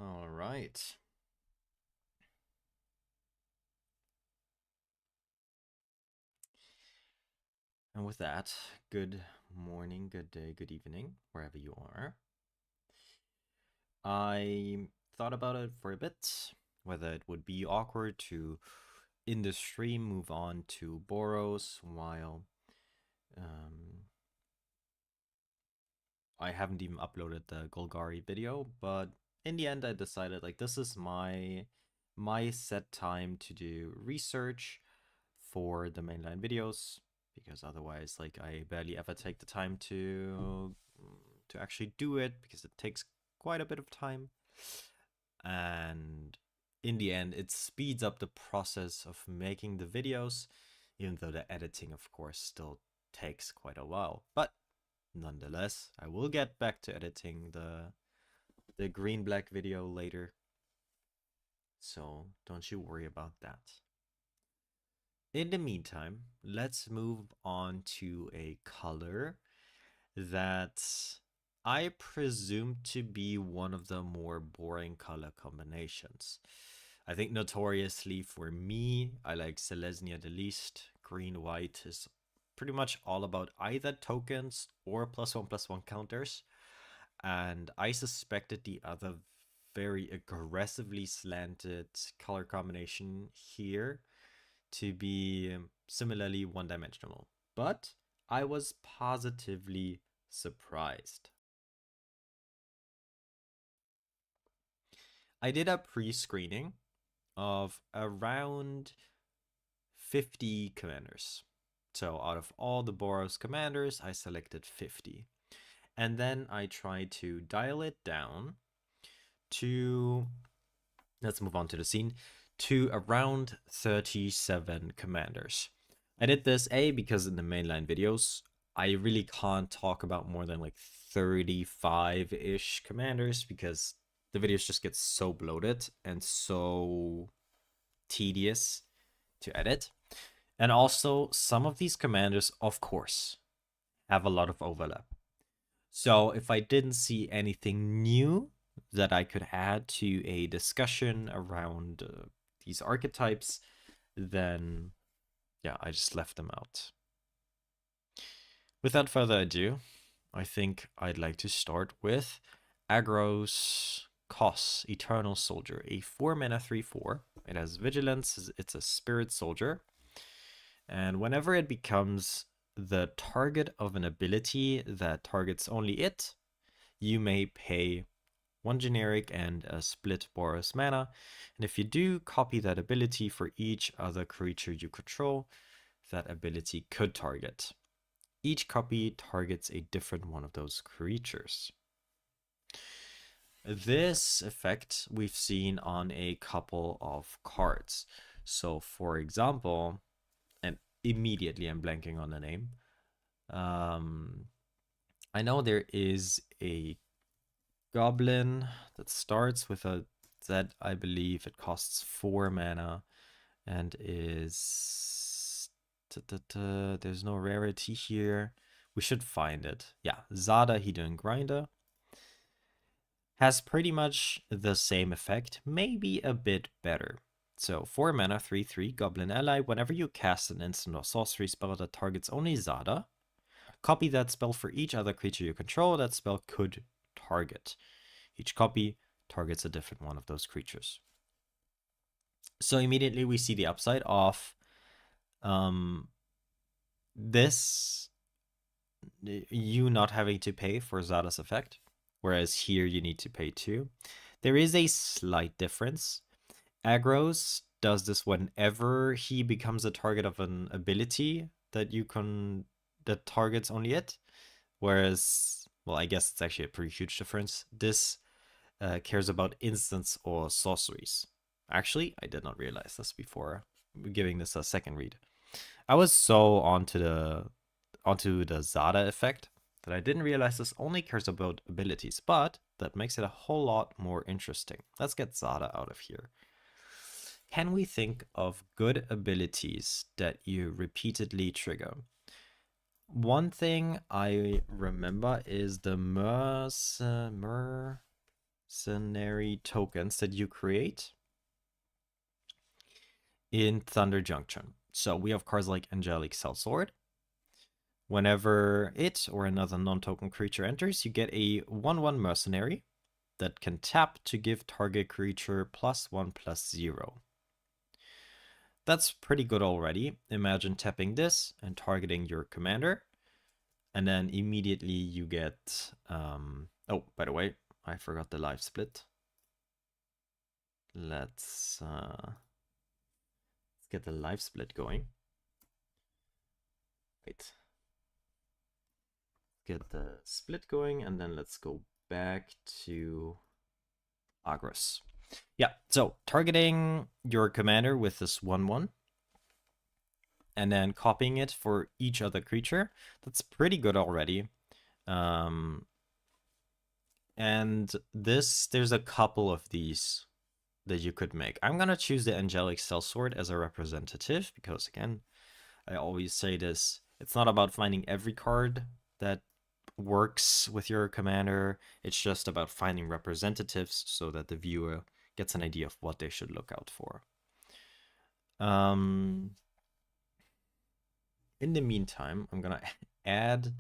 All right. And with that, good morning, good day, good evening, wherever you are. I thought about it for a bit, whether it would be awkward to, in the stream, move on to Boros while I haven't even uploaded the Golgari video, but in the end I decided like this is my set time to do research for the mainline videos, because otherwise like I barely ever take the time to actually do it, because it takes quite a bit of time, and in the end it speeds up the process of making the videos, even though the editing of course still takes quite a while. But nonetheless, I will get back to editing the green black video later, so don't you worry about that. In the meantime, let's move on to a color that I presume to be one of the more boring color combinations. I think notoriously for me, I like Selesnya the least. Green white is pretty much all about either tokens or +1/+1 counters. And I suspected the other very aggressively slanted color combination here to be similarly one-dimensional. But I was positively surprised. I did a pre-screening of around 50 commanders. So out of all the Boros commanders, I selected 50. And then I tried to dial it down to, let's move on to the scene, to around 37 commanders. I did this because in the mainline videos, I really can't talk about more than like 35-ish commanders, because the videos just get so bloated and so tedious to edit. And also, some of these commanders, of course, have a lot of overlap. So if I didn't see anything new that I could add to a discussion around these archetypes, then yeah, I just left them out. Without further ado, I think I'd like to start with Agro's Kos, Eternal Soldier, a 4-mana 3/4. It has Vigilance, it's a Spirit Soldier. And whenever it becomes the target of an ability that targets only it, you may pay 1 generic and a split Boros mana. And if you do, copy that ability for each other creature you control that ability could target. Each copy targets a different one of those creatures. This effect we've seen on a couple of cards. So for example, and immediately I'm blanking on the name. I know there is a goblin that starts with a Z, I believe. It costs 4 mana and is... There's no rarity here. We should find it. Yeah, Zada Hidden Grinder has pretty much the same effect, maybe a bit better. So 4 mana, 3/3, Goblin Ally. Whenever you cast an instant or sorcery spell that targets only Zada, copy that spell for each other creature you control that spell could target. Each copy targets a different one of those creatures. So immediately we see the upside of this, you not having to pay for Zada's effect, whereas here you need to pay too. There is a slight difference. Agros does this whenever he becomes a target of an ability that targets only it, whereas, well, I guess it's actually a pretty huge difference. This cares about instants or sorceries. Actually, I did not realize this before giving this a second read. I was so onto the Zada effect that I didn't realize this only cares about abilities, but that makes it a whole lot more interesting. Let's get Zada out of here. Can we think of good abilities that you repeatedly trigger? One thing I remember is the mercenary tokens that you create in Thunder Junction. So we have cards like Angelic Sellsword. Whenever it or another non-token creature enters, you get a 1/1 mercenary that can tap to give target creature +1/+0. That's pretty good already. Imagine tapping this and targeting your commander. And then immediately you get... oh, by the way, I forgot the live split. Let's get the live split going. Wait. Get the split going, and then let's go back to Agros. Yeah, so targeting your commander with this 1/1 and then copying it for each other creature. That's pretty good already. And there's a couple of these that you could make. I'm gonna choose the Angelic Sellsword as a representative because, again, I always say this, it's not about finding every card that works with your commander. It's just about finding representatives so that the viewer gets an idea of what they should look out for. In the meantime, I'm gonna add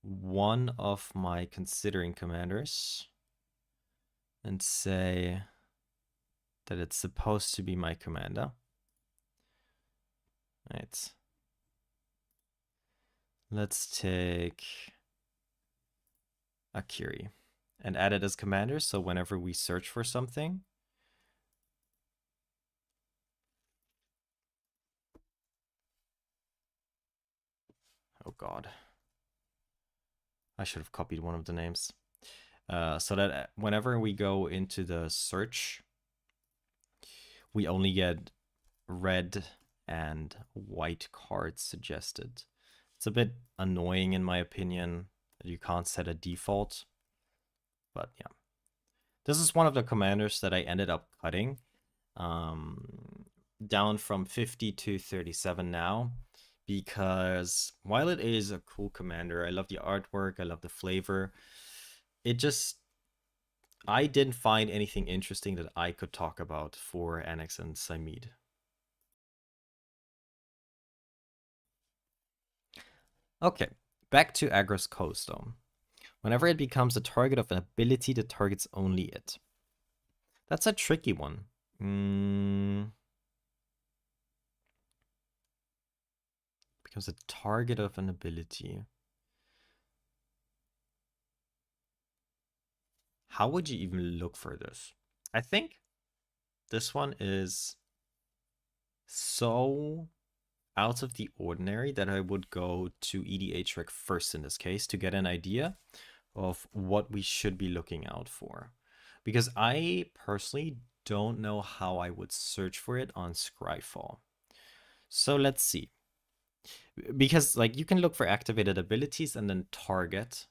one of my considering commanders and say that it's supposed to be my commander. Right. Let's take Akiri and add it as commander, so whenever we search for something, oh god, I should have copied one of the names. So that whenever we go into the search, we only get red and white cards suggested. It's a bit annoying in my opinion that you can't set a default, but yeah. This is one of the commanders that I ended up cutting, down from 50 to 37 now, because while it is a cool commander, I love the artwork, I love the flavor, I didn't find anything interesting that I could talk about for Annex and Saimid. Okay, back to Agros Coldstone. Whenever it becomes the target of an ability that targets only it. That's a tricky one. Becomes a target of an ability. How would you even look for this? I think this one is so out of the ordinary that I would go to EDH first in this case to get an idea of what we should be looking out for. Because I personally don't know how I would search for it on Scryfall. So let's see. Because like you can look for activated abilities and then target.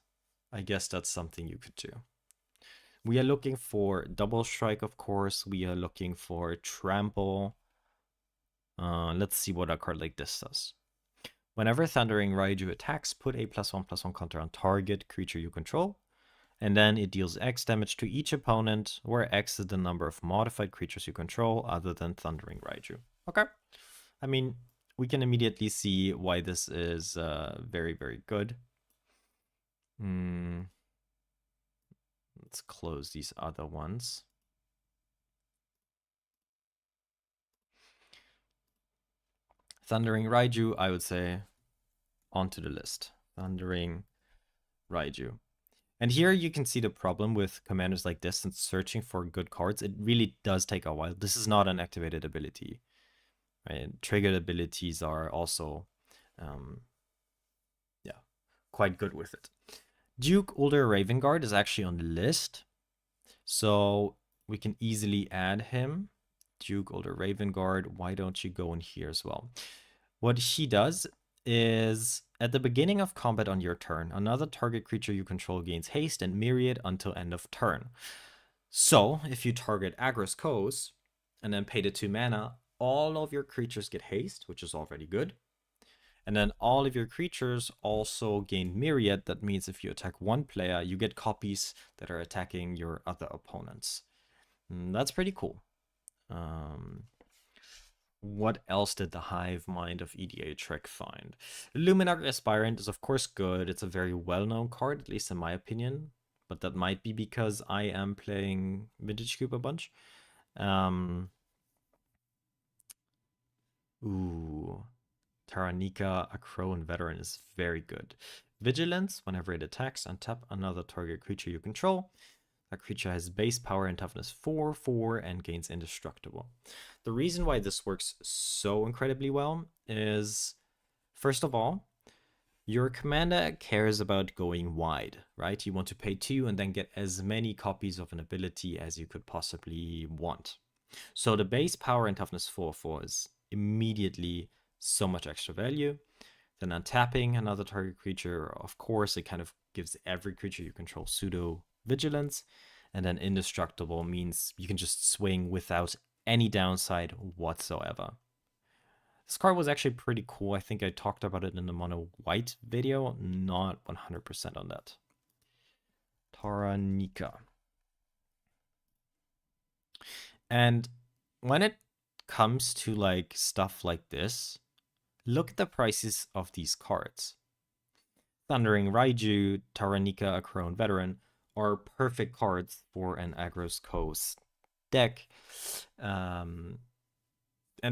I guess that's something you could do. We are looking for Double Strike, of course. We are looking for Trample. Let's see what a card like this does. Whenever Thundering Raiju attacks, put a +1/+1 counter on target creature you control, and then it deals X damage to each opponent, where X is the number of modified creatures you control other than Thundering Raiju. Okay. I mean, we can immediately see why this is very, very good. Let's close these other ones. Thundering Raiju, I would say, onto the list. Thundering Raiju. And here you can see the problem with commanders like this and searching for good cards. It really does take a while. This is not an activated ability. Right? Triggered abilities are also quite good with it. Duke Older Ravengard is actually on the list, so we can easily add him. Duke Older Ravengard, why don't you go in here as well? What he does is, at the beginning of combat on your turn, another target creature you control gains haste and myriad until end of turn. So, if you target Agros Kos and then pay the 2 mana, all of your creatures get haste, which is already good. And then all of your creatures also gain Myriad. That means if you attack one player, you get copies that are attacking your other opponents. And that's pretty cool. What else did the hive mind of EDA Trek find? Luminar Aspirant is of course good. It's a very well-known card, at least in my opinion. But that might be because I am playing Vintage Cube a bunch. Ooh. Taranika, a Crone veteran, is very good. Vigilance, whenever it attacks, untap another target creature you control. That creature has base power and toughness 4/4 and gains indestructible. The reason why this works so incredibly well is, first of all, your commander cares about going wide, right? You want to pay 2 and then get as many copies of an ability as you could possibly want. So the base power and toughness 4/4 is immediately so much extra value. Then untapping another target creature, of course, it kind of gives every creature you control pseudo vigilance. And then indestructible means you can just swing without any downside whatsoever. This card was actually pretty cool. I think I talked about it in the mono white video, not 100% on that. Taranika. And when it comes to like stuff like this, look at the prices of these cards. Thundering Raiju, Taranika, a Crone veteran are perfect cards for an Agros Coast deck. And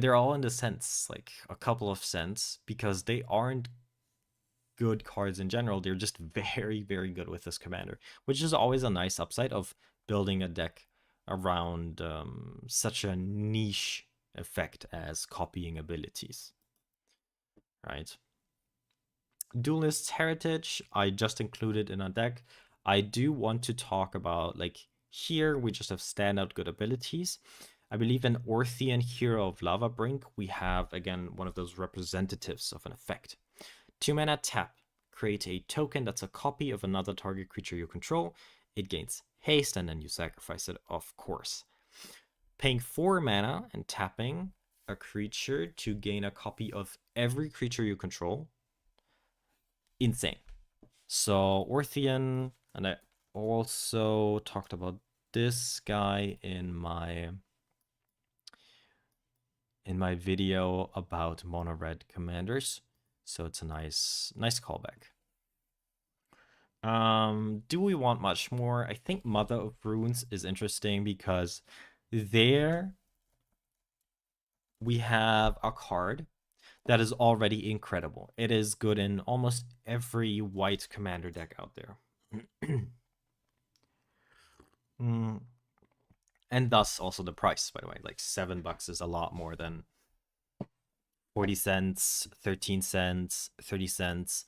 they're all in the cents, like a couple of cents, because they aren't good cards in general. They're just very, very good with this commander, which is always a nice upside of building a deck around such a niche effect as copying abilities, right? Duelist's Heritage, I just included in a deck. I do want to talk about, like, here we just have standout good abilities. I believe in Orthian Hero of Lava Brink, we have, again, one of those representatives of an effect. 2 mana tap. Create a token that's a copy of another target creature you control. It gains haste, and then you sacrifice it, of course. Paying 4 mana and tapping a creature to gain a copy of every creature you control. Insane. So Orthian, and I also talked about this guy in my video about mono red commanders. So it's a nice callback. Do we want much more? I think Mother of Runes is interesting because there we have a card that is already incredible. It is good in almost every white commander deck out there. And thus also the price, by the way. Like $7 is a lot more than 40 cents, 13 cents, 30 cents.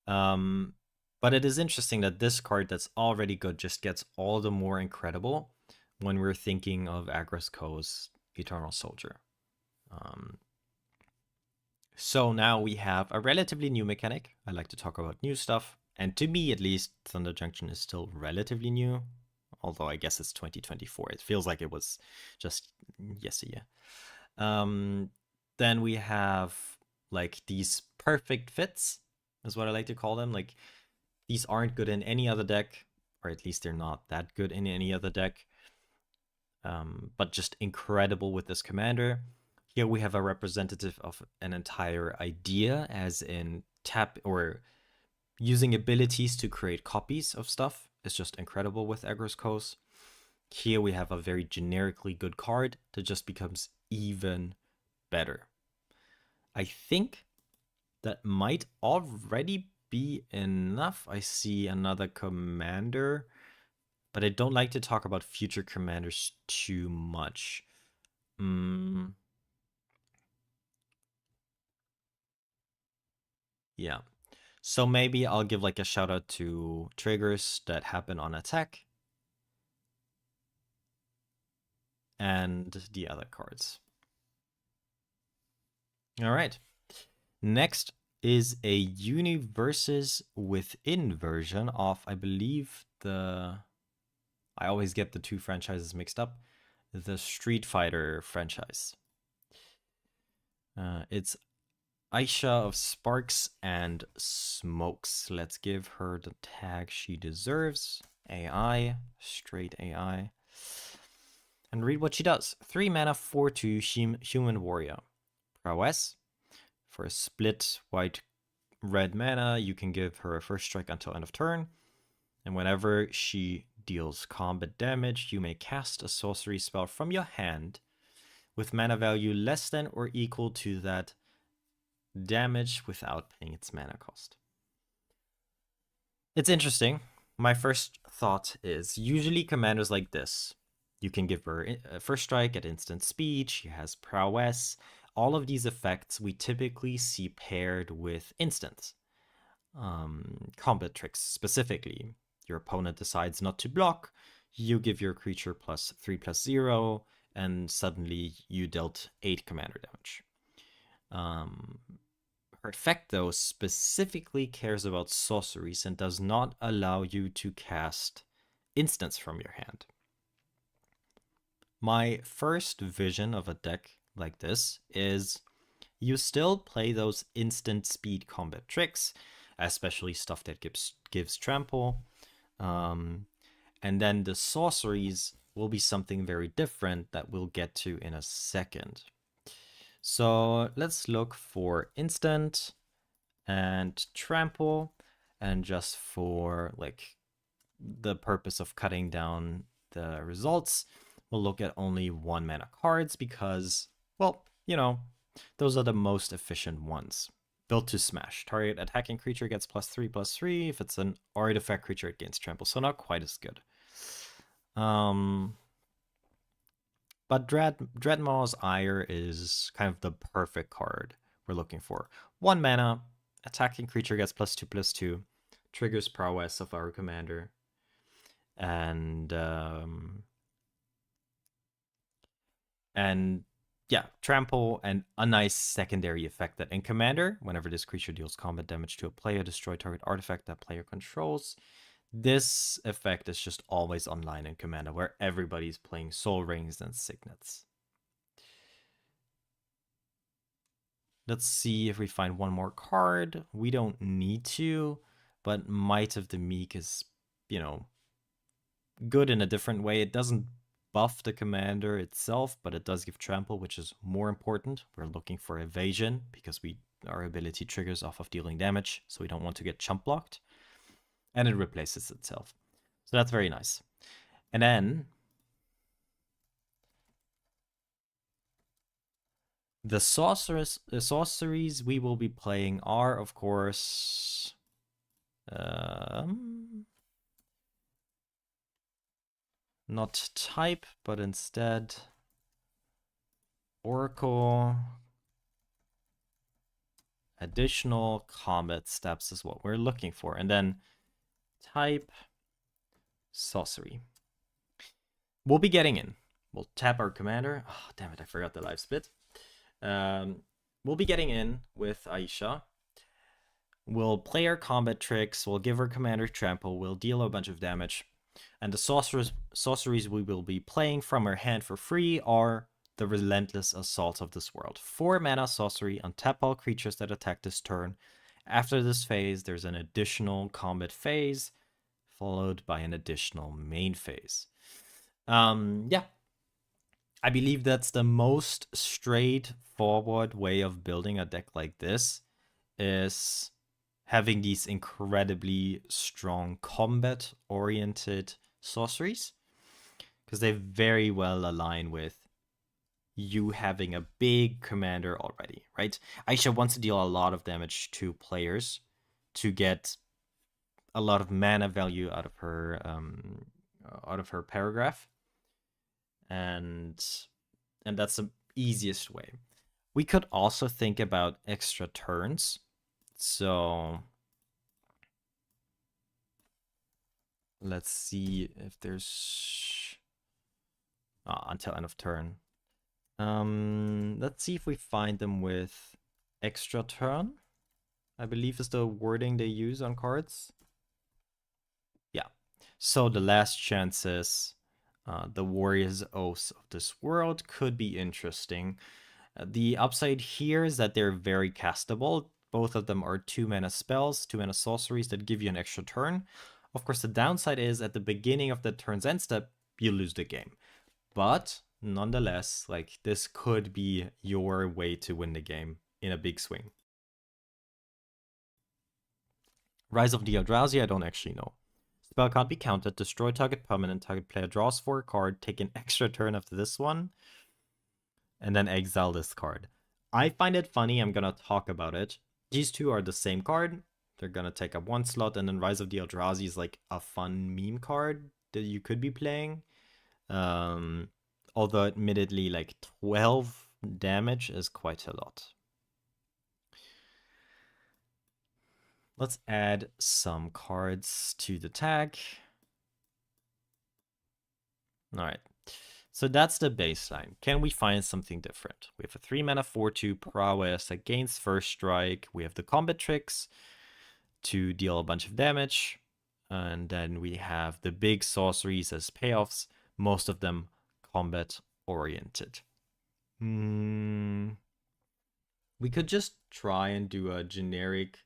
But it is interesting that this card that's already good just gets all the more incredible when we're thinking of Agros Eternal Soldier. So now we have a relatively new mechanic. I like to talk about new stuff. And to me, at least, Thunder Junction is still relatively new. Although I guess it's 2024. It feels like it was just yesteryear. Then we have like these perfect fits, is what I like to call them. Like these aren't good in any other deck, or at least they're not that good in any other deck. But just incredible with this commander. Here we have a representative of an entire idea, as in tap or using abilities to create copies of stuff is just incredible with Agros Coast. Here we have a very generically good card that just becomes even better. I think that might already be enough. I see another commander, but I don't like to talk about future commanders too much. Yeah. So maybe I'll give like a shout out to triggers that happen on attack and the other cards. All right. Next is a Universes Within version of, I believe, I always get the two franchises mixed up, the Street Fighter franchise. It's Aisha of Sparks and Smokes. Let's give her the tag she deserves. AI, straight AI. And read what she does. 3 mana, 4/2 Human Warrior. Prowess. For a split white-red mana, you can give her a first strike until end of turn. And whenever she deals combat damage, you may cast a sorcery spell from your hand with mana value less than or equal to that damage without paying its mana cost. It's interesting. My first thought is usually commanders like this, you can give her a first strike at instant speed, she has prowess. All of these effects we typically see paired with instants. Combat tricks specifically. Your opponent decides not to block, you give your creature +3/+0, and suddenly you dealt 8 commander damage. Her effect, though, specifically cares about sorceries and does not allow you to cast instants from your hand. My first vision of a deck like this is you still play those instant speed combat tricks, especially stuff that gives trample. And then the sorceries will be something very different that we'll get to in a second. So let's look for instant and trample, and just for like the purpose of cutting down the results, we'll look at only 1 mana cards because, well, you know, those are the most efficient ones. Built to smash. Target attacking creature gets +3/+3. If it's an artifact creature, it gains trample, so not quite as good. But Dreadmaw's Ire is kind of the perfect card we're looking for. 1 mana, attacking creature gets +2/+2, triggers prowess of our commander, and yeah, trample, and a nice secondary effect that in commander, whenever this creature deals combat damage to a player, destroy target artifact that player controls. This effect is just always online in commander, where everybody's playing Soul Rings and Signets. Let's see if we find one more card. We don't need to, but Might of the Meek is, you know, good in a different way. It doesn't buff the commander itself, but it does give trample, which is more important. We're looking for evasion because our ability triggers off of dealing damage, so we don't want to get chump blocked. And it replaces itself. So that's very nice. And then the sorceries we will be playing are, of course, not type, but instead Oracle. Additional combat steps is what we're looking for. And then type sorcery. We'll be getting in. We'll tap our commander. Oh, damn it, I forgot the live split. We'll be getting in with Aisha. We'll play our combat tricks. We'll give our commander trample. We'll deal a bunch of damage. And the sorceries we will be playing from our hand for free are the Relentless Assault of this World. 4 mana sorcery, untap all creatures that attack this turn. After this phase, there's an additional combat phase, followed by an additional main phase. Yeah. I believe that's the most straightforward way of building a deck like this, is having these incredibly strong combat-oriented sorceries, because they very well align with you having a big commander already, right? Aisha wants to deal a lot of damage to players to get a lot of mana value out of her paragraph, and that's the easiest way. We could also think about extra turns. So let's see if there's until end of turn. Let's see if we find them with extra turn, I believe is the wording they use on cards. Yeah. So the last chances, the Warrior's Oath of this World could be interesting. The upside here is that they're very castable. Both of them are 2-mana spells, 2-mana sorceries that give you an extra turn. Of course, the downside is at the beginning of the turn's end step, you lose the game. But nonetheless, like, this could be your way to win the game in a big swing. Rise of the Eldrazi, I don't actually know. Spell can't be counted. Destroy target permanent. Target player draws for a card. Take an extra turn after this one. And then exile this card. I find it funny. I'm going to talk about it. These two are the same card. They're going to take up 1 slot. And then Rise of the Eldrazi is like a fun meme card that you could be playing. Although admittedly, like 12 damage is quite a lot. Let's add some cards to the tag. All right. So that's the baseline. Can we find something different? We have a 3-mana 4/2 prowess against first strike. We have the combat tricks to deal a bunch of damage. And then we have the big sorceries as payoffs, most of them combat oriented. We could just try and do a generic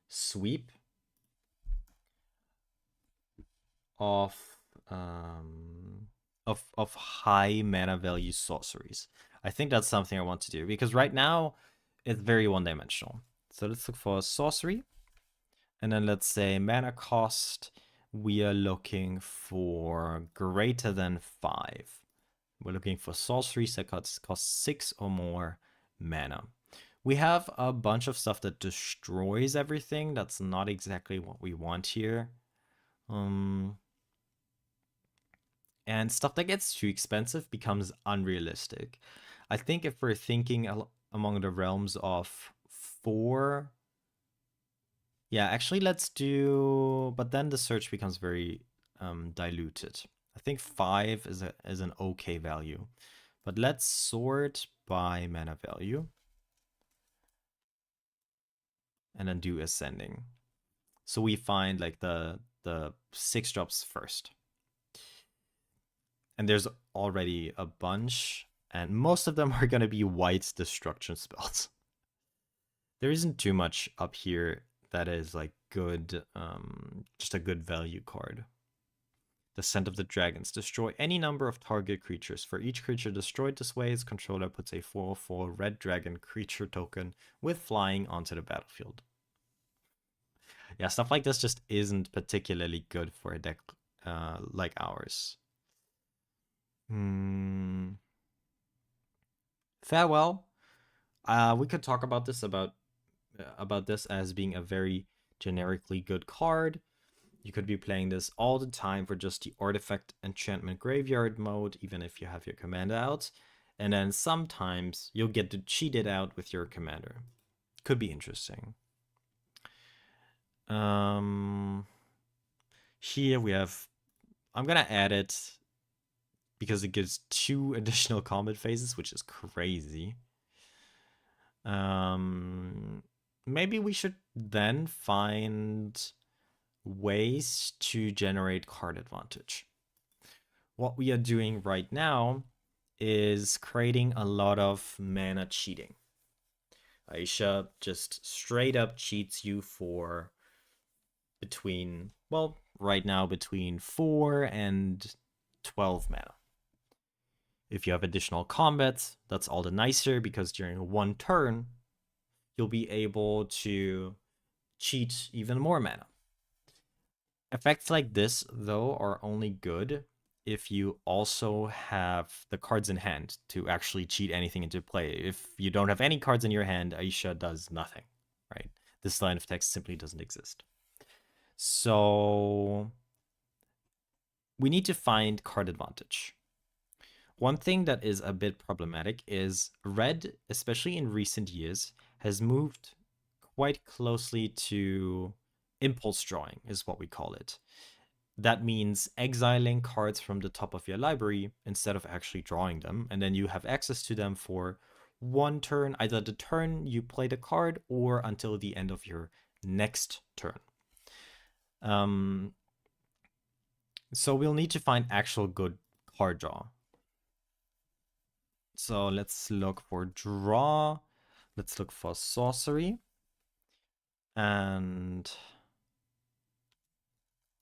sweep of high mana value sorceries. I think that's something I want to do because right now it's very one-dimensional. So let's look for a sorcery. And then let's say mana cost, we are looking for greater than 5. We're looking for sorceries that cost 6 or more mana. We have a bunch of stuff that destroys everything. That's not exactly what we want here. And stuff that gets too expensive becomes unrealistic. I think if we're thinking among the realms of 4... Yeah, actually let's do... But then the search becomes very diluted. I think 5 is an okay value. But let's sort by mana value. And then do ascending. So we find like the 6 drops first. And there's already a bunch. And most of them are going to be white destruction spells. There isn't too much up here that is like good, just a good value card. Descent of the Dragons. Destroy any number of target creatures. For each creature destroyed this way, its controller puts a 4/4 red dragon creature token with flying onto the battlefield. Yeah, stuff like this just isn't particularly good for a deck like ours. Farewell. We could talk about this as being a very generically good card. You could be playing this all the time for just the artifact enchantment graveyard mode, even if you have your commander out. And then sometimes you'll get to cheat it out with your commander. Could be interesting. Here we have... I'm going to add it because it gives 2 additional combat phases, which is crazy. Maybe we should then find ways to generate card advantage. What we are doing right now is creating a lot of mana cheating. Aisha just straight up cheats you for between, well, right now between 4 and 12 mana. If you have additional combat, that's all the nicer because during 1 turn, you'll be able to cheat even more mana. Effects like this, though, are only good if you also have the cards in hand to actually cheat anything into play. If you don't have any cards in your hand, Aisha does nothing, right? This line of text simply doesn't exist. So we need to find card advantage. One thing that is a bit problematic is red, especially in recent years, has moved quite closely to impulse drawing, is what we call it. That means exiling cards from the top of your library instead of actually drawing them, and then you have access to them for 1 turn, either the turn you play the card or until the end of your next turn. So we'll need to find actual good card draw. So let's look for draw. Let's look for sorcery. And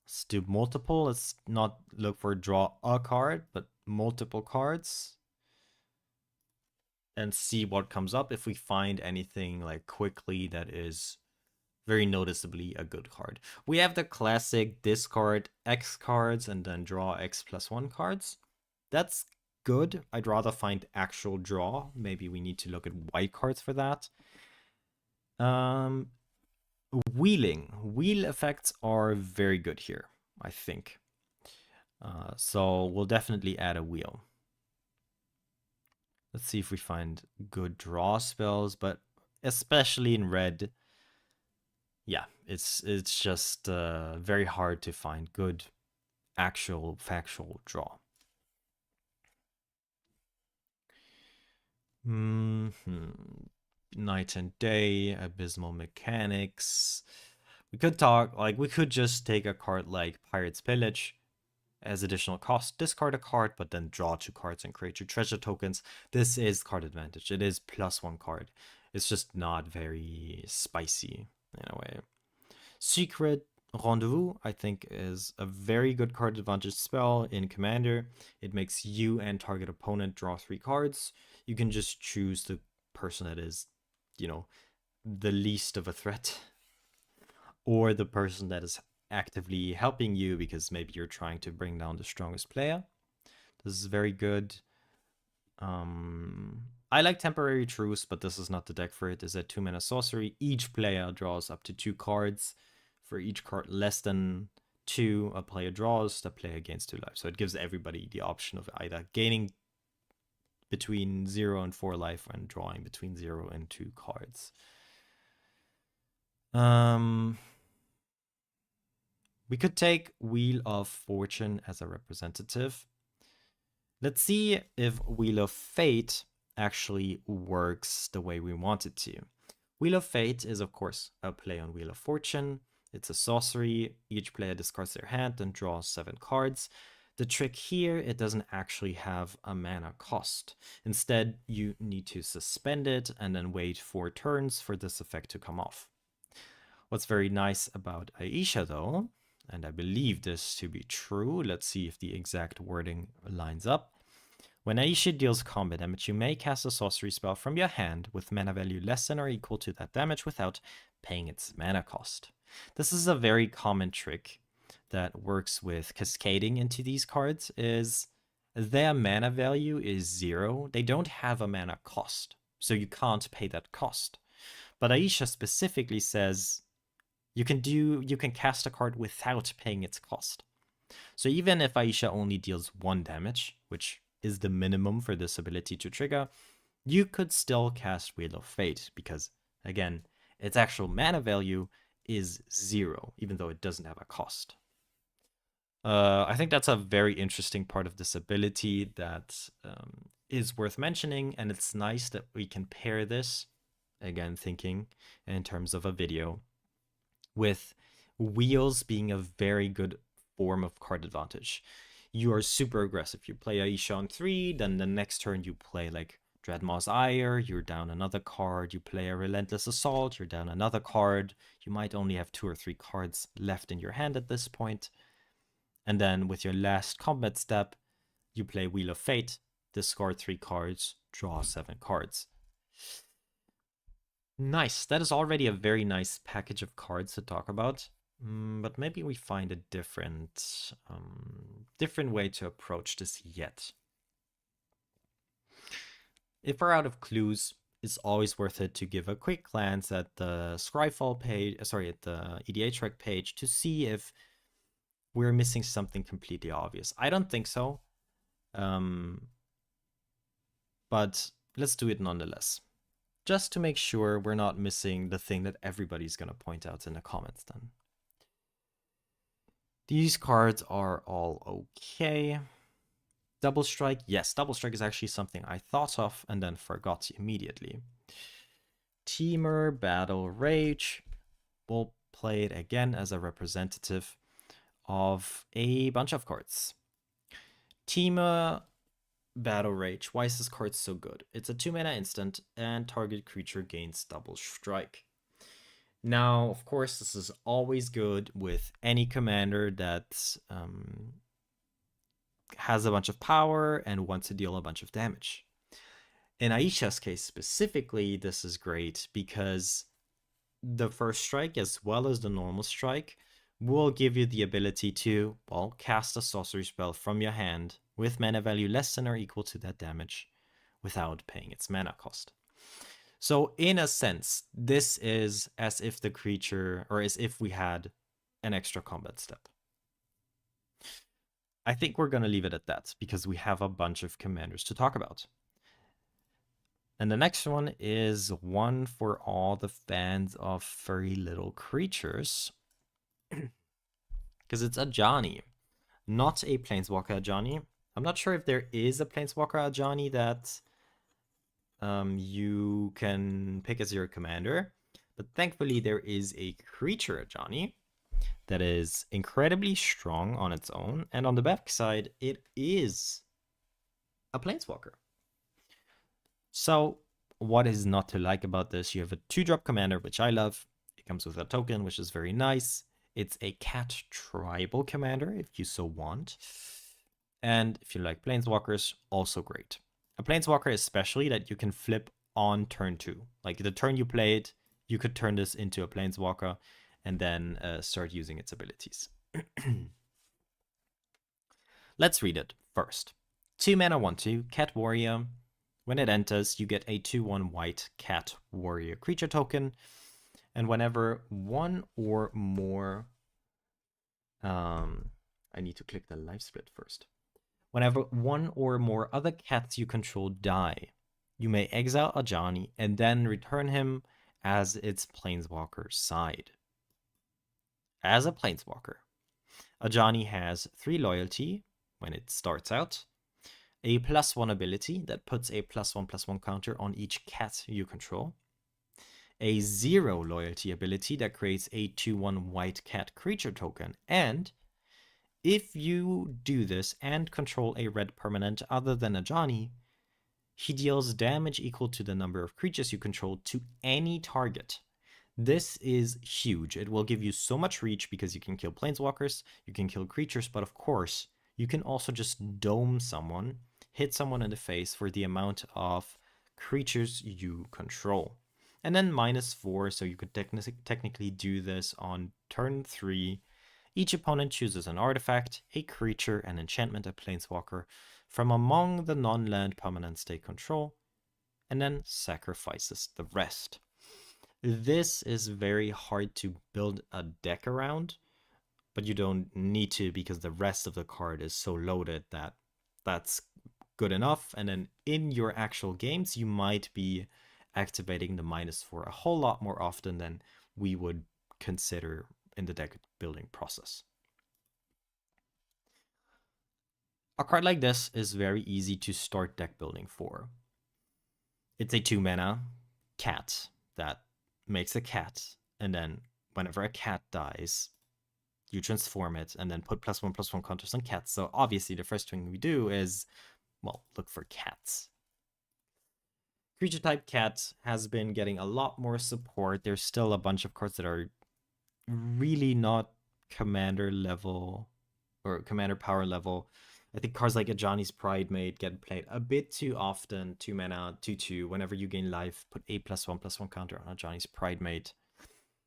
let's do multiple. Let's not look for draw a card, but multiple cards. And see what comes up. If we find anything like quickly that is very noticeably a good card. We have the classic discard X cards and then draw X+1 cards. That's good. I'd rather find actual draw. Maybe we need to look at white cards for that. Wheeling. Wheel effects are very good here, I think. So we'll definitely add a wheel. Let's see if we find good draw spells, but especially in red, yeah, it's just very hard to find good actual factual draw. Night and Day, Abysmal Mechanics. We could just take a card like Pirate's Pillage as additional cost, discard a card, but then draw 2 cards and create your treasure tokens. This is card advantage. It is +1 card. It's just not very spicy in a way. Secret Rendezvous, I think, is a very good card advantage spell in Commander. It makes you and target opponent draw 3 cards. You can just choose the person that is, you know, the least of a threat, or the person that is actively helping you because maybe you're trying to bring down the strongest player. This is very good. I like Temporary Truce, but this is not the deck for it. It's a 2-mana sorcery. Each player draws up to 2 cards. For each card less than 2 a player draws, the player gains 2 life. So it gives everybody the option of either gaining between 0 and 4 life and drawing between 0 and 2 cards. We could take Wheel of Fortune as a representative. Let's see if Wheel of Fate actually works the way we want it to. Wheel of Fate is, of course, a play on Wheel of Fortune. It's a sorcery. Each player discards their hand and draws 7 cards. The trick here, it doesn't actually have a mana cost. Instead, you need to suspend it and then wait 4 turns for this effect to come off. What's very nice about Aisha, though, and I believe this to be true, let's see if the exact wording lines up. When Aisha deals combat damage, you may cast a sorcery spell from your hand with mana value less than or equal to that damage without paying its mana cost. This is a very common trick that works with cascading into these cards, is their mana value is 0. They don't have a mana cost, so you can't pay that cost. But Aisha specifically says you can cast a card without paying its cost. So even if Aisha only deals 1 damage, which is the minimum for this ability to trigger, you could still cast Wheel of Fate because, again, its actual mana value is 0, even though it doesn't have a cost. I think that's a very interesting part of this ability that is worth mentioning, and it's nice that we can pair this, again, thinking in terms of a video, with wheels being a very good form of card advantage. You are super aggressive. You play Aisha on 3, then the next turn you play like Dreadmaw's Ire, you're down another card. You play a Relentless Assault, you're down another card. You might only have 2 or 3 cards left in your hand at this point. And then with your last combat step, you play Wheel of Fate, discard 3 cards, draw 7 cards. Nice. That is already a very nice package of cards to talk about. But maybe we find a different way to approach this yet. If we're out of clues, it's always worth it to give a quick glance at the Scryfall page, at the EDH page to see if we're missing something completely obvious. I don't think so. But let's do it nonetheless. Just to make sure we're not missing the thing that everybody's going to point out in the comments then. These cards are all okay. Double Strike. Yes, Double Strike is actually something I thought of and then forgot immediately. Temur, Battle Rage. We'll play it again as a representative of a bunch of cards. Temur Battle Rage. Why is this card so good? It's a 2-mana instant, and target creature gains double strike. Now, of course, this is always good with any commander that has a bunch of power and wants to deal a bunch of damage. In Aisha's case specifically, this is great because the first strike as well as the normal strike will give you the ability to, well, cast a sorcery spell from your hand with mana value less than or equal to that damage without paying its mana cost. So in a sense, this is as if the creature, or as if we had an extra combat step. I think we're going to leave it at that because we have a bunch of commanders to talk about. And the next one is one for all the fans of furry little creatures. Because it's Ajani, not a Planeswalker Ajani. I'm not sure if there is a Planeswalker Ajani that you can pick as your commander. But thankfully, there is a creature Ajani that is incredibly strong on its own. And on the backside, it is a Planeswalker. So what is not to like about this? You have a 2-drop commander, which I love. It comes with a token, which is very nice. It's a cat tribal commander, if you so want. And if you like Planeswalkers, also great. A Planeswalker especially that you can flip on turn 2. Like the turn you play it, you could turn this into a Planeswalker and then start using its abilities. Let's read it first. 2 mana 1/2, Cat Warrior. When it enters, you get a 2/1 white Cat Warrior creature token. And whenever one or more... I need to click the live split first. Whenever one or more other cats you control die, you may exile Ajani and then return him as its Planeswalker side. As a Planeswalker, Ajani has 3 loyalty when it starts out, a +1 ability that puts a +1/+1 counter on each cat you control, a 0 loyalty ability that creates a 2/1 white cat creature token, and if you do this and control a red permanent other than Ajani, he deals damage equal to the number of creatures you control to any target. This is huge. It will give you so much reach because you can kill Planeswalkers, you can kill creatures, but of course, you can also just dome someone, hit someone in the face for the amount of creatures you control. And then -4, so you could technically do this on turn 3. Each opponent chooses an artifact, a creature, an enchantment, a Planeswalker from among the non-land permanents they control, and then sacrifices the rest. This is very hard to build a deck around, but you don't need to because the rest of the card is so loaded that that's good enough. And then in your actual games, you might be activating the -4 a whole lot more often than we would consider in the deck building process. A card like this is very easy to start deck building for. It's a 2 mana cat that makes a cat, and then whenever a cat dies, you transform it and then put +1/+1 counters on cats. So obviously the first thing we do is, well, look for cats. Creature type cat has been getting a lot more support. There's still a bunch of cards that are really not commander level or commander power level. I think cards like Ajani's Pridemate get played a bit too often. 2 mana, 2/2. Whenever you gain life, put a +1/+1 counter on Ajani's Pridemate.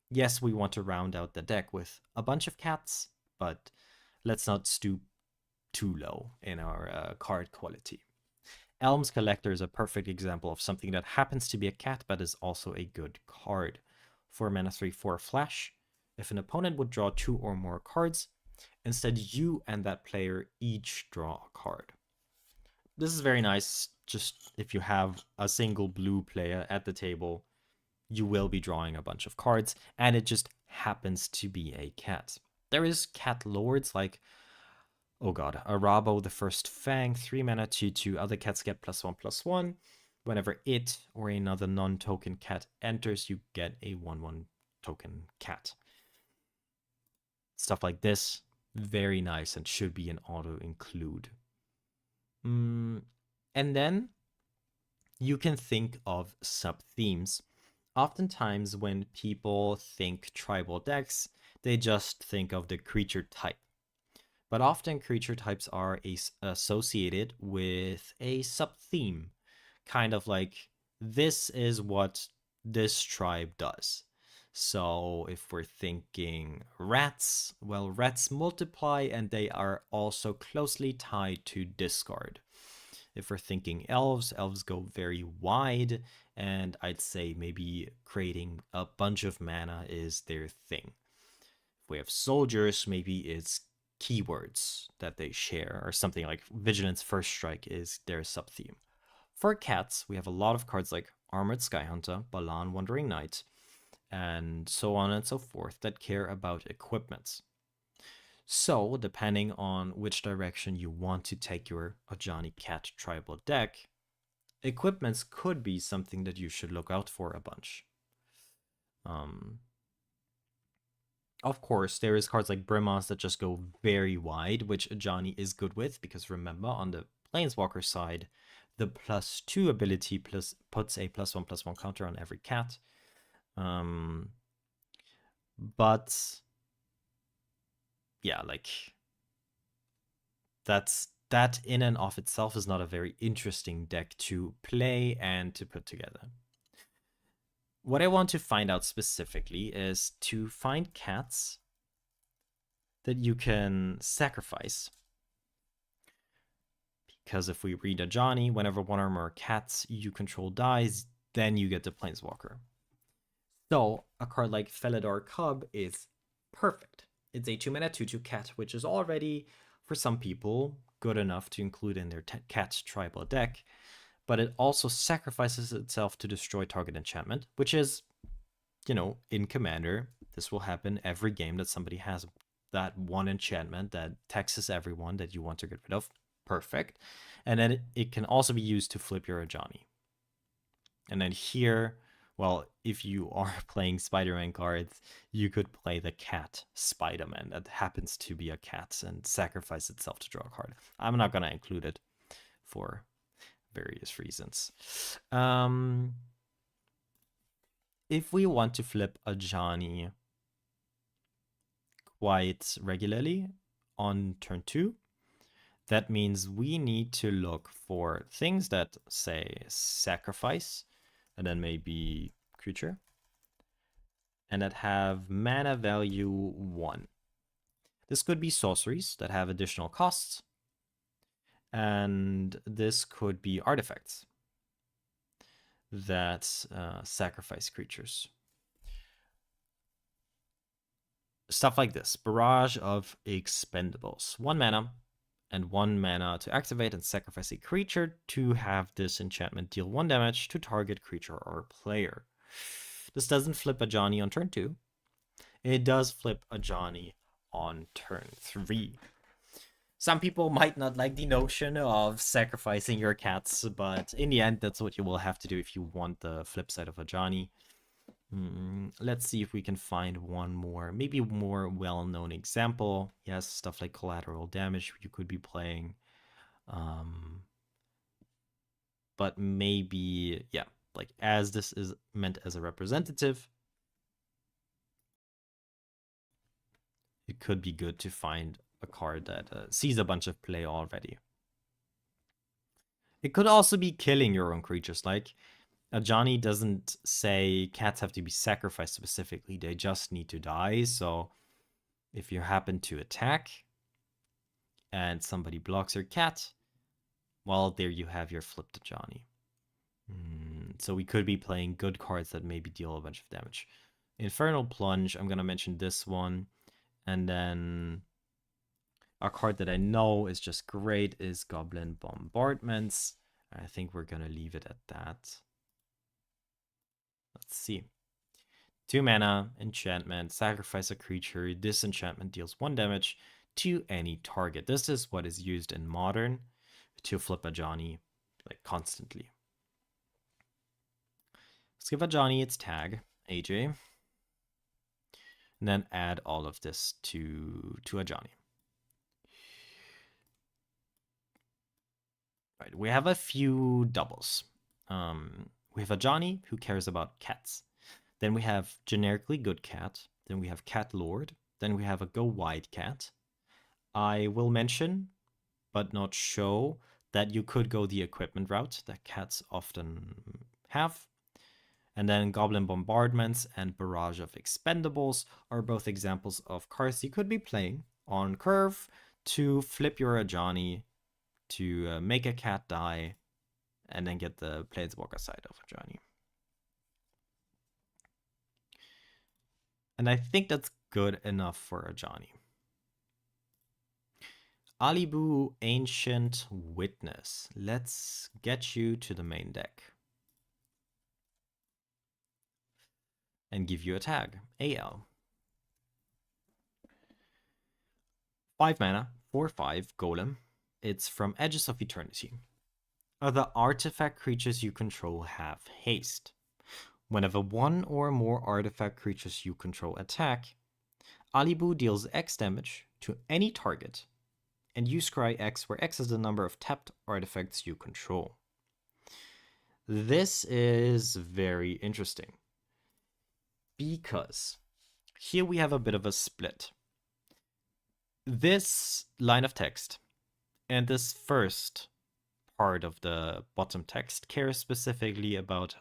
Yes, we want to round out the deck with a bunch of cats, but let's not stoop too low in our card quality. Elm's Collector is a perfect example of something that happens to be a cat, but is also a good card. 4 mana 3/4 flash. If an opponent would draw 2 or more cards, instead you and that player each draw a card. This is very nice. Just if you have a single blue player at the table, you will be drawing a bunch of cards, and it just happens to be a cat. There is cat lords like, oh god, Arabo the First Fang, 3 mana 2/2. Other cats get +1/+1. Whenever it or another non-token cat enters, you get a 1/1 token cat. Stuff like this, very nice and should be an auto include. And then you can think of sub-themes. Oftentimes when people think tribal decks, they just think of the creature type. But often creature types are associated with a sub-theme. Kind of like, this is what this tribe does. So if we're thinking rats, well, rats multiply and they are also closely tied to discard. If we're thinking elves, elves go very wide, and I'd say maybe creating a bunch of mana is their thing. If we have soldiers, maybe it's keywords that they share, or something like Vigilance First Strike is their sub-theme. For cats, we have a lot of cards like Armored Skyhunter, Balan Wandering Knight, and so on and so forth that care about equipments. So, depending on which direction you want to take your Ajani Cat tribal deck, equipments could be something that you should look out for a bunch. Of course, there is cards like Brimmas that just go very wide, which Ajani is good with, because remember, on the Planeswalker side, the +2 ability puts a +1/+1 counter on every cat. But yeah, like that in and of itself is not a very interesting deck to play and to put together. What I want to find out specifically is to find cats that you can sacrifice. Because if we read Ajani, whenever one or more cats you control dies, then you get the Planeswalker. So a card like Felidar Cub is perfect. It's a 2-mana 2/2 cat, which is already, for some people, good enough to include in their cat tribal deck, but it also sacrifices itself to destroy target enchantment, which is, you know, in Commander, this will happen every game that somebody has that one enchantment that taxes everyone that you want to get rid of. Perfect. And then it can also be used to flip your Ajani. And then here, well, if you are playing Spider-Man cards, you could play the cat Spider-Man that happens to be a cat and sacrifice itself to draw a card. I'm not going to include it for various reasons. If we want to flip Ajani quite regularly on turn 2, that means we need to look for things that say sacrifice, and then maybe creature, and that have mana value 1. This could be sorceries that have additional costs, and this could be artifacts that sacrifice creatures. Stuff like this. Barrage of expendables. 1 mana, and 1 mana to activate and sacrifice a creature to have this enchantment deal 1 damage to target creature or player. This doesn't flip Ajani on turn 2. It does flip Ajani on turn 3. Some people might not like the notion of sacrificing your cats, but in the end, that's what you will have to do if you want the flip side of Ajani. Let's see if we can find one more, maybe more well-known example. Yes, stuff like collateral damage you could be playing. But maybe, yeah, like as this is meant as a representative, it could be good to find a card that sees a bunch of play already. It could also be killing your own creatures, like Ajani doesn't say cats have to be sacrificed specifically, they just need to die. So if you happen to attack and somebody blocks your cat, well, there you have your flipped Ajani. So we could be playing good cards that maybe deal a bunch of damage. Infernal Plunge, I'm going to mention this one. And then a card that I know is just great is Goblin Bombardments. I think we're going to leave it at that. Let's see. 2 mana, enchantment, sacrifice a creature. This enchantment deals 1 damage to any target. This is what is used in Modern to flip Ajani like constantly. Let's give Ajani its tag, AJ. And then add all of this to Ajani. right, we have a few doubles. We have a Johnny who cares about cats. Then we have generically good cat. Then we have cat lord. Then we have a go wide cat. I will mention, but not show, that you could go the equipment route that cats often have. And then Goblin Bombardments and Barrage of Expendables are both examples of cards you could be playing on curve to flip your Ajani, to make a cat die, and then get the Planeswalker side of Ajani. And I think that's good enough for Ajani. Alibu Ancient Witness. Let's get you to the main deck. And give you a tag, AL. 5 mana, 4/5, Golem. It's from Edges of Eternity. Other artifact creatures you control have haste. Whenever one or more artifact creatures you control attack, Alibu deals X damage to any target, and you scry X, where X is the number of tapped artifacts you control. This is very interesting, because here we have a bit of a split. This line of text and this first part of the bottom text cares specifically about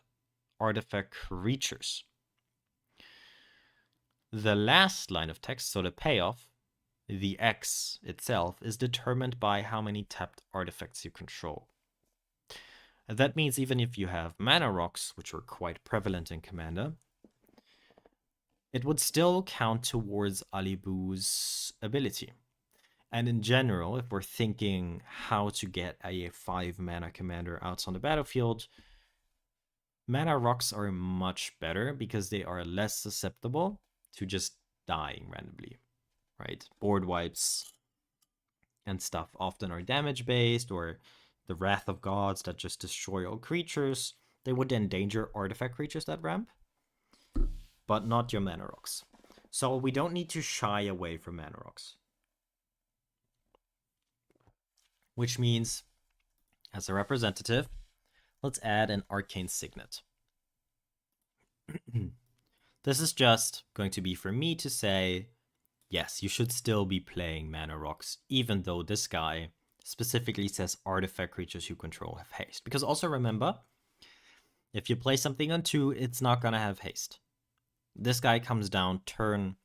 artifact creatures. The last line of text, so the payoff, the X itself, is determined by how many tapped artifacts you control. That means even if you have mana rocks, which are quite prevalent in Commander, it would still count towards Alibu's ability. And in general, if we're thinking how to get a 5 mana commander out on the battlefield, mana rocks are much better because they are less susceptible to just dying randomly, right? Board wipes and stuff often are damage based, or the Wrath of Gods that just destroy all creatures. They would endanger artifact creatures that ramp, but not your mana rocks. So we don't need to shy away from mana rocks. Which means, as a representative, let's add an Arcane Signet. This is just going to be for me to say, yes, you should still be playing mana rocks, even though this guy specifically says artifact creatures you control have haste. Because also remember, if you play something on 2, it's not going to have haste. This guy comes down turn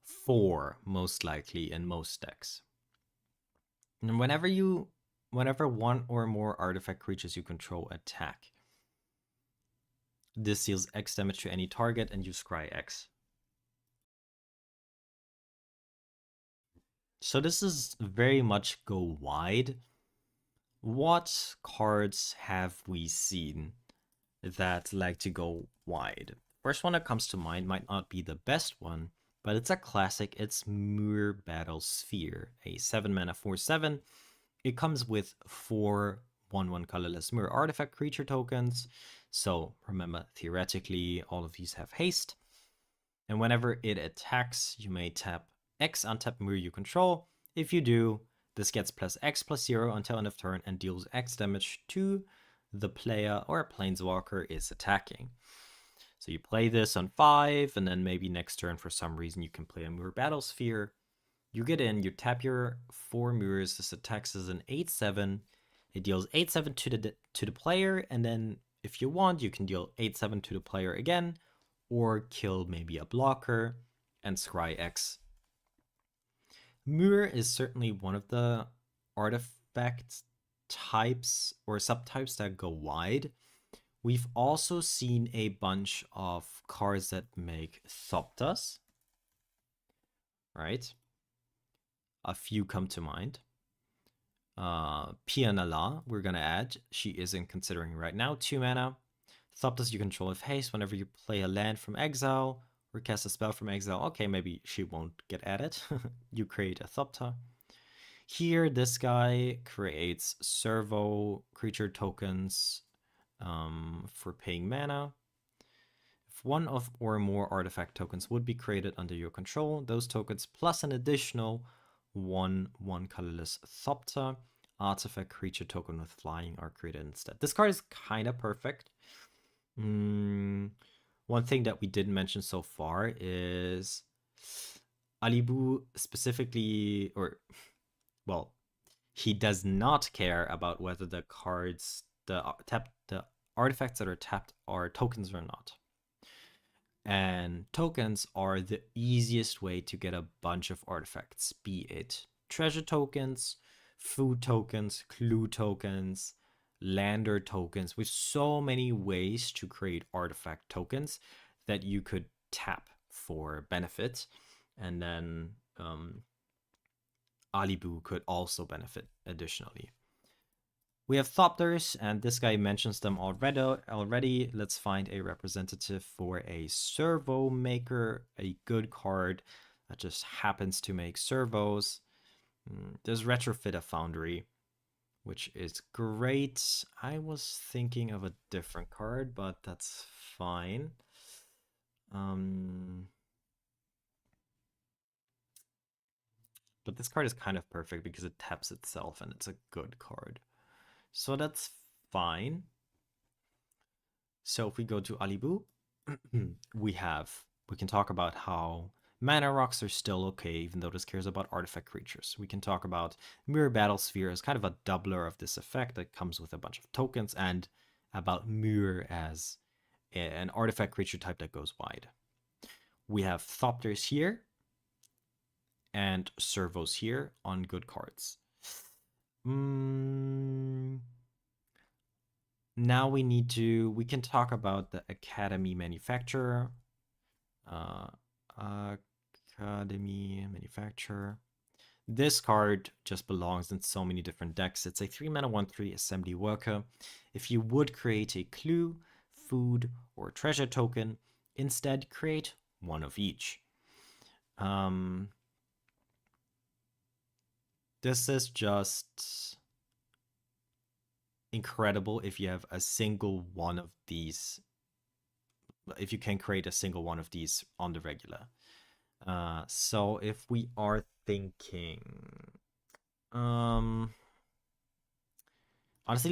4, most likely, in most decks. And whenever one or more artifact creatures you control attack, this deals X damage to any target and you scry X. So this is very much go wide. What cards have we seen that like to go wide? First one that comes to mind might not be the best one, but it's a classic. It's Myr Battle Sphere, a 7 mana 4/7. It comes with 4 1/1 colorless Myr artifact creature tokens. So remember, theoretically, all of these have haste. And whenever it attacks, you may tap X, untap Myr you control. If you do, this gets +X/+0 until end of turn and deals X damage to the player or planeswalker is attacking. So you play this on 5, and then maybe next turn for some reason you can play a Myr Battle Sphere. You get in, you tap your 4 Myrs, this attacks as an 8/7. It deals 8/7 to the player, and then if you want, you can deal 8/7 to the player again, or kill maybe a blocker and scry X. Myr is certainly one of the artifact types or subtypes that go wide. We've also seen a bunch of cards that make Thoptas, right? A few come to mind. Pianala, we're going to add. She isn't considering right now. 2 mana. Thoptas you control with haste whenever you play a land from exile or cast a spell from exile. Okay, maybe she won't get added. You create a Thopta. Here, this guy creates servo creature tokens for paying mana. If one of or more artifact tokens would be created under your control, those tokens plus an additional 1/1 colorless Thopter artifact creature token with flying are created instead. This card is kind of perfect. One thing that we didn't mention so far is Alibu specifically, or well, he does not care about whether the cards, the artifacts that are tapped are tokens or not. And tokens are the easiest way to get a bunch of artifacts, be it treasure tokens, food tokens, clue tokens, lander tokens, with so many ways to create artifact tokens that you could tap for benefit. And then Alibu could also benefit additionally. We have Thopters, and this guy mentions them already. Let's find a representative for a servo maker, a good card that just happens to make servos. There's Retrofit a Foundry, which is great. I was thinking of a different card, but that's fine. But this card is kind of perfect because it taps itself and it's a good card. So that's fine. So if we go to Alibu, we can talk about how mana rocks are still okay, even though this cares about artifact creatures. We can talk about Mirror Battle Sphere as kind of a doubler of this effect that comes with a bunch of tokens, and about Mirror as an artifact creature type that goes wide. We have Thopters here and Servos here on good cards. Now we can talk about the Academy Manufacturer. Academy Manufacturer. This card just belongs in so many different decks. It's a 3-mana 1/3 assembly worker. If you would create a clue, food, or treasure token, instead create one of each. This is just incredible if you have a single one of these. If you can create a single one of these on the regular. So if we are thinking, honestly,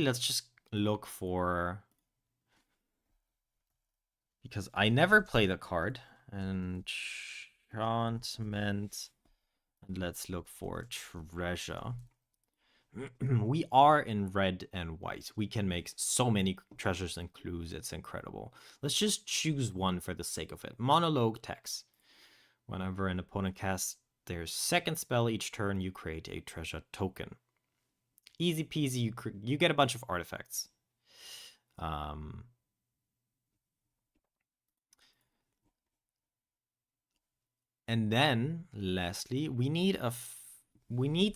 let's just look for, because I never play the card, enchantment, and let's look for treasure. We are in red and white. We can make so many treasures and clues. It's incredible. Let's just choose one for the sake of it. Monologue text. Whenever an opponent casts their second spell each turn, you create a treasure token. Easy peasy. You get a bunch of artifacts. And then, lastly, we need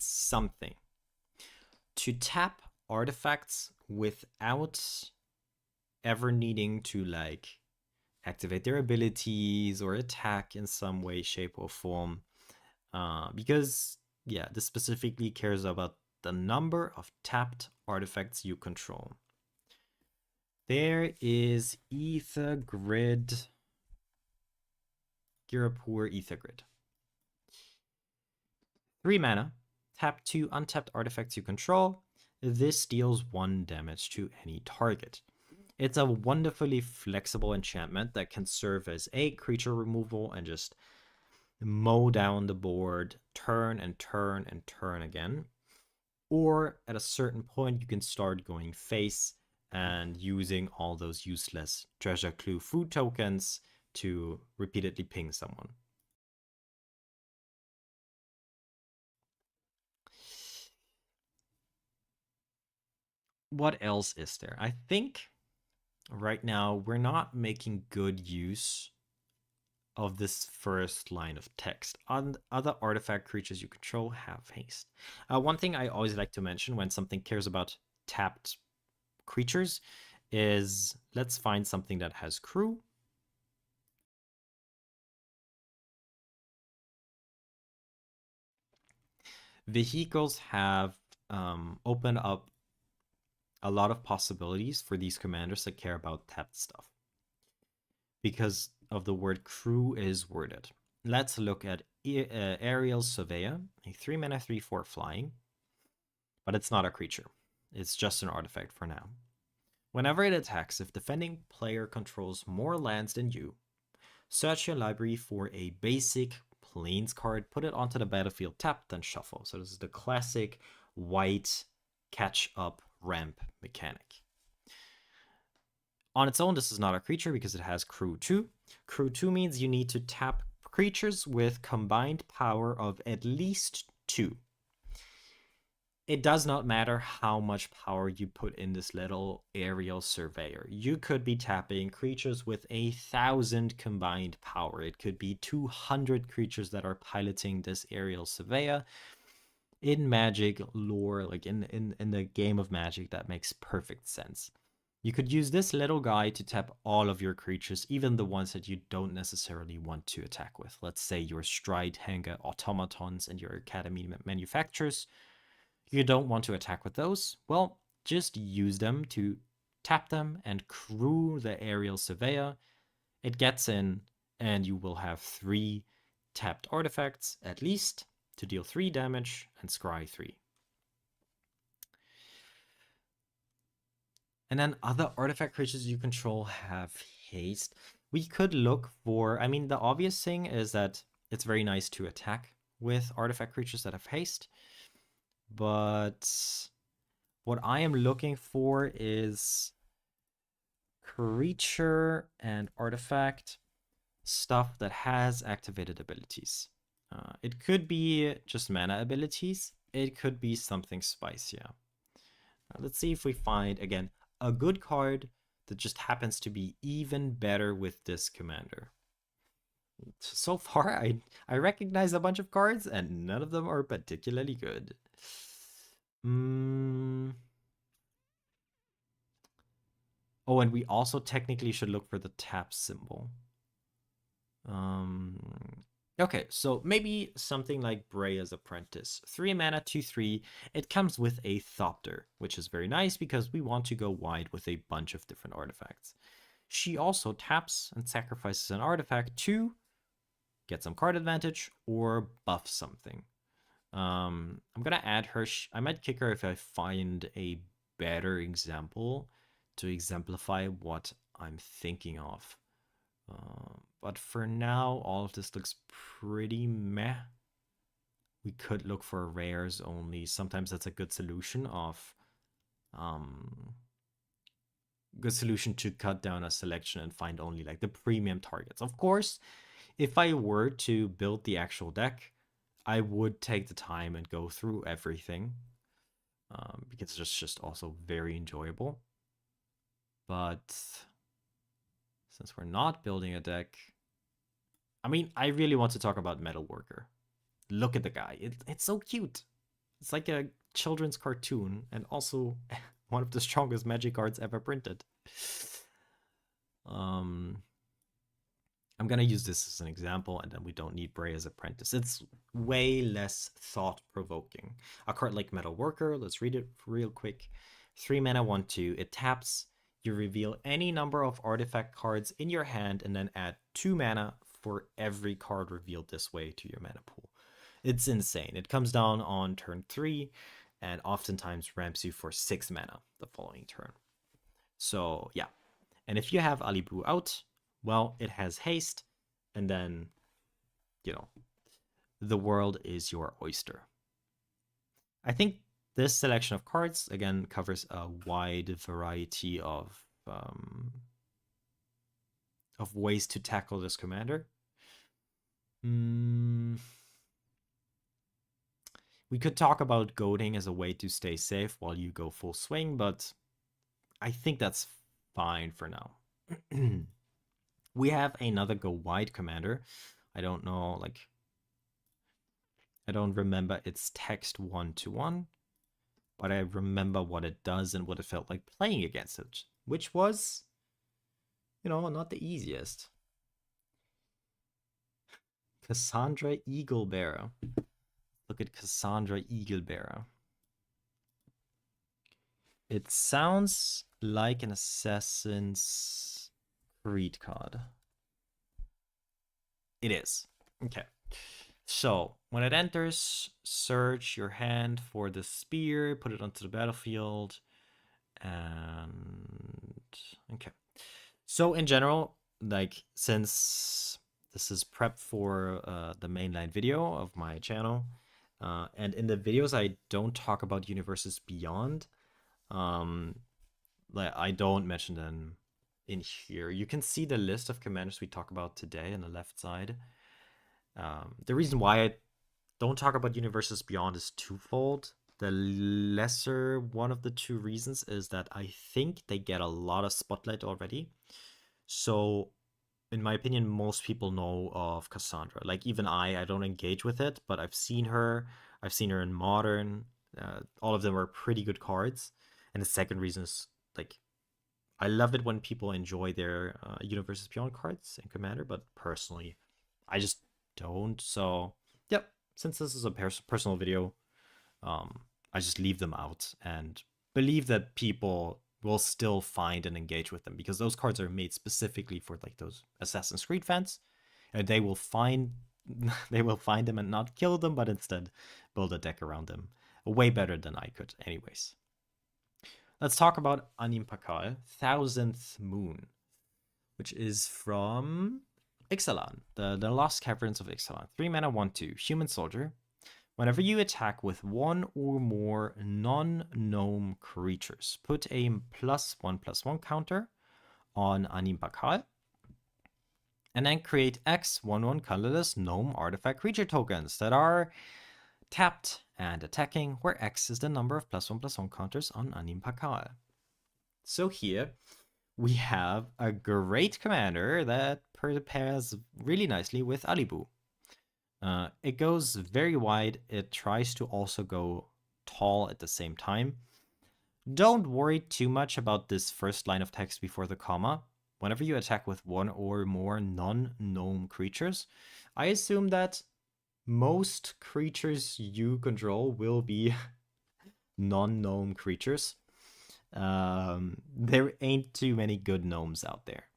something to tap artifacts without ever needing to like activate their abilities or attack in some way, shape, or form. Because yeah, this specifically cares about the number of tapped artifacts you control. There is Ether Grid. Girapur Ether Grid. 3 mana. Tap 2 untapped artifacts you control. This deals 1 damage to any target. It's a wonderfully flexible enchantment that can serve as a creature removal and just mow down the board, turn and turn and turn again. Or at a certain point, you can start going face and using all those useless treasure clue food tokens to repeatedly ping someone. What else is there? I think right now we're not making good use of this first line of text. Other artifact creatures you control have haste. One thing I always like to mention when something cares about tapped creatures is let's find something that has crew. Vehicles have opened up a lot of possibilities for these commanders that care about tapped stuff, because of the word crew is worded. Let's look at Aerial Surveyor, a 3-mana 3/4 flying. but it's not a creature. It's just an artifact for now. Whenever it attacks, if defending player controls more lands than you, search your library for a basic Plains card, put it onto the battlefield, tap, then shuffle. So this is the classic white catch-up ramp mechanic. On its own, this is not a creature because it has Crew 2. Crew 2 means you need to tap creatures with combined power of at least 2. It does not matter how much power you put in this little aerial surveyor. You could be tapping creatures with 1,000 combined power. It could be 200 creatures that are piloting this aerial surveyor. In Magic lore, like in the game of Magic, that makes perfect sense. You could use this little guy to tap all of your creatures, even the ones that you don't necessarily want to attack with. Let's say your Stride Hanger automatons and your Academy manufacturers. You don't want to attack with those. Well, just use them to tap them and crew the aerial surveyor. It gets in, and you will have 3 tapped artifacts at least to deal 3 damage and scry 3. And then other artifact creatures you control have haste. We could look for, I mean, the obvious thing is that it's very nice to attack with artifact creatures that have haste. But what I am looking for is creature and artifact stuff that has activated abilities. It could be just mana abilities. It could be something spicier. Let's see if we find, again, a good card that just happens to be even better with this commander. So far, I recognize a bunch of cards, and none of them are particularly good. Oh, and we also technically should look for the tap symbol. Okay, so maybe something like Breya's Apprentice. 3 mana, 2/3. It comes with a Thopter, which is very nice because we want to go wide with a bunch of different artifacts. She also taps and sacrifices an artifact to get some card advantage or buff something. I'm gonna add her. I might kick her if I find a better example to exemplify what I'm thinking of. But for now, all of this looks pretty meh. We could look for rares only. Sometimes that's a good solution to cut down a selection and find only like the premium targets. Of course, if I were to build the actual deck, I would take the time and go through everything because it's just also very enjoyable. But since we're not building a deck, I mean, I really want to talk about Metalworker. Look at the guy. It's so cute. It's like a children's cartoon and also one of the strongest Magic cards ever printed. I'm gonna use this as an example, and then we don't need Breya's Apprentice. It's way less thought-provoking. A card like Metalworker, let's read it real quick. 3 mana, 1/2. It taps. You reveal any number of artifact cards in your hand and then add 2 mana for every card revealed this way to your mana pool. It's insane. It comes down on turn 3 and oftentimes ramps you for 6 mana the following turn. So yeah. And if you have Alibu out, well, it has haste, and then, you know, the world is your oyster. I think this selection of cards, again, covers a wide variety of ways to tackle this commander. We could talk about goading as a way to stay safe while you go full swing, but I think that's fine for now. We have another go wide commander. I don't know, like, I don't remember its text 1-1, but I remember what it does and what it felt like playing against it, which was, you know, not the easiest. Cassandra Eaglebearer. Look at Cassandra Eaglebearer. It sounds like an Assassin's Creed card. It is. Okay. So when it enters, search your hand for the spear, put it onto the battlefield, and okay. So in general, like since this is prep for the mainline video of my channel, and in the videos I don't talk about universes beyond. Like I don't mention them in here. You can see the list of commanders we talk about today on the left side. The reason why I don't talk about universes beyond is twofold. The lesser one of the two reasons is that I think they get a lot of spotlight already. So, in my opinion, most people know of Cassandra. Like even I don't engage with it, but I've seen her. I've seen her in Modern. All of them are pretty good cards. And the second reason is like I love it when people enjoy their Universes Beyond cards in Commander, but personally, I just don't. So, yep. Since this is a personal video, I just leave them out and believe that people will still find and engage with them because those cards are made specifically for like those Assassin's Creed fans, and they will find them and not kill them, but instead build a deck around them. Way better than I could, anyways. Let's talk about Anim Pakal, Thousandth Moon, which is from Ixalan, the Lost Caverns of Ixalan. 3 mana, 1/2, Human Soldier. Whenever you attack with one or more non-gnome creatures, put a +1/+1 counter on Anim Pakal, and then create X 1/1 colorless gnome artifact creature tokens that are tapped and attacking, where X is the number of +1/+1 counters on Anim Pakal. So here we have a great commander that pairs really nicely with Alibu. It goes very wide. It tries to also go tall at the same time. Don't worry too much about this first line of text before the comma. Whenever you attack with one or more non-gnome creatures, I assume that most creatures you control will be non-gnome creatures. There ain't too many good gnomes out there.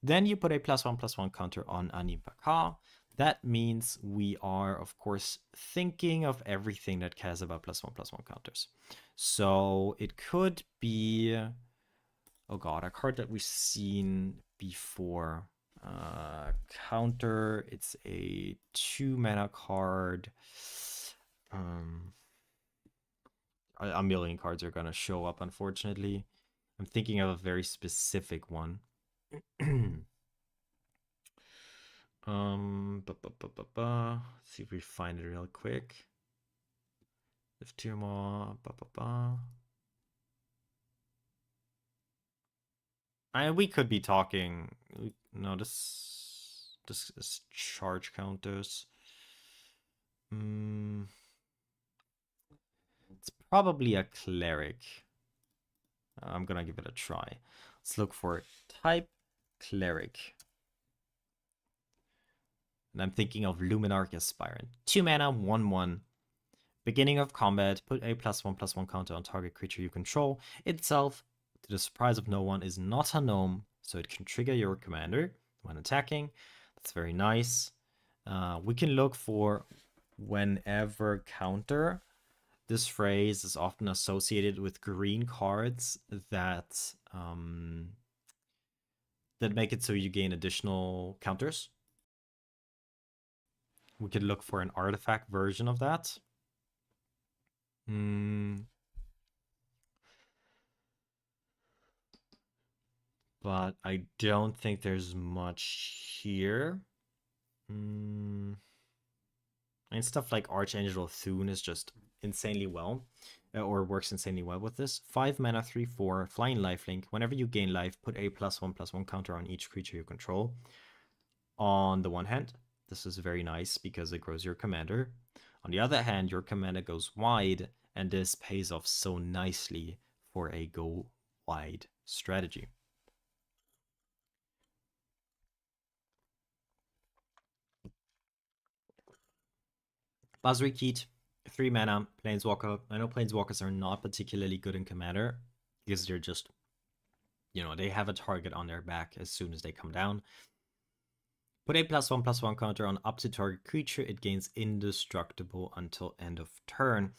Then you put a +1/+1 counter on Anim Pakal. That means we are, of course, thinking of everything that cares about +1/+1 counters. So it could be, oh god, a card that we've seen before. Counter, it's a 2 mana card. A million cards are gonna show up, unfortunately. I'm thinking of a very specific one. See if we find it real quick. If 2 more. We could be talking. No, this is charge counters. It's probably a cleric. I'm gonna give it a try. Let's look for type cleric. And I'm thinking of Luminarch Aspirant. 2 mana, 1/1. Beginning of combat, put a +1/+1 counter on target creature you control. Itself, to the surprise of no one, is not a gnome, so it can trigger your commander when attacking. That's very nice. We can look for whenever counter. This phrase is often associated with green cards that make it so you gain additional counters. We could look for an artifact version of that. But I don't think there's much here. And stuff like Archangel Thune is just insanely well, or works insanely well with this. 5 mana, 3/4, flying lifelink. Whenever you gain life, put a +1/+1 counter on each creature you control. On the one hand, this is very nice because it grows your commander. On the other hand, your commander goes wide, and this pays off so nicely for a go wide strategy. Bazrikit, 3 mana, Planeswalker. I know Planeswalkers are not particularly good in Commander because they're just, they have a target on their back as soon as they come down. Put a +1/+1 counter on up to target creature. It gains indestructible until end of turn.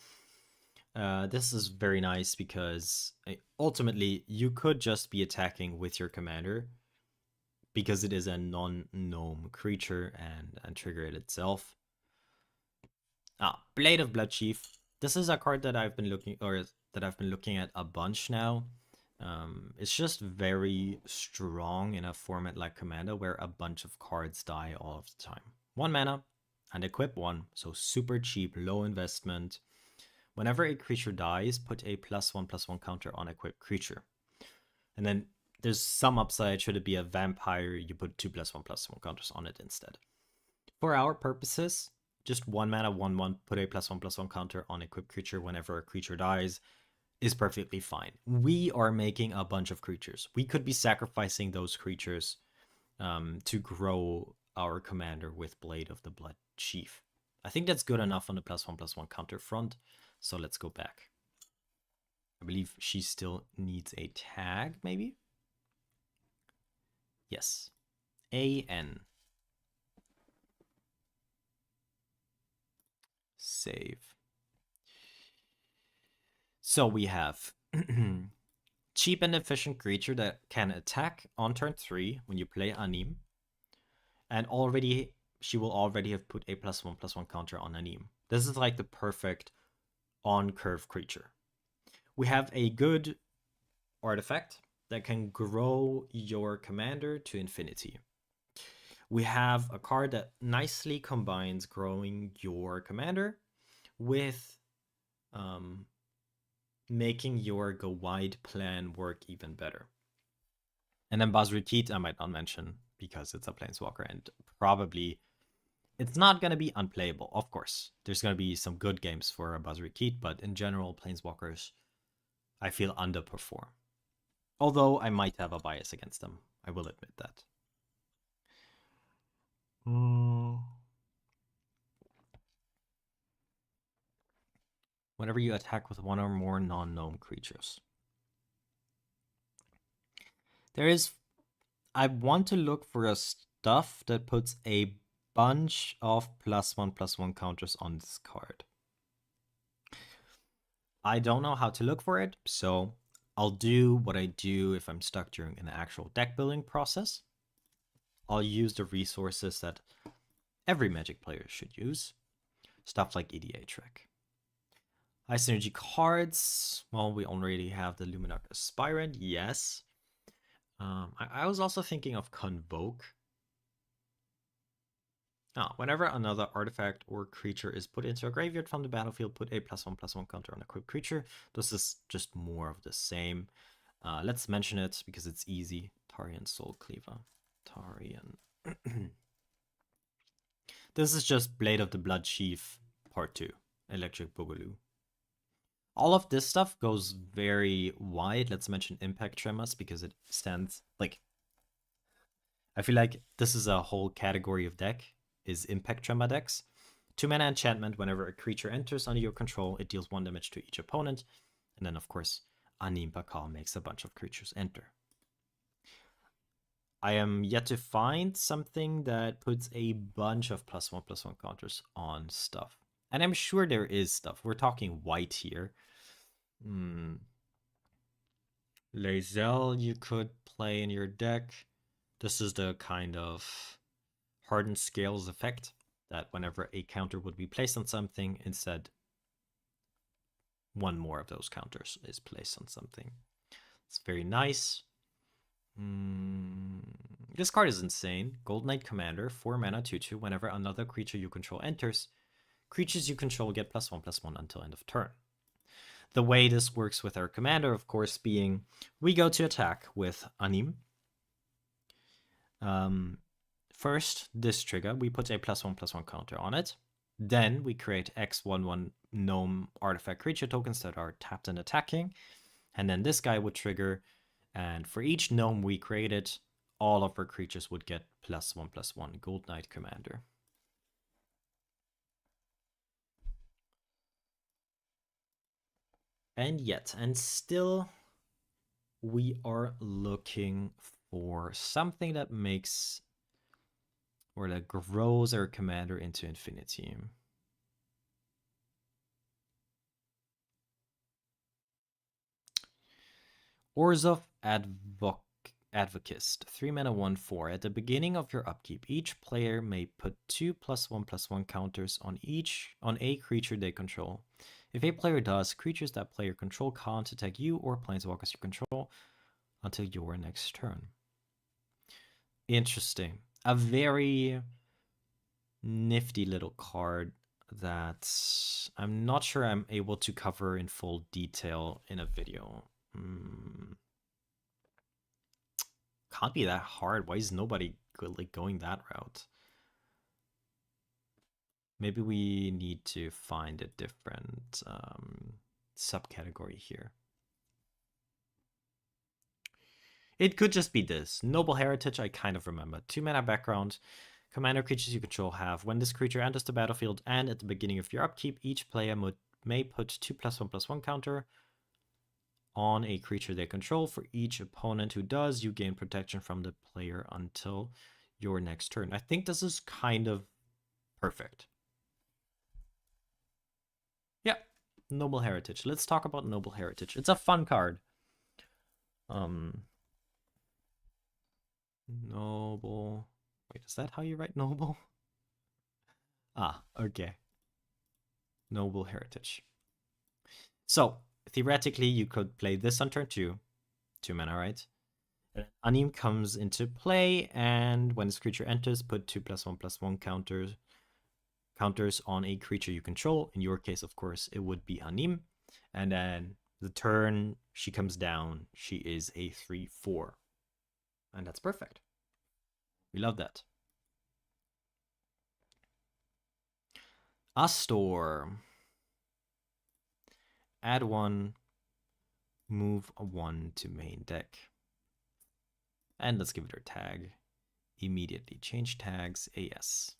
This is very nice because ultimately you could just be attacking with your commander because it is a non-gnome creature and trigger it itself. Blade of Bloodchief. This is a card that I've been looking at a bunch now. It's just very strong in a format like Commander where a bunch of cards die all of the time. 1 mana and equip 1, so super cheap, low investment. Whenever a creature dies, put a +1/+1 counter on equipped creature. And then there's some upside. Should it be a vampire, you put 2 +1/+1 counters on it instead. For our purposes, just 1 mana, 1/1, put a +1/+1 counter on equipped creature whenever a creature dies is perfectly fine. We are making a bunch of creatures. We could be sacrificing those creatures to grow our commander with Blade of the Blood Chief. I think that's good enough on the +1/+1 counter front. So let's go back. I believe she still needs a tag, maybe? Yes. AN. Save. So we have cheap and efficient creature that can attack on turn 3 when you play Anim. And she will already have put a +1/+1 counter on Anim. This is like the perfect on-curve creature. We have a good artifact that can grow your commander to infinity. We have a card that nicely combines growing your commander with making your go wide plan work even better. And then Bazrikit I might not mention because it's a planeswalker and probably it's not going to be unplayable, of course. There's going to be some good games for a Bazrikit, but in general, planeswalkers, I feel, underperform. Although I might have a bias against them. I will admit that. Whenever you attack with 1 or more non-gnome creatures. I want to look for a stuff that puts a bunch of +1/+1 counters on this card. I don't know how to look for it, so I'll do what I do if I'm stuck during an actual deck building process. I'll use the resources that every Magic player should use. Stuff like EDA Trick. High synergy cards. Well, we already have the Luminarch Aspirant, yes. I was also thinking of Convoke. Whenever another artifact or creature is put into a graveyard from the battlefield, put a +1/+1 counter on a equipped creature. This is just more of the same. Let's mention it because it's easy. Tarian Soul Cleaver. Tarian. This is just Blade of the Blood Chief Part 2. Electric Boogaloo. All of this stuff goes very wide. Let's mention Impact Tremors because it stands like... I feel like this is a whole category of deck, is Impact Tremor decks. 2 mana enchantment. Whenever a creature enters under your control, it deals 1 damage to each opponent. And then, of course, Anim Bakal makes a bunch of creatures enter. I am yet to find something that puts a bunch of +1/+1 counters on stuff. And I'm sure there is stuff. We're talking white here. Lae'zel you could play in your deck. This is the kind of hardened scales effect that whenever a counter would be placed on something, instead 1 more of those counters is placed on something. It's very nice. This card is insane. Gold Knight Commander, 4 mana, 2/2. Whenever another creature you control enters, creatures you control get +1/+1 until end of turn. The way this works with our commander, of course, being we go to attack with Anim. First, this trigger, we put a +1/+1 counter on it. Then we create X11 gnome artifact creature tokens that are tapped and attacking. And then this guy would trigger. And for each gnome we created, all of our creatures would get +1/+1 Gold Knight Commander. And still, we are looking for something that makes or that grows our commander into infinity. Orzhov Advocist, 3 mana 1/4. At the beginning of your upkeep, each player may put 2+1/+1 counters on a creature they control. If a player does, creatures that player control can't attack you or planeswalkers you control until your next turn. Interesting. A very nifty little card that I'm not sure I'm able to cover in full detail in a video. Can't be that hard. Why is nobody like going that route? Maybe we need to find a different subcategory here. It could just be this. Noble Heritage, I kind of remember. 2 mana background. Commander creatures you control have. When this creature enters the battlefield and at the beginning of your upkeep, each player may put 2+1/+1 counter on a creature they control. For each opponent who does, you gain protection from the player until your next turn. I think this is kind of perfect. Yeah, Noble Heritage. Let's talk about Noble Heritage. It's a fun card. Noble. Wait, is that how you write noble? Ah, okay. Noble Heritage. So, theoretically, you could play this on turn 2. 2 mana, right? Anim comes into play, and when this creature enters, put 2+1/+1 counters on a creature you control. In your case, of course, it would be Anim. And then the turn she comes down, she is a 3/4. And that's perfect. We love that. Astor. Add 1, move a 1 to main deck. And let's give it our tag. Immediately change tags AS.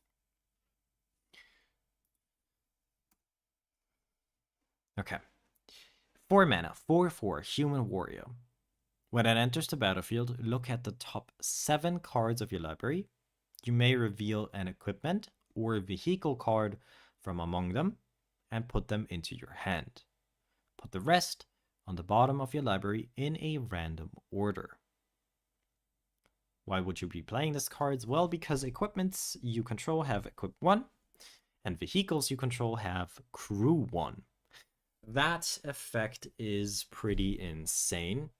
Okay. 4 mana, 4/4, Human Warrior. When it enters the battlefield, look at the top 7 cards of your library. You may reveal an equipment or vehicle card from among them and put them into your hand. Put the rest on the bottom of your library in a random order. Why would you be playing these cards? Well, because equipments you control have Equip 1, and vehicles you control have Crew 1. That effect is pretty insane.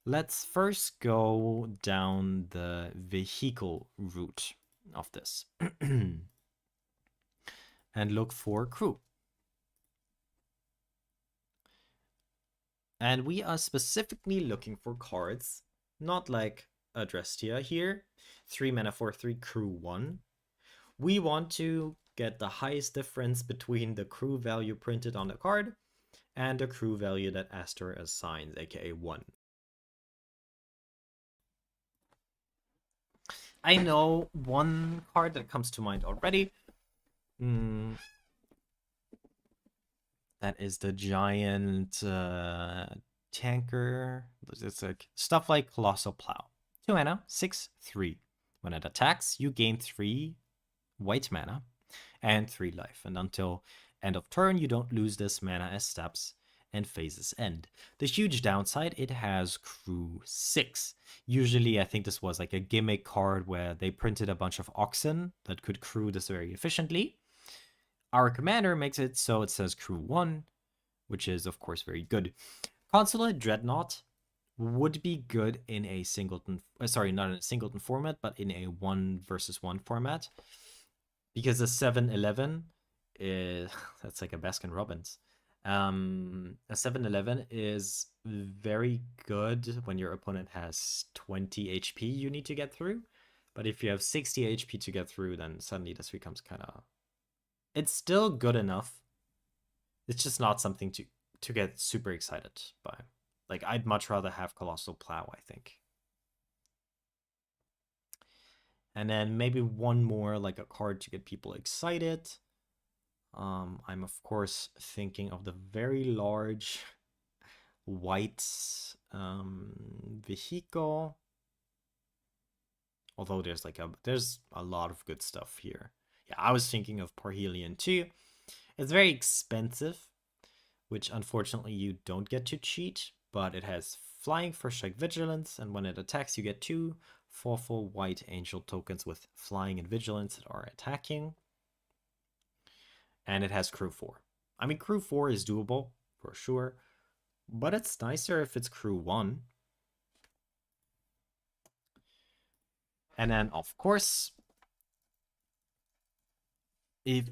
Let's first go down the vehicle route of this and look for Crew. And we are specifically looking for cards, not like Adrestia here, 3 mana 4/3 Crew 1. We want to get the highest difference between the crew value printed on the card and the crew value that Astor assigns, aka 1. I know one card that comes to mind already. That is the giant tanker. It's like stuff like Colossal Plow. 2 mana, 6/3. When it attacks, you gain 3 white mana and 3 life. And until end of turn, you don't lose this mana as steps and phases end. The huge downside, it has Crew 6. Usually, I think this was like a gimmick card where they printed a bunch of oxen that could crew this very efficiently. Our commander makes it so it says Crew 1, which is, of course, very good. Consulate Dreadnought would be good in a singleton, sorry, not in a singleton format, but in a 1 versus 1 format. Because the 7/11 is, that's like a Baskin Robbins. A 7/11 is very good when your opponent has 20 HP you need to get through. But if you have 60 HP to get through, then suddenly this becomes kind of... It's still good enough. It's just not something to get super excited by. Like, I'd much rather have Colossal Plow, I think. And then maybe one more, like a card to get people excited. I'm, of course, thinking of the very large white vehicle. Although there's a lot of good stuff here. Yeah, I was thinking of Parhelion too. It's very expensive, which unfortunately you don't get to cheat, but it has flying, first strike, vigilance, and when it attacks you get 2 4/4 white angel tokens with flying and vigilance that are attacking. And it has crew 4. I mean, crew 4 is doable for sure, but it's nicer if it's crew 1. And then, of course, if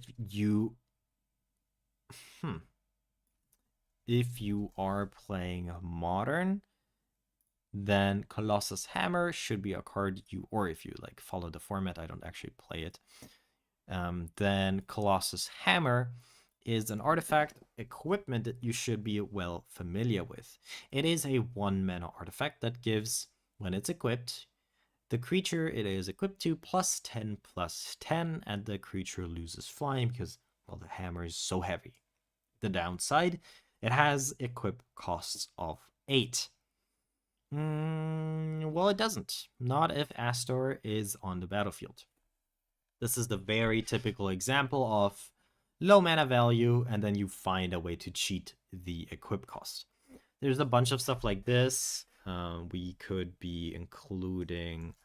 you are playing Modern, then Colossus Hammer should be a card or if you like follow the format, I don't actually play it. Then Colossus Hammer is an artifact equipment that you should be well familiar with. It is a 1 mana artifact that gives, when it's equipped, the creature it is equipped to +10/+10, and the creature loses flying because, well, the hammer is so heavy. The downside, it has equip costs of 8. Well, it doesn't. Not if Astor is on the battlefield. This is the very typical example of low mana value, and then you find a way to cheat the equip cost. There's a bunch of stuff like this. We could be including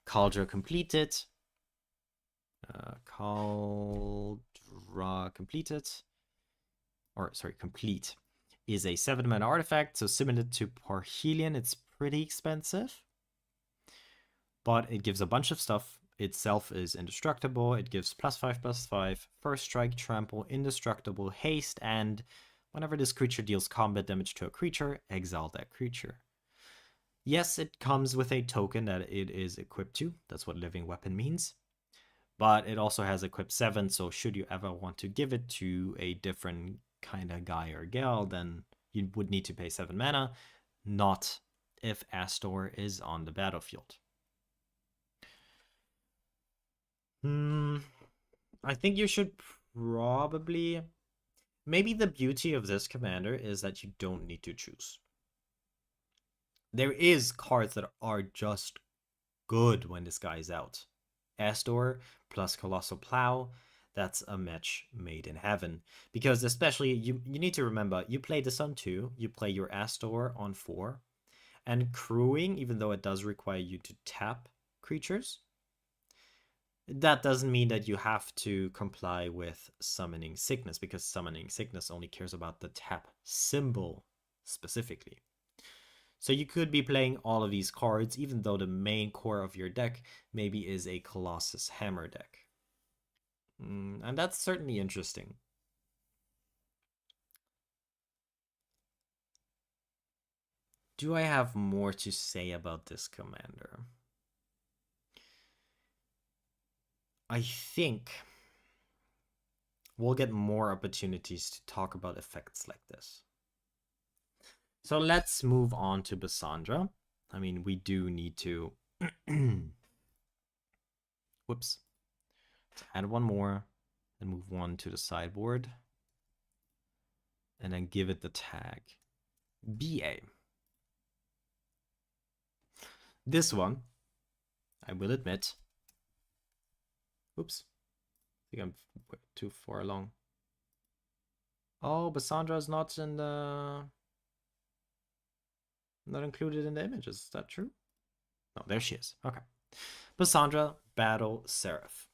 Cauldra Completed. Cauldra Completed. Or, sorry, Complete is a 7 mana artifact, so similar to Parhelion, it's pretty expensive. But it gives a bunch of stuff. Itself is indestructible. It gives +5/+5, first strike, trample, indestructible, haste, and whenever this creature deals combat damage to a creature, exile that creature. Yes, it comes with a token that it is equipped to. That's what Living Weapon means. But it also has equip 7, so should you ever want to give it to a different kind of guy or gal, then you would need to pay 7 mana, not if Astor is on the battlefield. I think you should probably... Maybe the beauty of this commander is that you don't need to choose. There is cards that are just good when this guy is out. Astor plus Colossal Plow, that's a match made in heaven. Because especially, you need to remember, you play this on 2, you play your Astor on 4, and crewing, even though it does require you to tap creatures, that doesn't mean that you have to comply with Summoning Sickness, because Summoning Sickness only cares about the tap symbol specifically. So you could be playing all of these cards, even though the main core of your deck maybe is a Colossus Hammer deck. And that's certainly interesting. Do I have more to say about this commander? I think we'll get more opportunities to talk about effects like this. So let's move on to Bassandra. I mean, we do need to... Whoops. Let's add one more and move one to the sideboard. And then give it the tag BA. This one, I will admit... Oops. I think I'm too far along. Oh, Bassandra is not in the... Not included in the images. Is that true? No, there she is. Okay. Bassandra, Battle Seraph.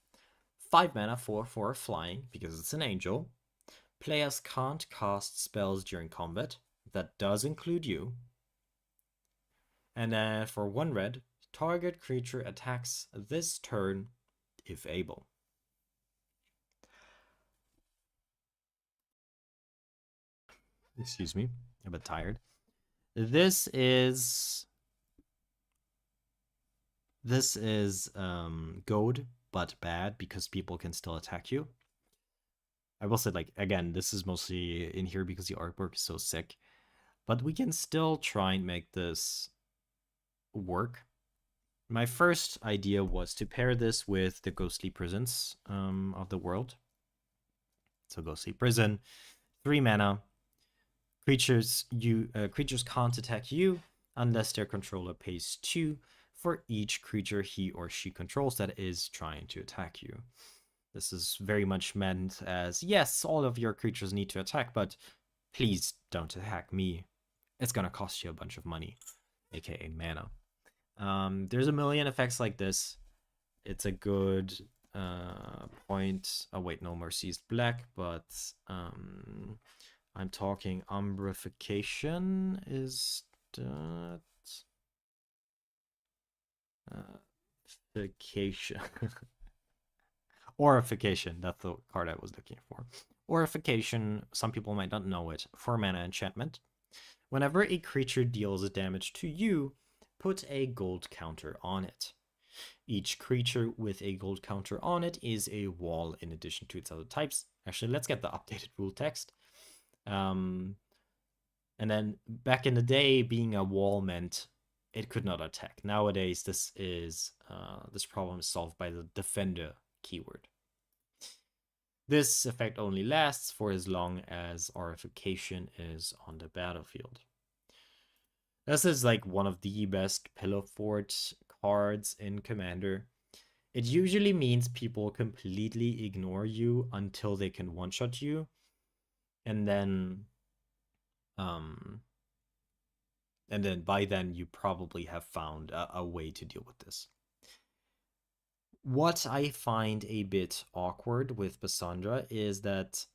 5 mana, 4/4 flying, because it's an angel. Players can't cast spells during combat. That does include you. And then for 1 red, target creature attacks this turn if able. Excuse me, I'm a bit tired. This is goad, but bad because people can still attack you. I will say, like, again, this is mostly in here because the artwork is so sick, but we can still try and make this work. My first idea was to pair this with the Ghostly Prisons of the world. So Ghostly Prison, 3 mana. Creatures can't attack you unless their controller pays 2 for each creature he or she controls that is trying to attack you. This is very much meant as, yes, all of your creatures need to attack, but please don't attack me. It's gonna cost you a bunch of money, aka mana. There's a million effects like this. It's a good point. Oh wait, no, Mercy is black, but I'm talking umbrification is that Orification. Orification, that's the card I was looking for. Orification, some people might not know it, 4 mana enchantment. Whenever a creature deals damage to you, put a gold counter on it. Each creature with a gold counter on it is a wall in addition to its other types. Actually, let's get the updated rule text. And then back in the day, being a wall meant it could not attack. Nowadays, this problem is solved by the defender keyword. This effect only lasts for as long as Orification is on the battlefield. This is like one of the best Pillow Fort cards in Commander. It usually means people completely ignore you until they can one-shot you. And then by then you probably have found a way to deal with this. What I find a bit awkward with Bassandra is that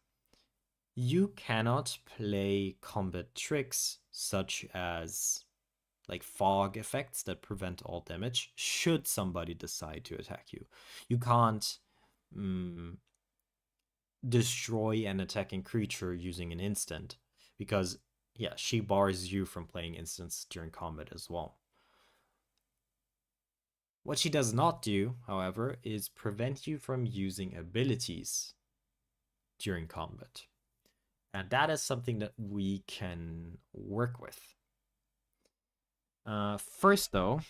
you cannot play combat tricks such as like fog effects that prevent all damage should somebody decide to attack you. You can't destroy an attacking creature using an instant because, yeah, she bars you from playing instants during combat as well. What she does not do, however, is prevent you from using abilities during combat. And that is something that we can work with. First, though,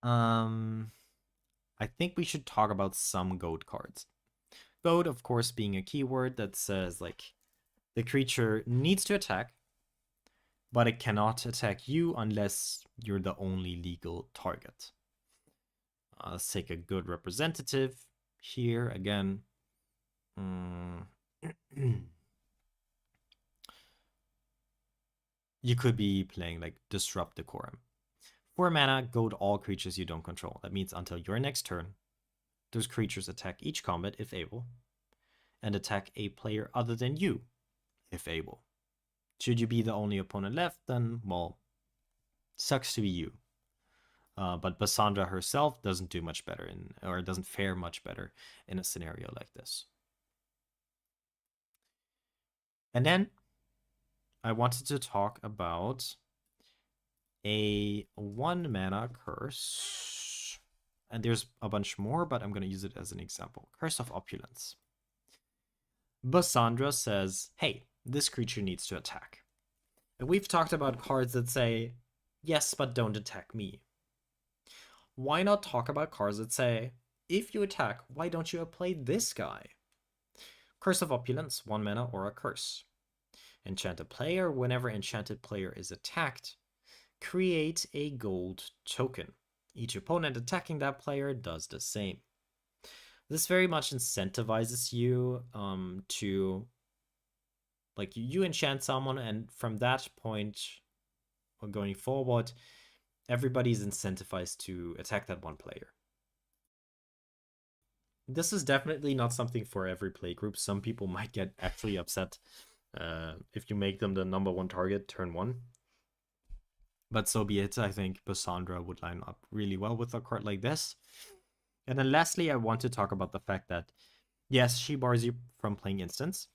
I think we should talk about some goat cards. Goat, of course, being a keyword that says, like, the creature needs to attack, but it cannot attack you unless you're the only legal target. Let's take a good representative here again. You could be playing like Disrupt Decorum. 4 mana, goad all creatures you don't control. That means until your next turn, those creatures attack each combat if able, and attack a player other than you if able. Should you be the only opponent left, then, well, sucks to be you. But Bassandra herself doesn't do much better or doesn't fare much better in a scenario like this. And then I wanted to talk about a 1 mana curse. And there's a bunch more, but I'm going to use it as an example. Curse of Opulence. Bassandra says, hey, this creature needs to attack. And we've talked about cards that say, yes, but don't attack me. Why not talk about cards that say, if you attack, why don't you play this guy? Curse of Opulence, 1 mana or a curse. Enchanted player, whenever enchanted player is attacked, create a gold token. Each opponent attacking that player does the same. This very much incentivizes you to, like, you enchant someone, and from that point going forward, everybody's incentivized to attack that one player. This is definitely not something for every play group. Some people might get actually upset if you make them the #1 target turn 1. But so be it. I think Bassandra would line up really well with a card like this. And then lastly, I want to talk about the fact that, yes, she bars you from playing instants.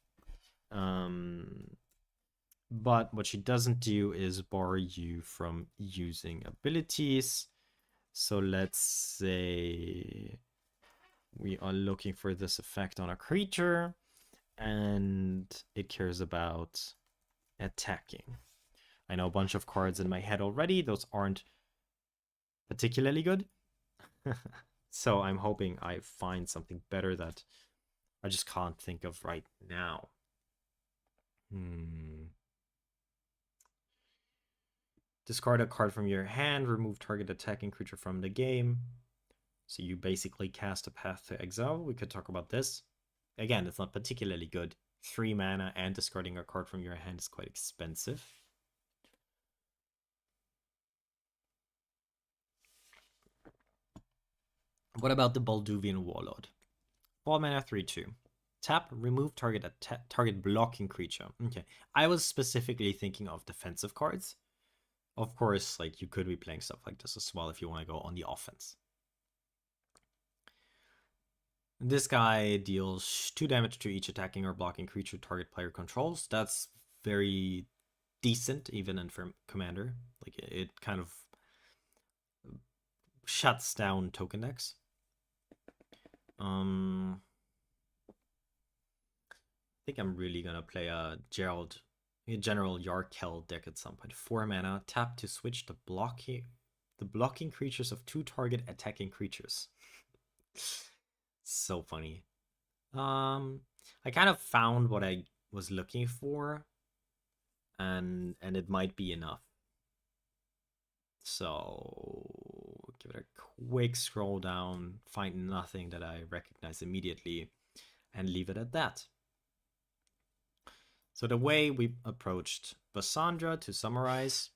But what she doesn't do is bar you from using abilities. So let's say we are looking for this effect on a creature, and it cares about attacking. I know a bunch of cards in my head already. Those aren't particularly good. So I'm hoping I find something better that I just can't think of right now. Discard a card from your hand, remove target attacking creature from the game. So you basically cast a Path to Exile. We could talk about this. Again, it's not particularly good. 3 mana and discarding a card from your hand is quite expensive. What about the Balduvian Warlord? 4 mana, 3/2. Tap, remove target blocking creature. Okay, I was specifically thinking of defensive cards. Of course, like you could be playing stuff like this as well if you want to go on the offense. This guy deals 2 damage to each attacking or blocking creature target player controls. That's very decent, even in Commander. Like it kind of shuts down token decks. I think I'm really gonna play a General Yarkel deck at some point. 4 mana, tap to switch the blocking creatures of 2 target attacking creatures. So funny. I kind of found what I was looking for, and it might be enough. So give it a quick scroll down, find nothing that I recognize immediately, and leave it at that. So the way we approached Bassandra, to summarize,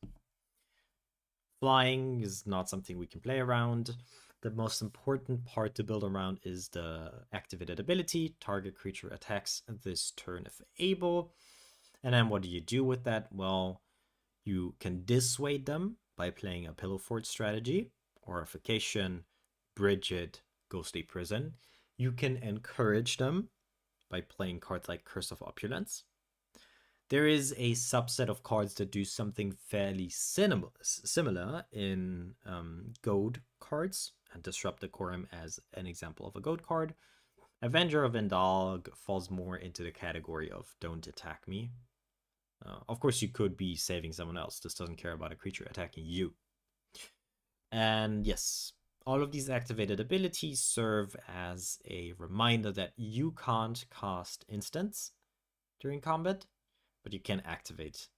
flying is not something we can play around. The most important part to build around is the activated ability. Target creature attacks this turn if able. And then what do you do with that? Well, you can dissuade them by playing a Pillow Fort strategy, Horrification, Bridget, Ghostly Prison. You can encourage them by playing cards like Curse of Opulence. There is a subset of cards that do something fairly similar in goad cards, and Disrupt Decorum as an example of a goad card. Avenger of Indalg falls more into the category of don't attack me. Of course, you could be saving someone else. This doesn't care about a creature attacking you. And yes, all of these activated abilities serve as a reminder that you can't cast instants during combat, but you can activate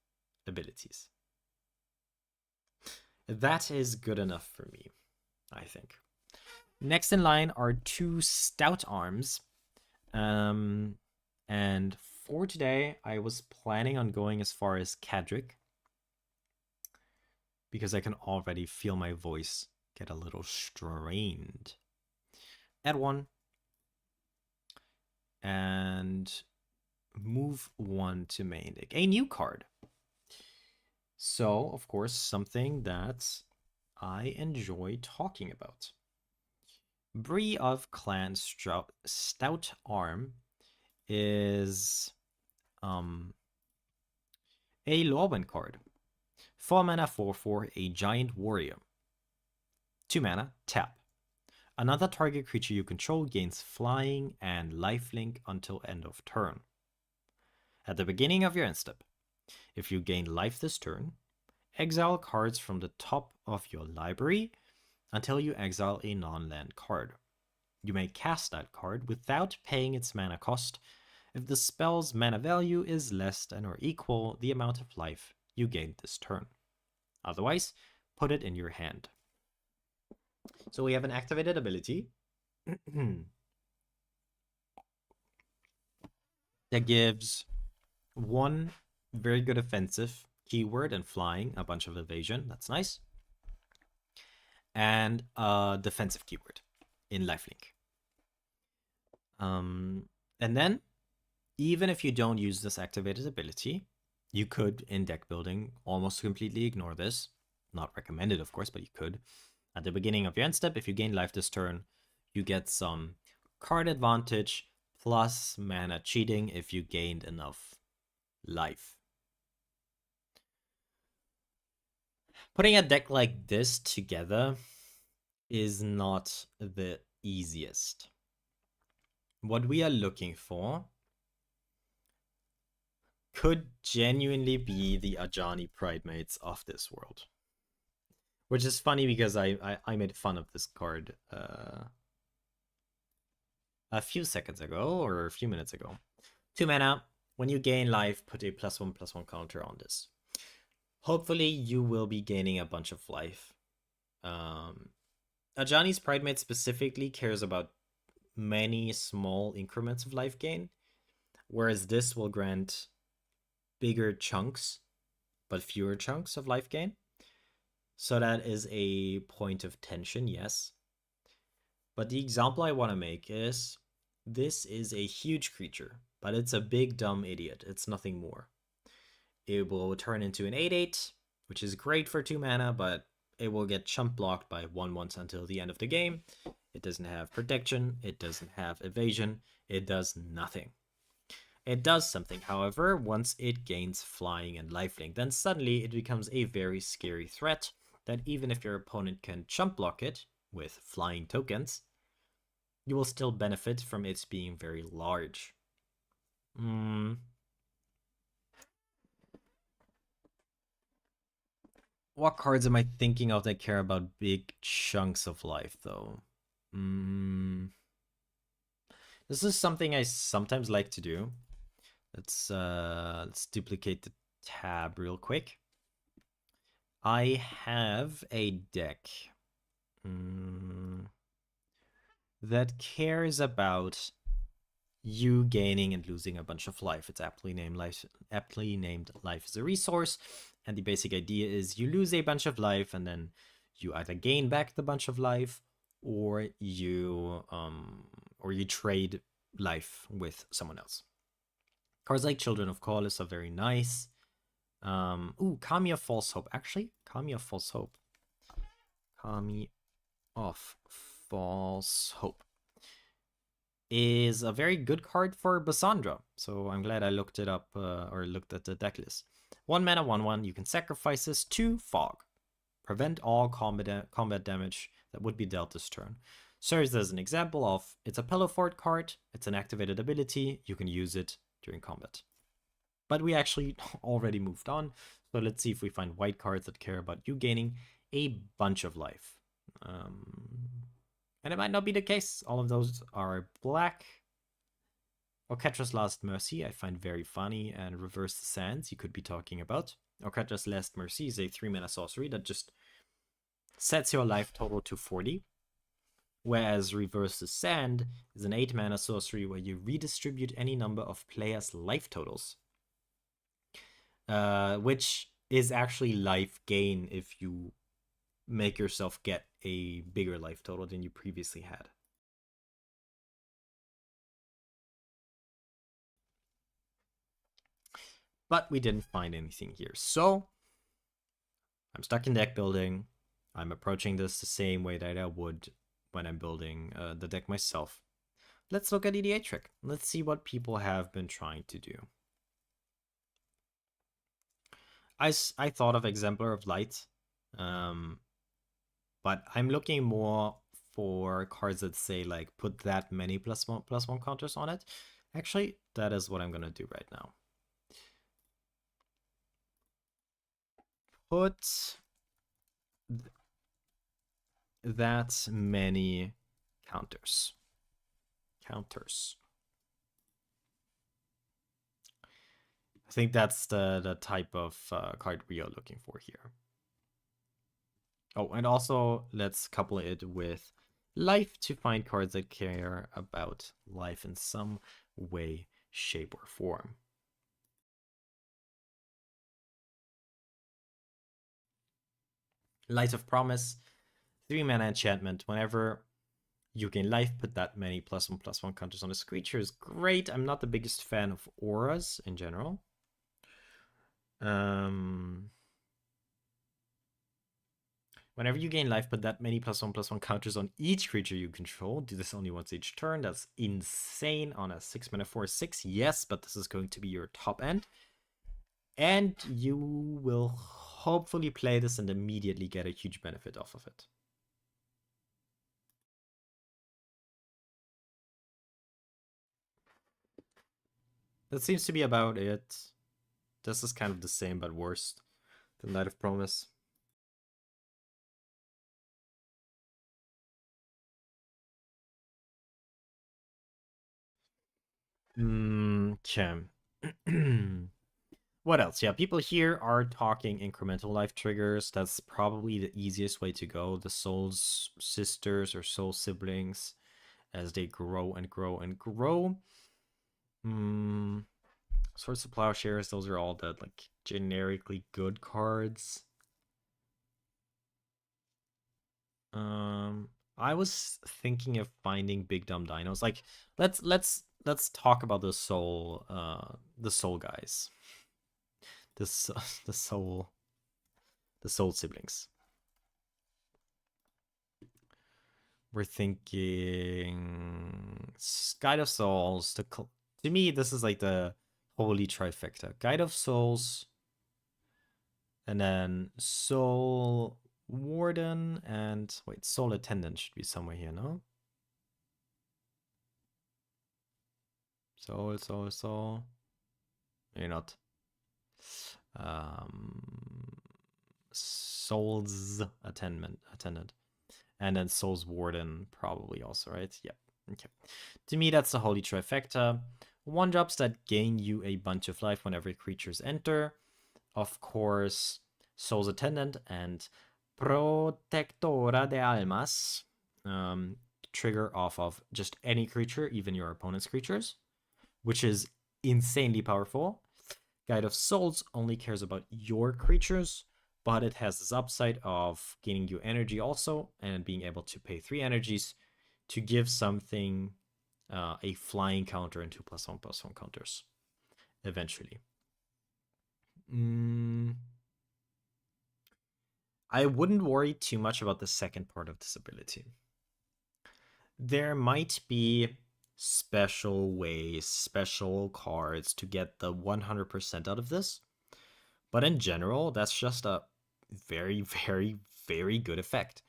abilities. That is good enough for me, I think. Next in line are 2 Stout Arms. And for today, I was planning on going as far as Cadric, because I can already feel my voice get a little strained. Add 1. And move 1 to main deck. A new card. So, of course, something that I enjoy talking about. Bree of Clan Stout Arm is a Lorwyn card. 4 mana, 4/4, a giant warrior. 2 mana, tap. Another target creature you control gains flying and lifelink until end of turn. At the beginning of your end step, if you gain life this turn, exile cards from the top of your library until you exile a non-land card. You may cast that card without paying its mana cost if the spell's mana value is less than or equal the amount of life you gained this turn. Otherwise, put it in your hand. So we have an activated ability that gives 1 very good offensive keyword and flying, a bunch of evasion. That's nice. And a defensive keyword in lifelink. And then, even if you don't use this activated ability, you could, in deck building, almost completely ignore this. Not recommended, of course, but you could. At the beginning of your end step, if you gain life this turn, you get some card advantage plus mana cheating if you gained enough life. Putting a deck like this together is not the easiest. What we are looking for could genuinely be the Ajani Pridemates of this world. Which is funny because I made fun of this card a few seconds ago, or a few minutes ago. 2 mana, when you gain life, put a +1/+1 counter on this. Hopefully, you will be gaining a bunch of life. Ajani's Pridemate specifically cares about many small increments of life gain, whereas this will grant bigger chunks, but fewer chunks of life gain. So that is a point of tension, yes. But the example I want to make is this is a huge creature, but it's a big dumb idiot. It's nothing more. It will turn into an 8/8, which is great for 2 mana, but it will get chump blocked by 1/1s until the end of the game. It doesn't have protection, it doesn't have evasion, it does nothing. It does something, however, once it gains flying and lifelink. Then suddenly it becomes a very scary threat that even if your opponent can chump block it with flying tokens, you will still benefit from its being very large. What cards am I thinking of that care about big chunks of life, though? This is something I sometimes like to do. Let's duplicate the tab real quick. I have a deck that cares about you gaining and losing a bunch of life. It's aptly named life is a resource, and the basic idea is you lose a bunch of life and then you either gain back the bunch of life or you trade life with someone else. Cards like Children of Caulus are very nice. Kami of False Hope. Actually, Kami of False Hope. Kami of False Hope is a very good card for Basandra. So I'm glad I looked it up or looked at the deck list. 1 mana, 1/1. You can sacrifice this to Fog. Prevent all combat damage that would be dealt this turn. Serves as an example of it's a Pillow Fort card. It's an activated ability. You can use it during combat. But we actually already moved on. So let's see if we find white cards that care about you gaining a bunch of life. And it might not be the case. All of those are black. Orketra's Last Mercy I find very funny, and Reverse the Sands you could be talking about. Orketra's Last Mercy is a 3 mana sorcery that just sets your life total to 40. Whereas Reverse the Sand is an 8 mana sorcery where you redistribute any number of players' life totals. Which is actually life gain if you make yourself get a bigger life total than you previously had. But we didn't find anything here. So I'm stuck in deck building. I'm approaching this the same way that I would when I'm building the deck myself. Let's look at EDA trick. Let's see what people have been trying to do. I thought of Exemplar of Light, but I'm looking more for cards that say like put that many +1/+1 counters on it. Actually, that is what I'm gonna do right now. Put that many counters. I think that's the type of card we are looking for here. Oh, and also let's couple it with life to find cards that care about life in some way, shape, or form. Light of Promise, 3 mana enchantment. Whenever you gain life, put that many +1/+1 counters on this creature is great. I'm not the biggest fan of auras in general. Whenever you gain life, put that many +1/+1 counters on each creature you control. Do this only once each turn. That's insane on a 6 mana 4/6. Yes, but this is going to be your top end. And you will hopefully play this and immediately get a huge benefit off of it. That seems to be about it. This is kind of the same but worse than Light of Promise. Okay. What else? Yeah, people here are talking incremental life triggers. That's probably the easiest way to go. The soul's sisters or soul siblings as they grow and grow and grow. Swords of Plowshares, those are all the like generically good cards. I was thinking of finding big dumb dinos. Like let's talk about the soul guys. The the soul siblings. We're thinking Guide of Souls. To me, this is like the holy trifecta. Guide of Souls, and then Soul Warden, and wait, Soul Attendant should be somewhere here, no? Soul. Maybe not. Soul's attendant. And then Soul's Warden, probably also, right? Yep. Okay. To me, that's the holy trifecta. 1-drops that gain you a bunch of life whenever creatures enter. Of course, Soul's Attendant and Protectora de Almas. Trigger off of just any creature, even your opponent's creatures, which is insanely powerful. Guide of Souls only cares about your creatures, but it has this upside of gaining you energy also, and being able to pay 3 energies to give something a flying counter and 2+1/+1 counters eventually. I wouldn't worry too much about the second part of this ability. There might be special ways, special cards to get the 100% out of this, but in general, that's just a very, very, very good effect.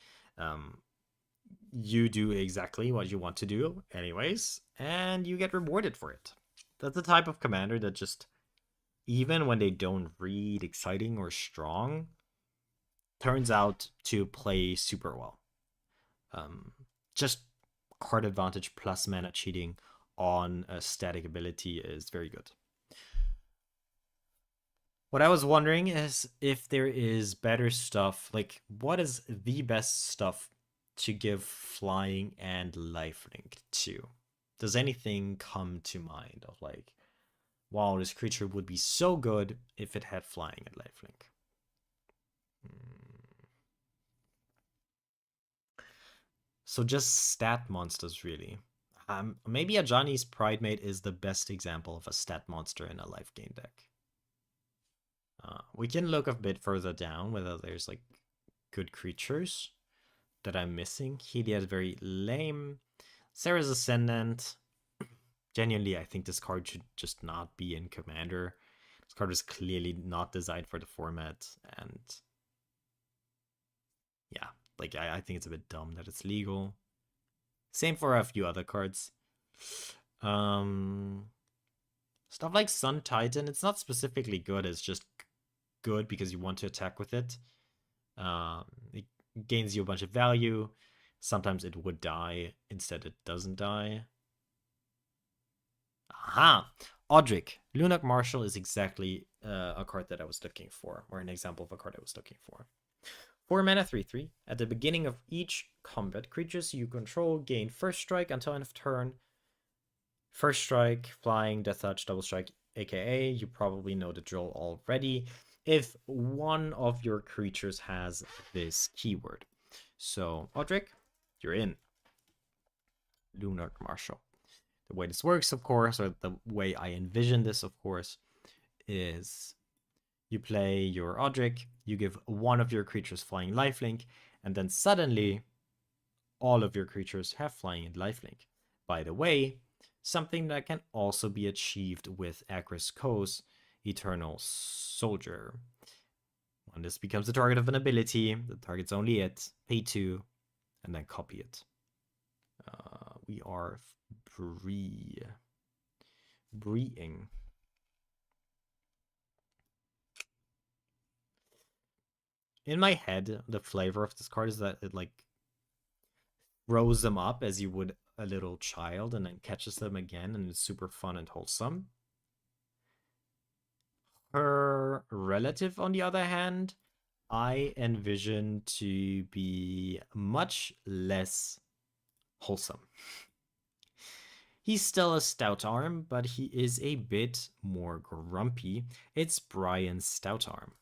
You do exactly what you want to do anyways, and you get rewarded for it. That's the type of commander that just, even when they don't read exciting or strong, turns out to play super well. Just card advantage plus mana cheating on a static ability is very good. What I was wondering is if there is better stuff, like what is the best stuff to give flying and lifelink to? Does anything come to mind of like, wow, this creature would be so good if it had flying and lifelink? So just stat monsters, really. Maybe a Johnny's Pridemate is the best example of a stat monster in a life gain deck. We can look a bit further down whether there's like good creatures that I'm missing. Helia is very lame. Sarah's Ascendant. Genuinely, I think this card should just not be in Commander. This card is clearly not designed for the format, and yeah, like I think it's a bit dumb that it's legal. Same for a few other cards. Stuff like Sun Titan, it's not specifically good, it's just good because you want to attack with it. It gains you a bunch of value. Sometimes it would die, instead it doesn't die. Aha! Odric. Lunak Marshal is exactly a card that I was looking for, or an example of a card I was looking for. 4 mana 3/3. At the beginning of each combat, creatures you control gain first strike until end of turn. First strike, flying, death touch, double strike, aka you probably know the drill already. If one of your creatures has this keyword. So, Odric, you're in. Lunar Marshal. The way this works, of course, or the way I envision this, of course, is you play your Odric, you give one of your creatures flying lifelink, and then suddenly all of your creatures have flying and lifelink. By the way, something that can also be achieved with Akris Ko's Eternal Soldier. When this becomes the target of an ability, the target's only it, pay 2, and then copy it. We are breeing. In my head, the flavor of this card is that it like throws them up as you would a little child and then catches them again, and it's super fun and wholesome. Relative, on the other hand, I envision to be much less wholesome. He's still a stout arm, but he is a bit more grumpy. It's Brian Stout Arm.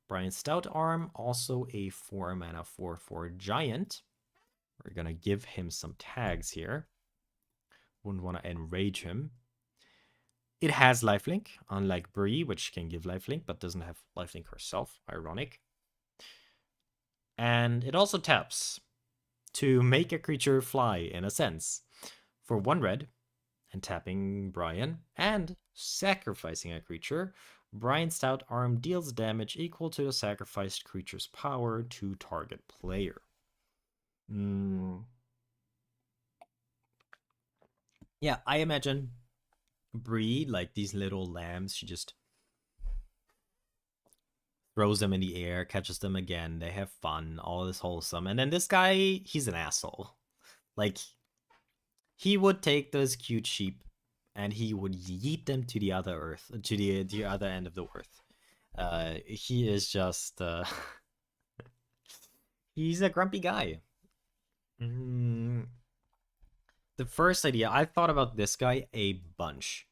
Brian Stout Arm, also a 4 mana 4/4 giant. We're gonna give him some tags here. Wouldn't want to enrage him. It has lifelink, unlike Bree, which can give lifelink but doesn't have lifelink herself. Ironic. And it also taps to make a creature fly, in a sense. For 1 red, and tapping Brian, and sacrificing a creature, Brian Stout Arm deals damage equal to the sacrificed creature's power to target player. Yeah, I imagine Bree, like these little lambs, she just throws them in the air, catches them again, they have fun, all this wholesome. And then this guy, he's an asshole. Like, he would take those cute sheep and he would yeet them to the other earth, to the other end of the earth. He is just he's a grumpy guy. The first idea, I thought about this guy a bunch.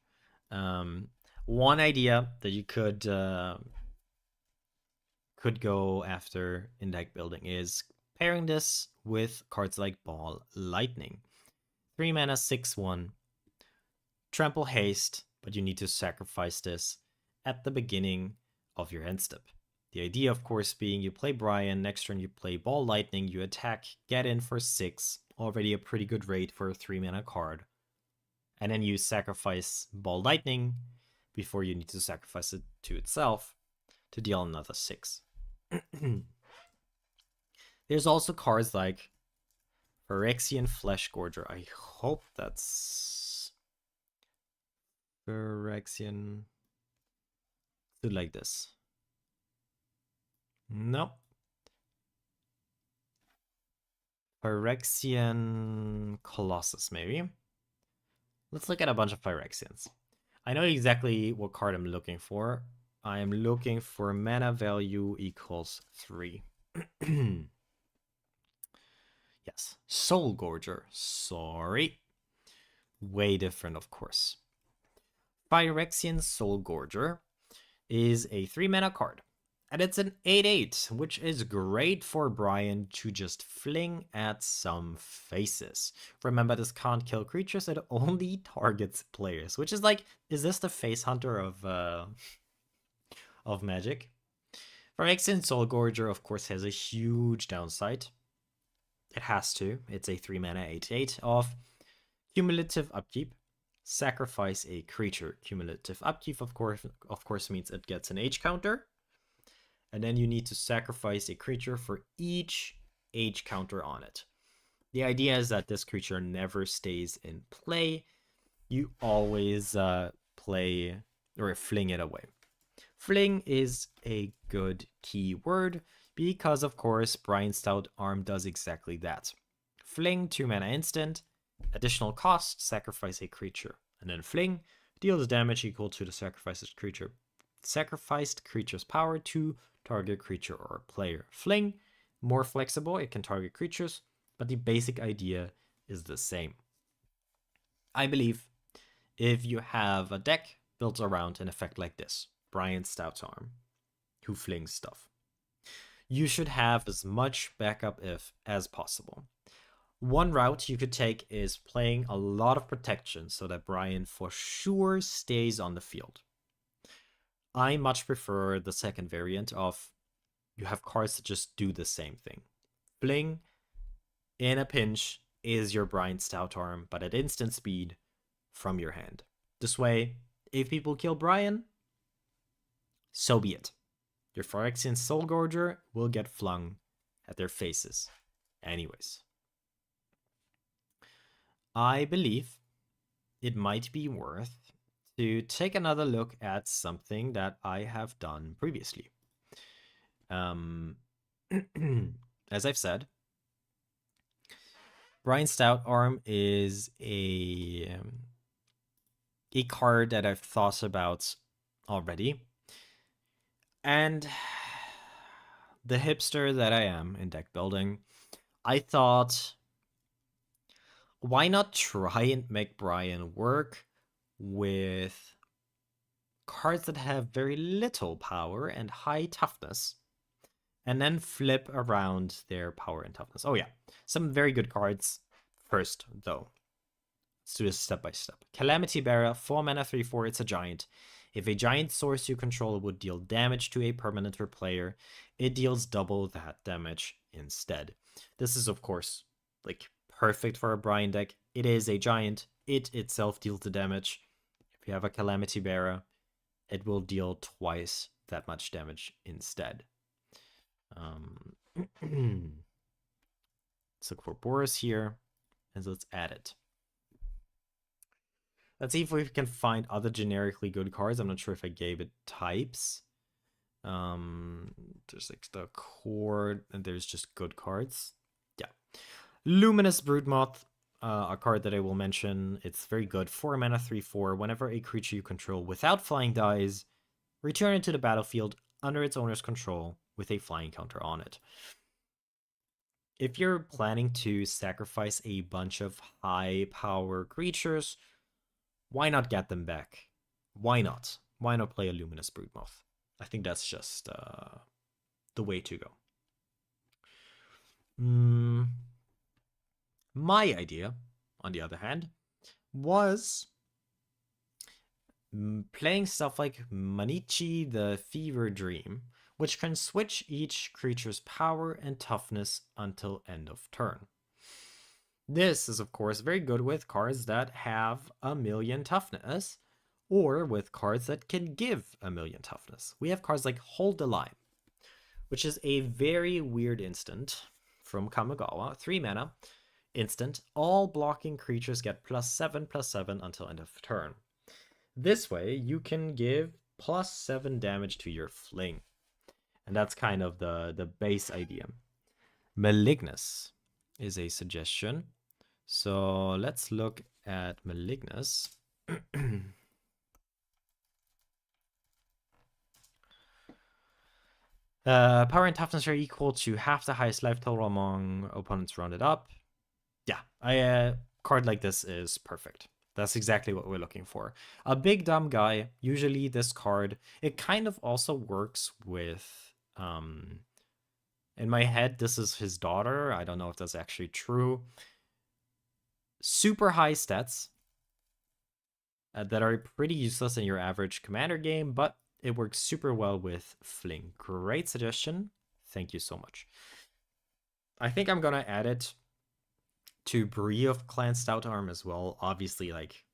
One idea that you could go after in deck building is pairing this with cards like Ball Lightning. 3 mana, 6/1. Trample haste, but you need to sacrifice this at the beginning of your end step. The idea, of course, being you play Brian, next turn you play Ball Lightning, you attack, get in for 6, already a pretty good rate for a 3 mana card. And then you sacrifice Ball Lightning before you need to sacrifice it to itself to deal another 6. There's also cards like Phyrexian Flesh Gorger. I hope that's Phyrexian. Do like this. No. Phyrexian Colossus, maybe. Let's look at a bunch of Phyrexians. I know exactly what card I'm looking for. I am looking for mana value equals 3. Yes, Soul Gorger. Sorry. Way different, of course. Phyrexian Soul Gorger is a 3 mana card. And it's an 8/8, which is great for Brian to just fling at some faces. Remember, this can't kill creatures, it only targets players, which is like, is this the face hunter of Magic? Phyrexian Soul Gorger, of course, has a huge downside. It has to. It's a 3 mana 8/8 of cumulative upkeep. Sacrifice a creature. Cumulative upkeep, of course, means it gets an H counter. And then you need to sacrifice a creature for each H counter on it. The idea is that this creature never stays in play. You always play or fling it away. Fling is a good key word because, of course, Brian Stout Arm does exactly that. Fling, 2 mana instant, additional cost, sacrifice a creature. And then fling deals damage equal to the sacrificed creature's power to target creature or player. Fling, more flexible, it can target creatures, but the basic idea is the same. I believe if you have a deck built around an effect like this, Brian Stout's Arm, who flings stuff, you should have as much backup as possible. One route you could take is playing a lot of protection so that Brian for sure stays on the field. I much prefer the second variant of you have cards that just do the same thing. Fling, in a pinch, is your Brian Stout Arm, but at instant speed from your hand. This way, if people kill Brian, so be it. Your Phyrexian Soul Gorger will get flung at their faces. Anyways. I believe it might be worth to take another look at something that I have done previously. As I've said, Brian Stout Arm is a card that I've thought about already. And the hipster that I am in deck building, I thought, why not try and make Brian work with cards that have very little power and high toughness, and then flip around their power and toughness. Oh yeah, some very good cards first, though. Let's do this step by step. Calamity Bearer, 4 mana, 3/4, it's a giant. If a giant source you control would deal damage to a permanent or player, it deals double that damage instead. This is, of course, like perfect for a Brian deck. It is a giant. It itself deals the damage. If you have a Calamity Bearer, it will deal twice that much damage instead. Let's look for Boros here, and let's add it. Let's see if we can find other generically good cards. I'm not sure if I gave it types. There's like the core, and there's just good cards. Yeah. Luminous Broodmoth, a card that I will mention. It's very good. 4 mana, 3/4. Whenever a creature you control without flying dies, return it to the battlefield under its owner's control with a flying counter on it. If you're planning to sacrifice a bunch of high power creatures, why not get them back? Why not? Why not play a Luminous Broodmoth? I think that's just the way to go. My idea, on the other hand, was playing stuff like Manichi the Fever Dream, which can switch each creature's power and toughness until end of turn. This is, of course, very good with cards that have 1,000,000 toughness, or with cards that can give 1,000,000 toughness. We have cards like Hold the Line, which is a very weird instant from Kamigawa. 3 mana, instant. All blocking creatures get +7/+7 until end of turn. This way, you can give +7 damage to your fling. And that's kind of the base idea. Malignus is a suggestion. So let's look at Malignus. Power and toughness are equal to half the highest life total among opponents rounded up. Yeah, a card like this is perfect. That's exactly what we're looking for. A big dumb guy, usually this card, it kind of also works with, in my head, this is his daughter. I don't know if that's actually true. Super high stats that are pretty useless in your average commander game, but it works super well with Fling. Great suggestion. Thank you so much. I think I'm gonna add it to Bree of Clan Stoutarm as well. Obviously, like,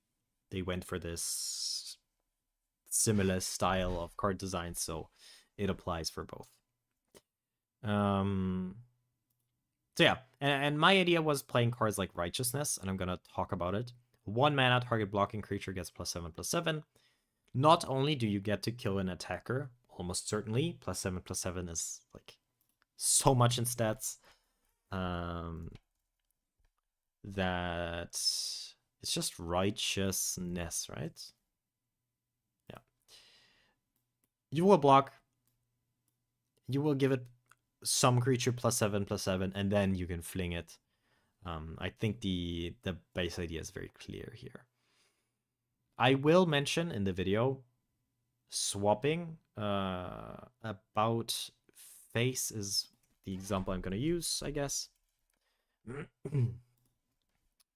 they went for this similar style of card design, so it applies for both. So yeah, and my idea was playing cards like Righteousness, and I'm gonna talk about it. 1 mana, target blocking creature gets +7/+7. Not only do you get to kill an attacker, almost certainly, +7/+7 is like so much in stats, that it's just Righteousness, right? Yeah. You will block. You will give it some creature +7/+7, and then you can fling it. I think the base idea is very clear here. I will mention in the video swapping about face is the example I'm going to use, I guess.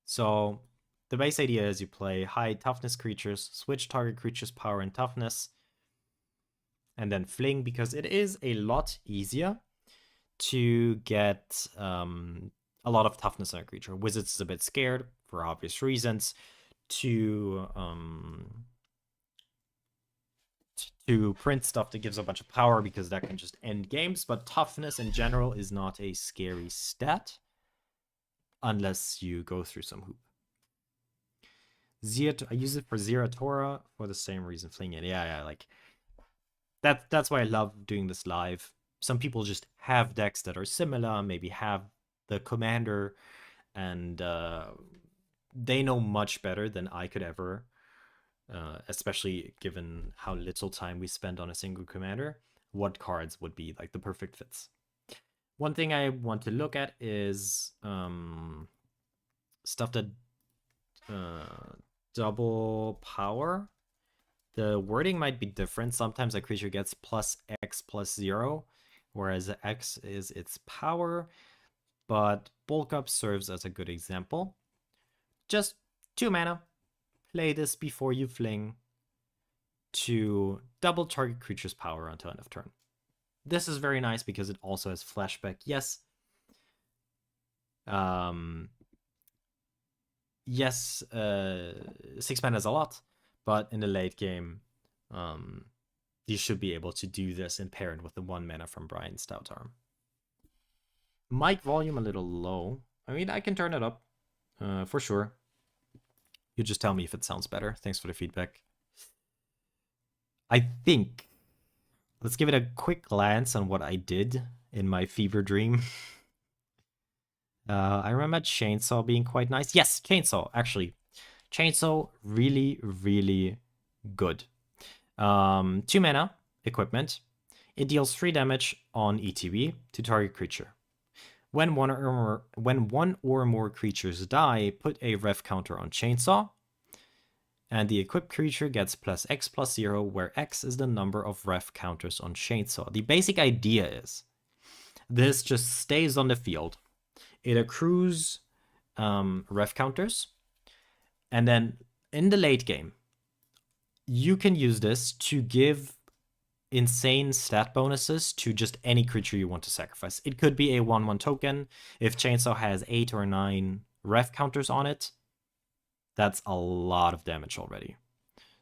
So the base idea is you play high toughness creatures, switch target creatures' power and toughness, and then fling, because it is a lot easier to get a lot of toughness on a creature. Wizards is a bit scared for obvious reasons to print stuff that gives a bunch of power, because that can just end games. But toughness in general is not a scary stat unless you go through some hoop. I use it for Zeratora for the same reason, fling it. Yeah, like that's why I love doing this live. Some people just have decks that are similar, maybe have the commander, and they know much better than I could ever, especially given how little time we spend on a single commander. what cards would be like the perfect fits. One thing I want to look at is stuff that double power. The wording might be different. Sometimes a creature gets plus X plus 0, whereas X is its power, but Bulk Up serves as a good example. Just 2 mana. Play this before you fling to double target creature's power until end of turn. This is very nice because it also has flashback. Yes. Yes, 6 mana is a lot, but in the late game, you should be able to do this in pairing with the 1 mana from Brian Stout Arm. Mic volume a little low. I mean, I can turn it up, for sure. You just tell me if it sounds better. Thanks for the feedback. I think, let's give it a quick glance on what I did in my fever dream. I remember Chainsaw being quite nice. Yes, Chainsaw, actually. Chainsaw, really, really good. 2 mana, equipment. It deals 3 damage on ETB to target creature. When one or more creatures die, put a ref counter on Chainsaw. And the equipped creature gets plus X plus 0, where X is the number of ref counters on Chainsaw. The basic idea is this just stays on the field. It accrues ref counters. And then in the late game, you can use this to give insane stat bonuses to just any creature you want to sacrifice. It could be a 1/1 token. If Chainsaw has 8 or 9 ref counters on it, that's a lot of damage already.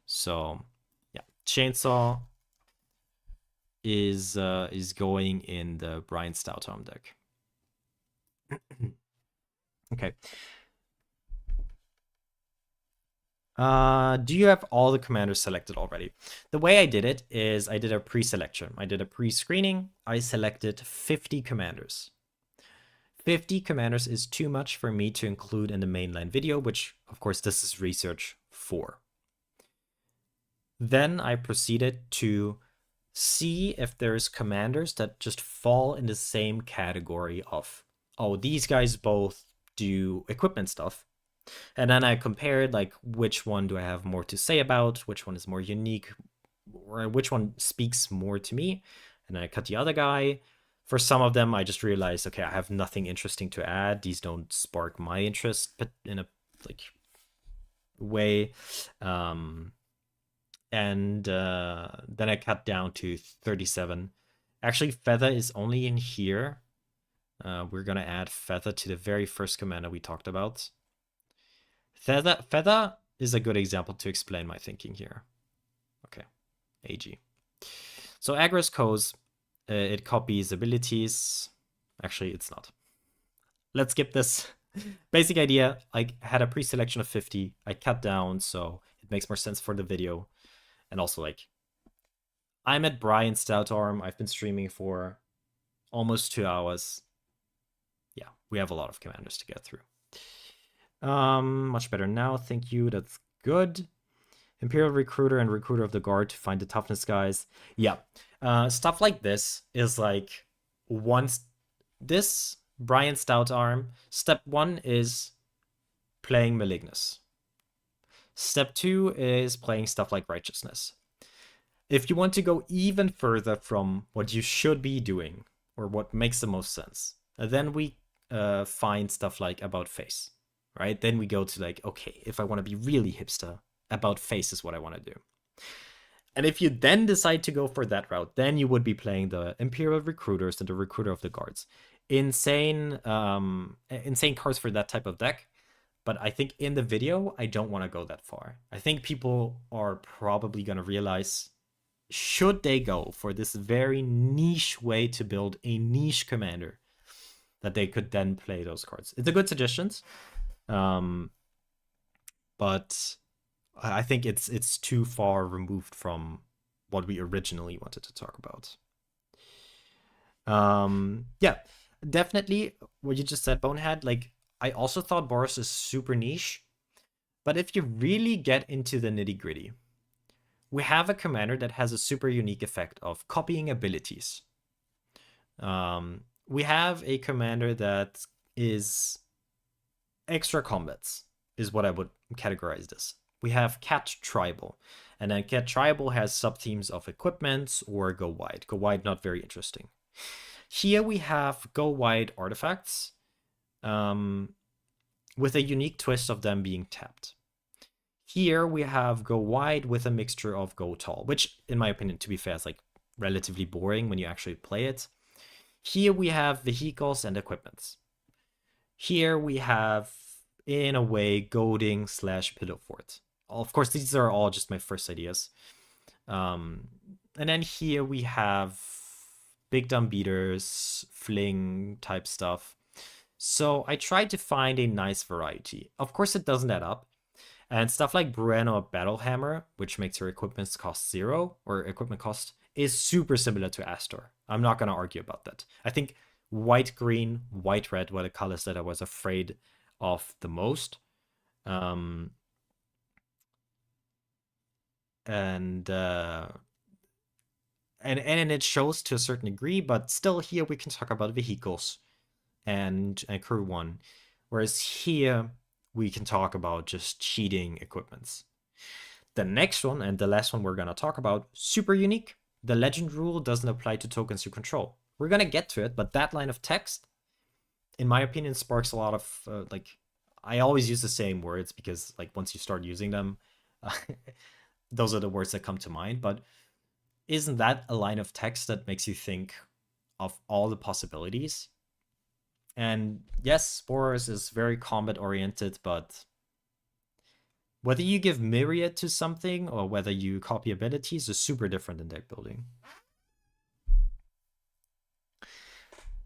So yeah, Chainsaw is going in the Brian Stout Arm deck. Okay. Do you have all the commanders selected already? The way I did it is I did a pre-selection. I did a pre-screening. I selected 50 commanders. 50 commanders is too much for me to include in the mainline video, which of course this is research for. Then I proceeded to see if there's commanders that just fall in the same category of, oh, these guys both do equipment stuff. And then I compared like which one do I have more to say about, which one is more unique, or which one speaks more to me. And I cut the other guy. For some of them, I just realized, okay, I have nothing interesting to add. These don't spark my interest, but in a like way. And then I cut down to 37. Actually, Feather is only in here. We're gonna add Feather to the very first commander we talked about. Feather is a good example to explain my thinking here. Okay, AG. So Agros Co's, it copies abilities. Actually, it's not. Let's skip this. Basic idea, I had a pre-selection of 50. I cut down, so it makes more sense for the video. And also, like, I'm at Brian Stout Arm. I've been streaming for almost 2 hours. Yeah, we have a lot of commanders to get through. Much better now, thank you, that's good. Imperial Recruiter and Recruiter of the Guard to find the toughness guys. Yeah, stuff like this is like, once this Brian Stout Arm, step 1 is playing Malignus. Step 2 is playing stuff like Righteousness. If you want to go even further from what you should be doing, or what makes the most sense, then we find stuff like About Face. Right? Then we go to like, okay, if I want to be really hipster, About Face is what I want to do. And if you then decide to go for that route, then you would be playing the Imperial Recruiters and the Recruiter of the Guards. Insane cards for that type of deck. But I think in the video, I don't want to go that far. I think people are probably going to realize, should they go for this very niche way to build a niche commander, that they could then play those cards. It's a good suggestion. But I think it's too far removed from what we originally wanted to talk about. Yeah, definitely what you just said, Bonehead. Like, I also thought Boros is super niche, but if you really get into the nitty gritty, we have a commander that has a super unique effect of copying abilities. We have a commander that is extra combats, is what I would categorize this. We have Cat Tribal, and then Cat Tribal has sub-themes of equipments or Go Wide. Go Wide, not very interesting. Here we have Go Wide artifacts, with a unique twist of them being tapped. Here we have Go Wide with a mixture of Go Tall, which, in my opinion, to be fair, is like relatively boring when you actually play it. Here we have vehicles and equipments. Here we have, in a way, goading / pillow fort. Of course, these are all just my first ideas. And then here we have big dumb beaters, fling type stuff. So I tried to find a nice variety. Of course, it doesn't add up. And stuff like Bueno Battle Hammer, which makes your equipment cost 0, or equipment cost, is super similar to Astor. I'm not going to argue about that. I think white-green, white-red were the colors that I was afraid of the most. And it shows to a certain degree, but still here we can talk about vehicles and crew 1. Whereas here we can talk about just cheating equipments. The next one, and the last one we're going to talk about, super unique. The legend rule doesn't apply to tokens you control. We're going to get to it, but that line of text, in my opinion, sparks a lot of, I always use the same words because, like, once you start using them, those are the words that come to mind. But isn't that a line of text that makes you think of all the possibilities? And yes, Boros is very combat-oriented, but whether you give Myriad to something or whether you copy abilities is super different in deck building.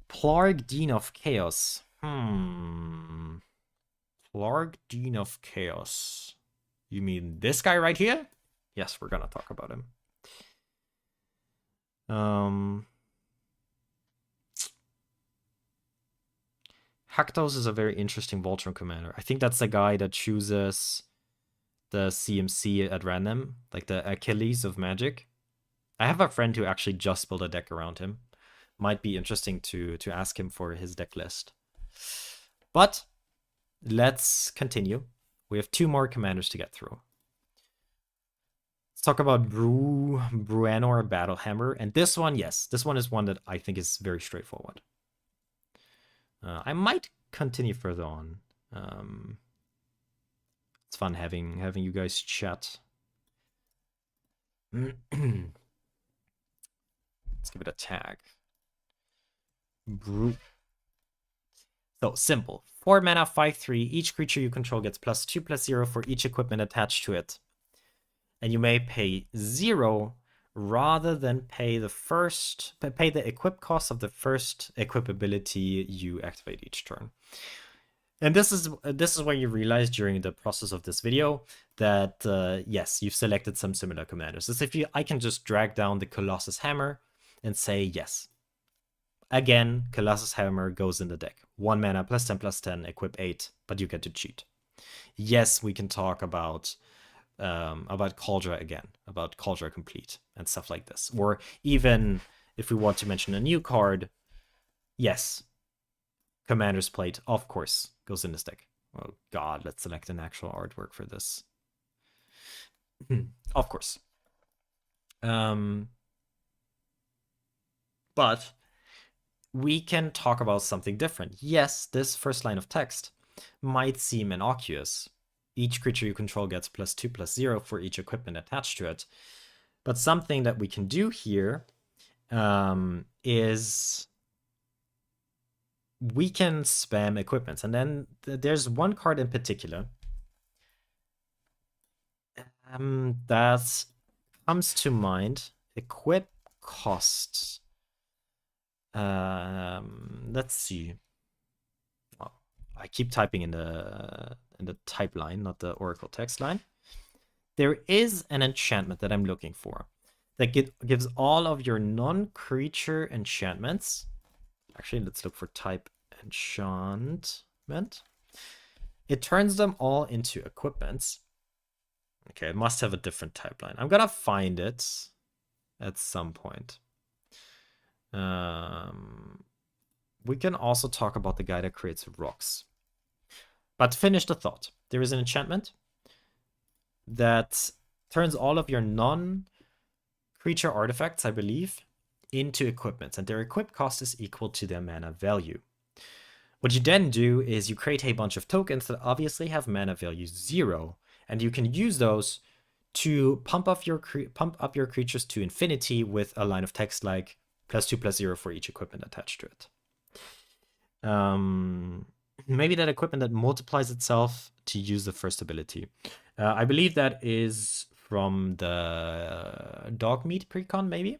Plarg Dean of Chaos. Plarg Dean of Chaos. You mean this guy right here? Yes, we're gonna talk about him. Haktos is a very interesting Voltron commander. I think that's the guy that chooses the CMC at random, like the Achilles of Magic. I have a friend who actually just built a deck around him. Might be interesting to ask him for his deck list. But let's continue. We have 2 more commanders to get through. Let's talk about Bruenor Battlehammer. And this one, yes, this one is one that I think is very straightforward. I might continue further on. It's fun having you guys chat. Let's give it a tag. So simple. 4 mana, 5/3. Each creature you control gets +2/+0 for each equipment attached to it. And you may pay 0 rather than pay the equip cost of the first equip ability you activate each turn. And this is when you realize during the process of this video that yes, you've selected some similar commanders. As if I can just drag down the Colossus Hammer and say yes. Again, Colossus Hammer goes in the deck. 1 mana, +10/+10, equip 8, but you get to cheat. Yes, we can talk about Kaldra again, about Kaldra Complete and stuff like this. Or even if we want to mention a new card, yes, Commander's Plate, of course, goes in this deck. Oh god, let's select an actual artwork for this. Of course. But we can talk about something different. Yes, this first line of text might seem innocuous. Each creature you control gets +2/+0 for each equipment attached to it. But something that we can do here is we can spam equipments. And then there's one card in particular that comes to mind. Equip costs. Let's see. Oh, I keep typing in the type line, not the Oracle text line. There is an enchantment that I'm looking for that gives all of your non-creature enchantments. Actually, let's look for type enchantment. It turns them all into equipments. Okay, it must have a different type line. I'm gonna find it at some point. We can also talk about the guy that creates rocks. But to finish the thought, there is an enchantment that turns all of your non-creature artifacts, I believe, into equipments, and their equip cost is equal to their mana value. What you then do is you create a bunch of tokens that obviously have mana value 0, and you can use those to pump up your creatures to infinity with a line of text like +2/+0 for each equipment attached to it. Maybe that equipment that multiplies itself to use the first ability. I believe that is from the dog meat precon, maybe.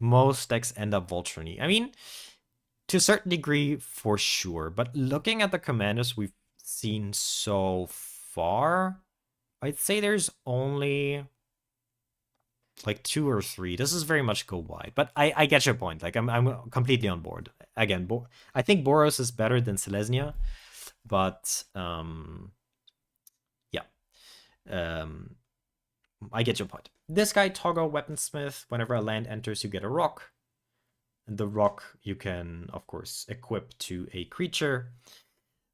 Most decks end up Voltron-y. I mean, to a certain degree, for sure. But looking at the commanders we've seen so far, I'd say there's only like 2 or 3. This is very much go wide, but I get your point. Like I'm completely on board. Again, I think Boros is better than Selesnya, but yeah, I get your point. This guy, Toggle Weaponsmith, whenever a land enters, you get a rock. And the rock you can, of course, equip to a creature.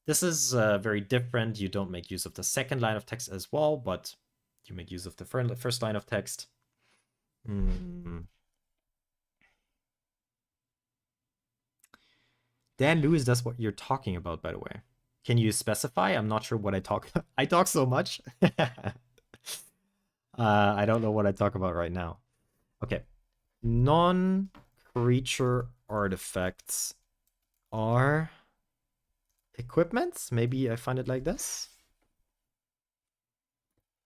This is very different. You don't make use of the second line of text as well, but you make use of the first line of text. Dan Lewis, that's what you're talking about, by the way. Can you specify? I'm not sure what I talk. I talk so much. I don't know what I talk about right now. Okay. Non-creature artifacts are equipments. Maybe I find it like this.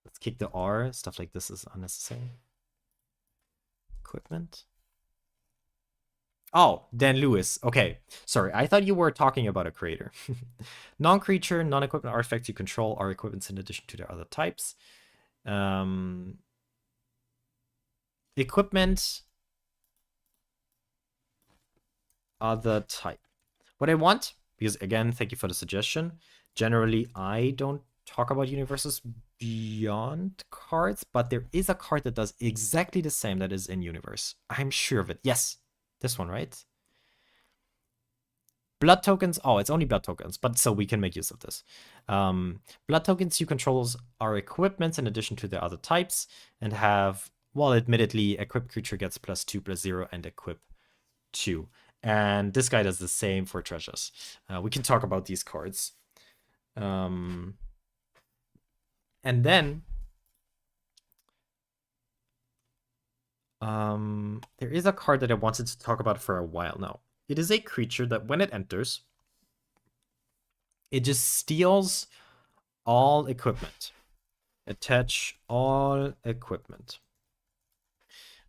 Let's kick the R. Stuff like this is unnecessary. Equipment. Oh, Dan Lewis. Okay. Sorry, I thought you were talking about a creator. Non-creature, non-equipment artifacts you control are equipments in addition to their other types. Equipment, other type. What I want, because again, thank you for the suggestion. Generally, I don't talk about universes beyond cards, but there is a card that does exactly the same that is in universe. I'm sure of it. Yes, this one, right? Blood tokens. Oh, it's only blood tokens, but so we can make use of this. Blood tokens you control are equipments in addition to the other types and have, well, admittedly, equip creature gets +2/+0 and equip 2. And this guy does the same for treasures. We can talk about these cards. And then there is a card that I wanted to talk about for a while now. It is a creature that when it enters, it just steals all equipment. Attach all equipment.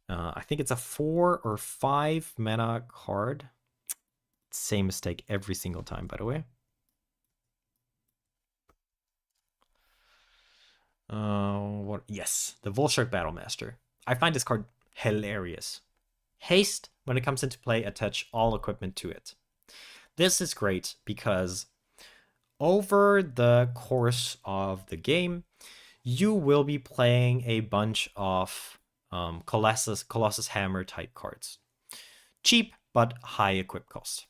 I think it's a 4 or 5 mana card. Same mistake every single time, by the way. What? Yes, the Volshark Battlemaster. I find this card hilarious. Haste, when it comes into play, attach all equipment to it. This is great because over the course of the game, you will be playing a bunch of Colossus Hammer type cards. Cheap, but high equip cost.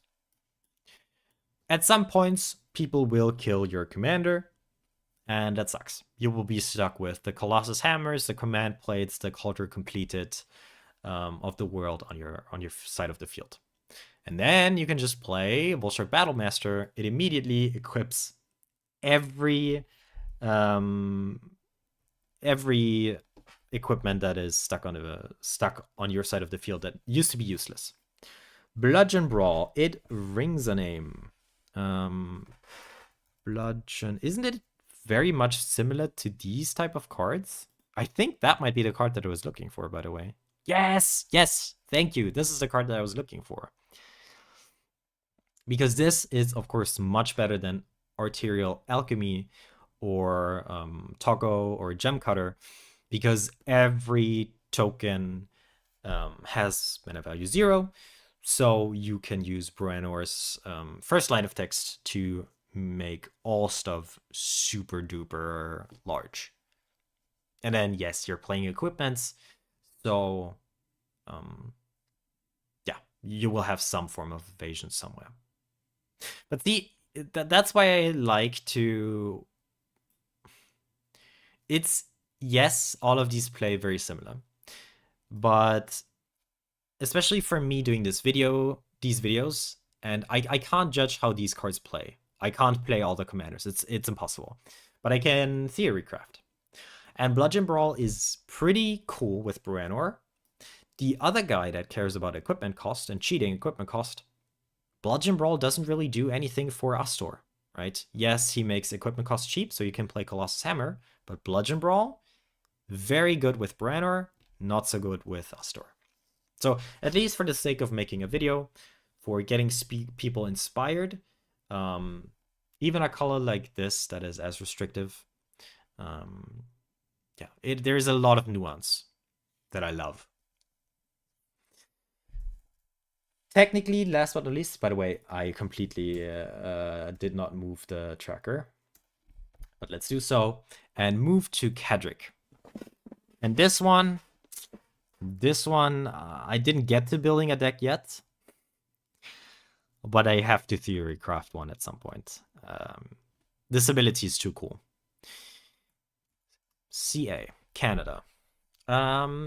At some points, people will kill your commander, and that sucks. You will be stuck with the Colossus Hammers, the command plates, the culture completed of the world on your side of the field. And then you can just play Volshark Battlemaster. It immediately equips every equipment that is stuck on your side of the field that used to be useless. Bludgeon Brawl. It rings a name. Bludgeon. Isn't it very much similar to these type of cards? I think that might be the card that I was looking for, by the way. Yes, yes, thank you. This is the card that I was looking for. Because this is, of course, much better than Arterial Alchemy or Toggo or Gem Cutter, because every token has mana value 0. So you can use Bruenor's first line of text to make all stuff super duper large. And then, yes, you're playing equipments. So, yeah, you will have some form of evasion somewhere. But that's why I like to... It's, yes, all of these play very similar. But especially for me doing these videos, and I can't judge how these cards play. I can't play all the commanders. It's impossible. But I can theory craft. And Bludgeon Brawl is pretty cool with Bruenor. The other guy that cares about equipment cost and cheating equipment cost, Bludgeon Brawl doesn't really do anything for Astor, right? Yes, he makes equipment cost cheap, so you can play Colossus Hammer, but Bludgeon Brawl, very good with Bruenor, not so good with Astor. So at least for the sake of making a video, for getting people inspired, even a color like this that is as restrictive, yeah, there's a lot of nuance that I love. Technically, last but not least, by the way, I completely did not move the tracker. But let's do so. And move to Kedrick. And this one, I didn't get to building a deck yet. But I have to theory craft one at some point. This ability is too cool. CA, Canada. 4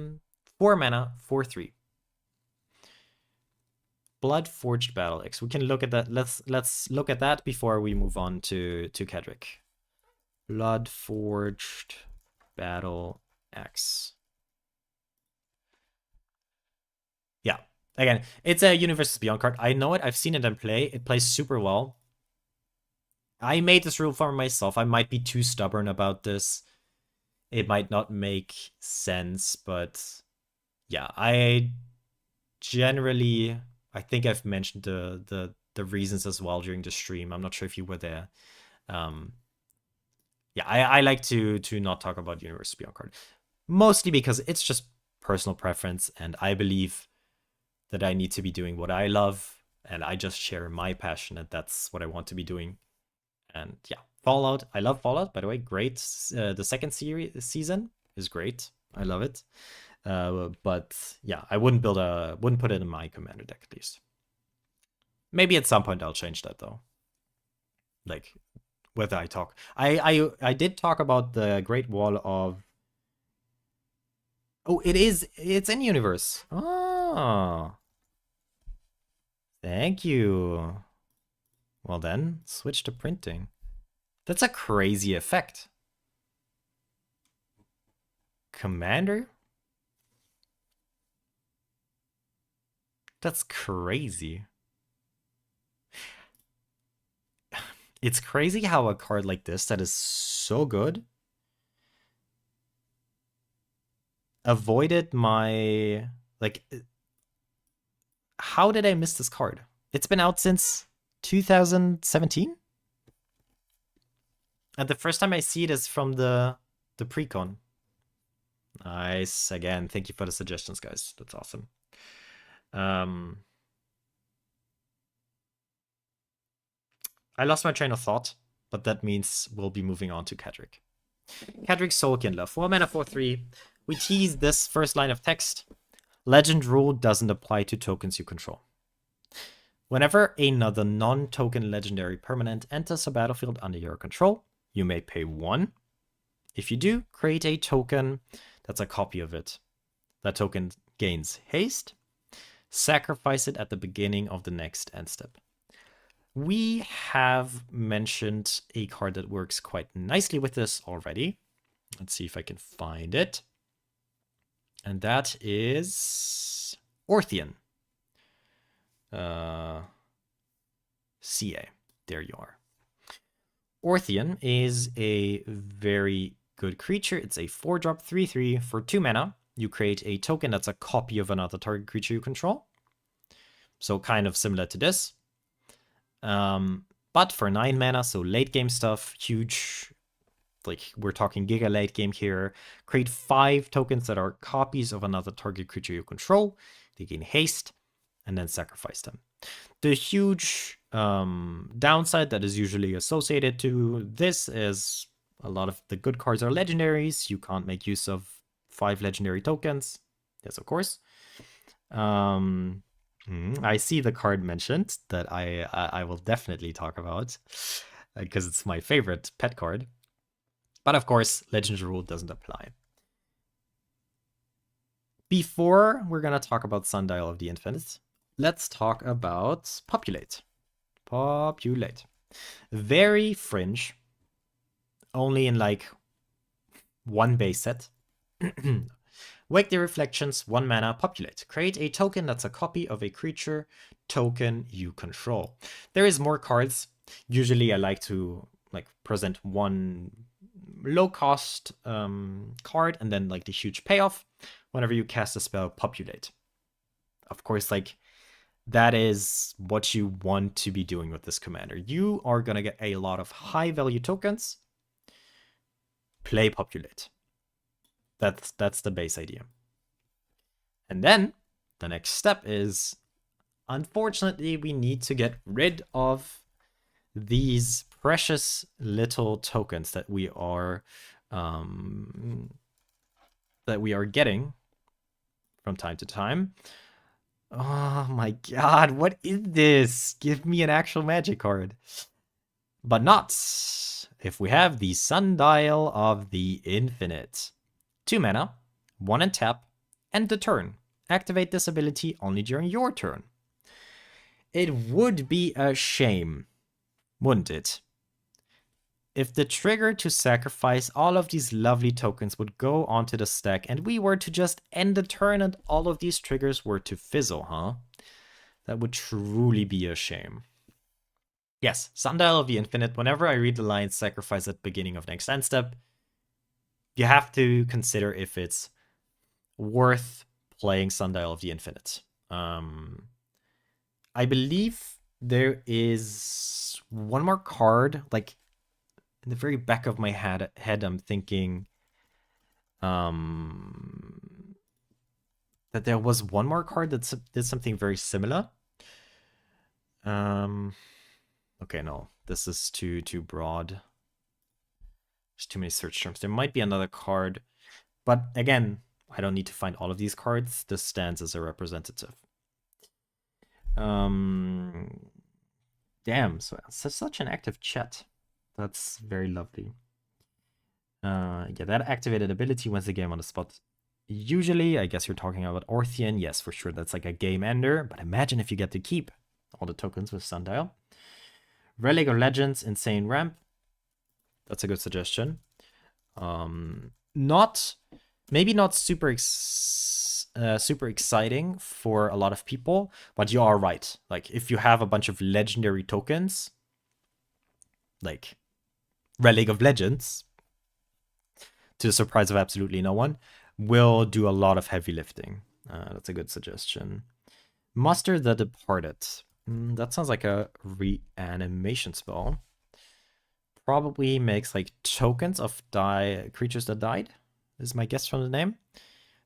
mana, 4/3. Blood Forged Battle Axe. We can look at that. Let's look at that before we move on to Kedrick. Blood Forged Battle Axe. Yeah. Again, it's a Universes Beyond card. I know it. I've seen it in play. It plays super well. I made this rule for myself. I might be too stubborn about this. It might not make sense, but yeah, I think I've mentioned the reasons as well during the stream. I'm not sure if you were there. Yeah, I like to not talk about Universes Beyond card, mostly because it's just personal preference, and I believe that I need to be doing what I love, and I just share my passion, and that's what I want to be doing. And yeah, Fallout. I love Fallout, by the way. Great. The second season is great. I love it. But yeah, I wouldn't put it in my commander deck at least. Maybe at some point I'll change that though. Like whether I talk. I did talk about the Great Wall of... Oh, it's in universe. Oh. Thank you. Well then, switch to printing. That's a crazy effect. Commander? That's crazy. It's crazy how a card like this that is so good avoided my... Like, how did I miss this card? It's been out since 2017? And the first time I see it is from the pre-con. Nice. Again, thank you for the suggestions, guys. That's awesome. I lost my train of thought, but that means we'll be moving on to Kedrick. Kedrick Soulkindler, 4 mana, 4/3. We tease this first line of text. Legend rule doesn't apply to tokens you control. Whenever another non-token legendary permanent enters a battlefield under your control, you may pay 1. If you do, create a token that's a copy of it. That token gains haste. Sacrifice it at the beginning of the next end step. We have mentioned a card that works quite nicely with this already. Let's see if I can find it. And that is Orthian. CA. There you are. Orthian is a very good creature. It's a 4-drop 3/3 for 2 mana. You create a token that's a copy of another target creature you control. So kind of similar to this. But for 9 mana, so late game stuff, huge. Like we're talking giga late game here. Create 5 tokens that are copies of another target creature you control. They gain haste. and then sacrifice them. The huge downside that is usually associated to this is a lot of the good cards are legendaries. You can't make use of 5 legendary tokens. Yes, of course. I see the card mentioned that I will definitely talk about because it's my favorite pet card. But of course, Legends rule doesn't apply. Before we're going to talk about Sundial of the Infinite, let's talk about Populate. Populate. Very fringe. Only in like one base set. Wake the Reflections, 1 mana, Populate. Create a token that's a copy of a creature token you control. There is more cards. Usually I like to like present one low cost card and then like the huge payoff whenever you cast a spell, Populate. Of course, like that is what you want to be doing with this commander. You are going to get a lot of high value tokens. Play Populate. That's the base idea. And then the next step is, unfortunately, we need to get rid of these precious little tokens that we are getting from time to time. Oh my god, what is this? Give me an actual magic card. But not if we have the Sundial of the Infinite. 2 mana, 1 and tap, end the turn. Activate this ability only during your turn. It would be a shame, wouldn't it, if the trigger to sacrifice all of these lovely tokens would go onto the stack and we were to just end the turn and all of these triggers were to fizzle, huh? That would truly be a shame. Yes, Sundial of the Infinite, whenever I read the line sacrifice at beginning of next end step, you have to consider if it's worth playing Sundial of the Infinite. I believe there is one more card, like in the very back of my head I'm thinking that there was one more card that did something very similar. Okay, no, this is too broad. There's too many search terms. There might be another card, but again, I don't need to find all of these cards. This stands as a representative. Damn, so such an active chat. That's very lovely. Yeah, that activated ability wins the game on the spot. Usually, I guess you're talking about Orthian. Yes, for sure, that's like a game ender. But imagine if you get to keep all the tokens with Sundial. Relic of Legends, Insane Ramp. That's a good suggestion. Maybe not super exciting for a lot of people, but you are right. Like if you have a bunch of legendary tokens, like Relic of Legends, to the surprise of absolutely no one, will do a lot of heavy lifting. That's a good suggestion. Muster the Departed. That sounds like a reanimation spell. Probably makes like tokens of creatures that died, is my guess from the name.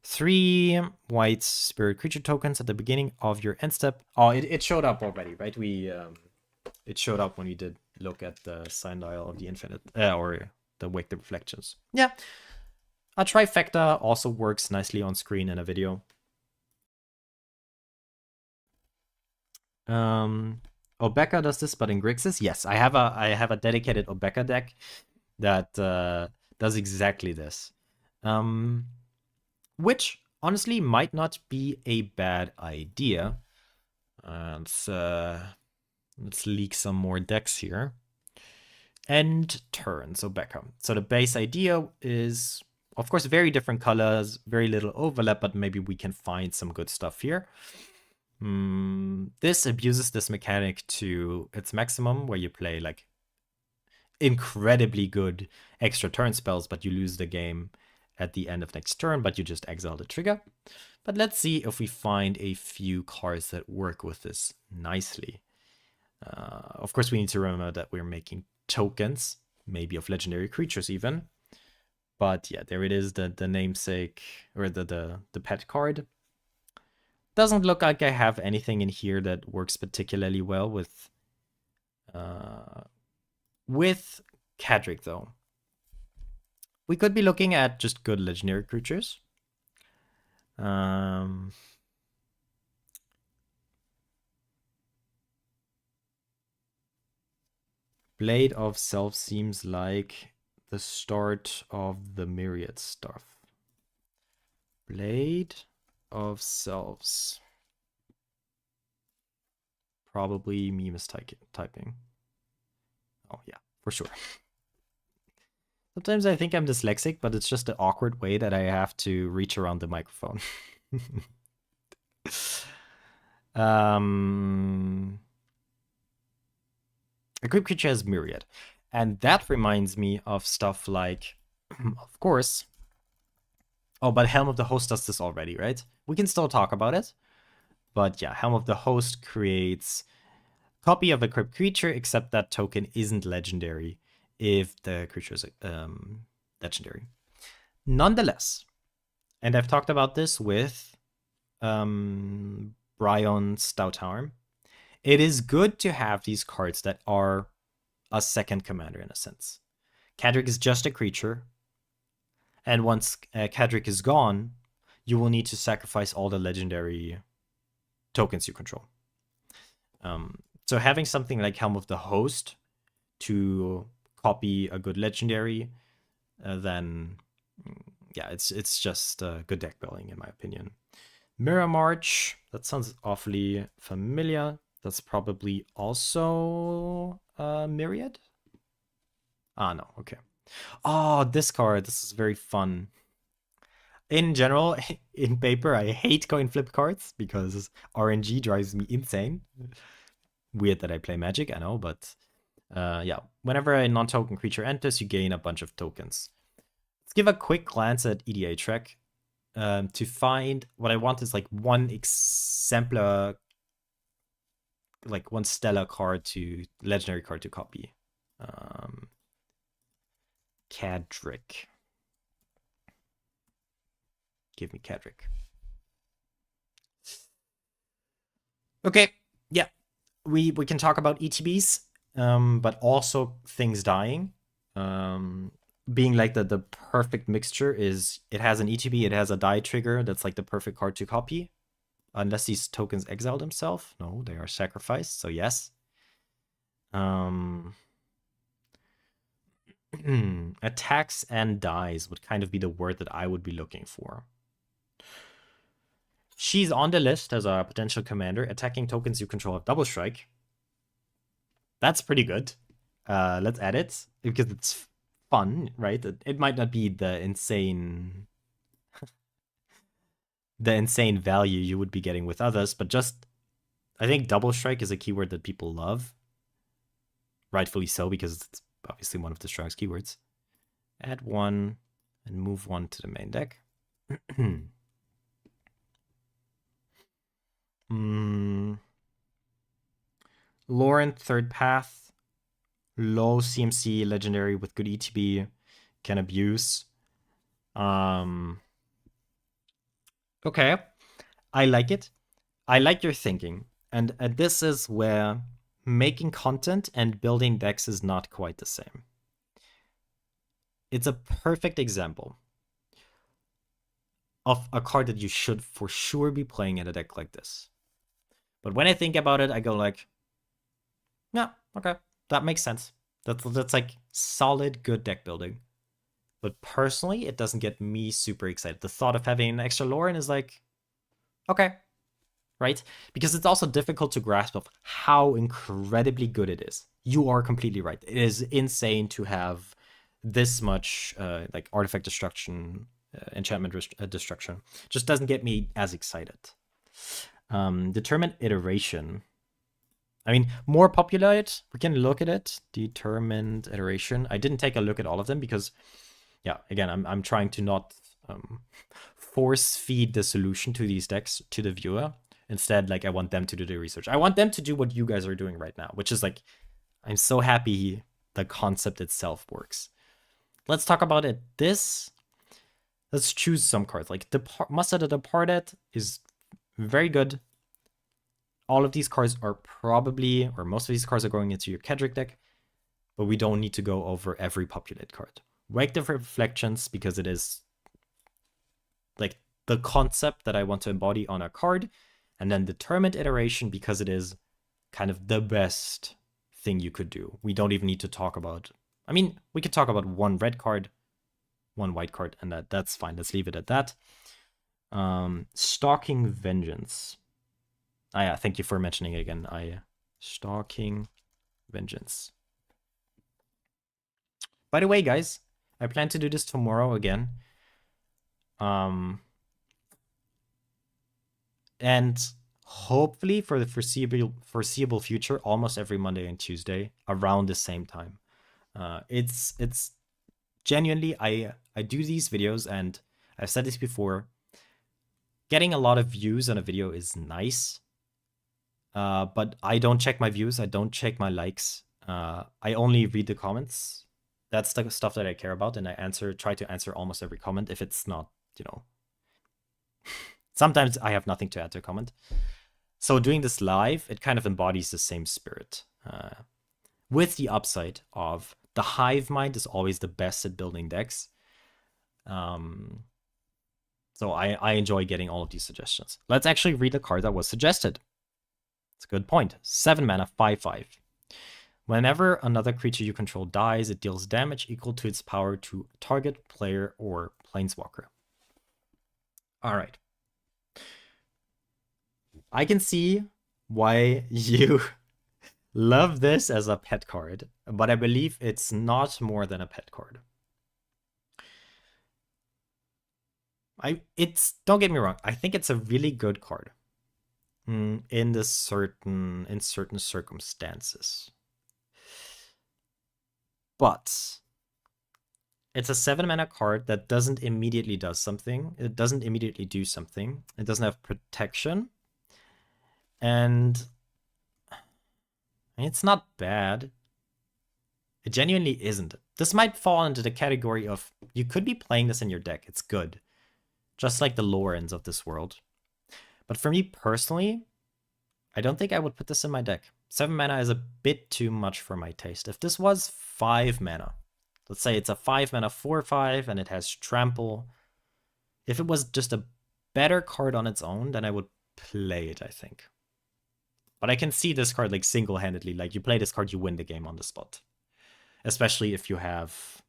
3 white spirit creature tokens at the beginning of your end step. Oh, it showed up already, right? It showed up when we did look at the Sundial of the Infinite, or the Wake the Reflections. Yeah, a trifecta also works nicely on screen in a video. Obeka does this, but in Grixis, yes, I have a dedicated Obeka deck that does exactly this, which honestly might not be a bad idea. Let's leak some more decks here. End turns, Obeka. So the base idea is, of course, very different colors, very little overlap, but maybe we can find some good stuff here. This abuses this mechanic to its maximum, where you play like incredibly good extra turn spells, but you lose the game at the end of next turn, but you just exile the trigger. But let's see if we find a few cards that work with this nicely. Of course, we need to remember that we're making tokens, maybe of legendary creatures even. But yeah, there it is, the namesake, or the pet card. doesn't look like I have anything in here that works particularly well with Cadric, though. We could be looking at just good legendary creatures. Blade of Self seems like the start of the Myriad stuff. Blade of Selves. Probably me mistyping. Oh, yeah, for sure. Sometimes I think I'm dyslexic, but it's just the awkward way that I have to reach around the microphone. Equipped creature has Myriad. And that reminds me of stuff like, of course. Oh, but Helm of the Host does this already, right? We can still talk about it. But yeah, Helm of the Host creates copy of equipped creature, except that token isn't legendary if the creature is legendary. Nonetheless, and I've talked about this with Bryon Stoutarm, it is good to have these cards that are a second commander in a sense. Cadric is just a creature, and once Cadric is gone, you will need to sacrifice all the legendary tokens you control. So having something like Helm of the Host to copy a good legendary, then yeah, it's just good deck building in my opinion. Mirror March, that sounds awfully familiar. That's probably also Myriad. Ah, no, okay. Oh, this card, this is very fun. In general, in paper, I hate coin flip cards because RNG drives me insane. Weird that I play Magic, I know, but yeah. Whenever a non-token creature enters, you gain a bunch of tokens. Let's give a quick glance at EDA track to find what I want is like one exemplar, like one stellar card to legendary card to copy. Cadric. Give me Cadric. Okay, yeah. We can talk about ETBs, but also things dying. Being like the perfect mixture is it has an ETB, it has a die trigger that's like the perfect card to copy. Unless these tokens exile themselves. No, they are sacrificed, so yes. Attacks and dies would kind of be the word that I would be looking for. She's on the list as a potential commander. Attacking tokens you control have double strike. That's pretty good. Let's add it because it's fun, right? It might not be the insane value you would be getting with others, but just I think double strike is a keyword that people love. Rightfully so, because it's obviously one of the strongest keywords. Add one and move one to the main deck. Lauren, third path. Low CMC, legendary with good ETB. Can abuse. Okay. I like it. I like your thinking. And this is where making content and building decks is not quite the same. It's a perfect example of a card that you should for sure be playing in a deck like this. But when I think about it, I go like, yeah, okay, that makes sense. That's like solid, good deck building. But personally, it doesn't get me super excited. The thought of having an extra Lauren is like, okay, right? Because it's also difficult to grasp of how incredibly good it is. You are completely right. It is insane to have this much like artifact destruction, enchantment destruction. Just doesn't get me as excited. Determined iteration. I mean, more populate, we can look at it. Determined iteration. I didn't take a look at all of them because, yeah, again, I'm trying to not force feed the solution to these decks to the viewer. Instead, like, I want them to do the research. I want them to do what you guys are doing right now, which is like, I'm so happy the concept itself works. Let's talk about it. Let's choose some cards. Like, Muster the Departed is very good. All of these cards are probably, or most of these cards are going into your Kedrick deck, but we don't need to go over every populate card. Wake the Reflections, because it is like the concept that I want to embody on a card, and then Determined Iteration, because it is kind of the best thing you could do. We don't even need to talk about, I mean, we could talk about one red card, one white card, and that's fine. Let's leave it at that. Stalking Vengeance. Yeah, thank you for mentioning it again. Stalking Vengeance. By the way, guys, I plan to do this tomorrow again. And hopefully for the foreseeable future, almost every Monday and Tuesday around the same time. It's genuinely, I do these videos, and I've said this before, getting a lot of views on a video is nice, but I don't check my views, I don't check my likes, I only read the comments. That's the stuff that I care about, and I try to answer almost every comment if it's not, you know. Sometimes I have nothing to add to a comment. So doing this live, it kind of embodies the same spirit. With the upside of the hive mind is always the best at building decks. So I enjoy getting all of these suggestions. Let's actually read the card that was suggested. It's a good point. 7 mana, 5/5. Whenever another creature you control dies, it deals damage equal to its power to target player or planeswalker. All right. I can see why you love this as a pet card, but I believe it's not more than a pet card. Don't get me wrong, I think it's a really good card in certain circumstances. But it's a 7 mana card that doesn't immediately do something. It doesn't immediately do something. It doesn't have protection. And it's not bad. It genuinely isn't. This might fall into the category of, you could be playing this in your deck. It's good. Just like the Lorens of this world. But for me personally, I don't think I would put this in my deck. 7 mana is a bit too much for my taste. If this was 5 mana, let's say it's a 5 mana 4/5 and it has trample. If it was just a better card on its own, then I would play it, I think. But I can see this card like single-handedly. Like, you play this card, you win the game on the spot. Especially if you have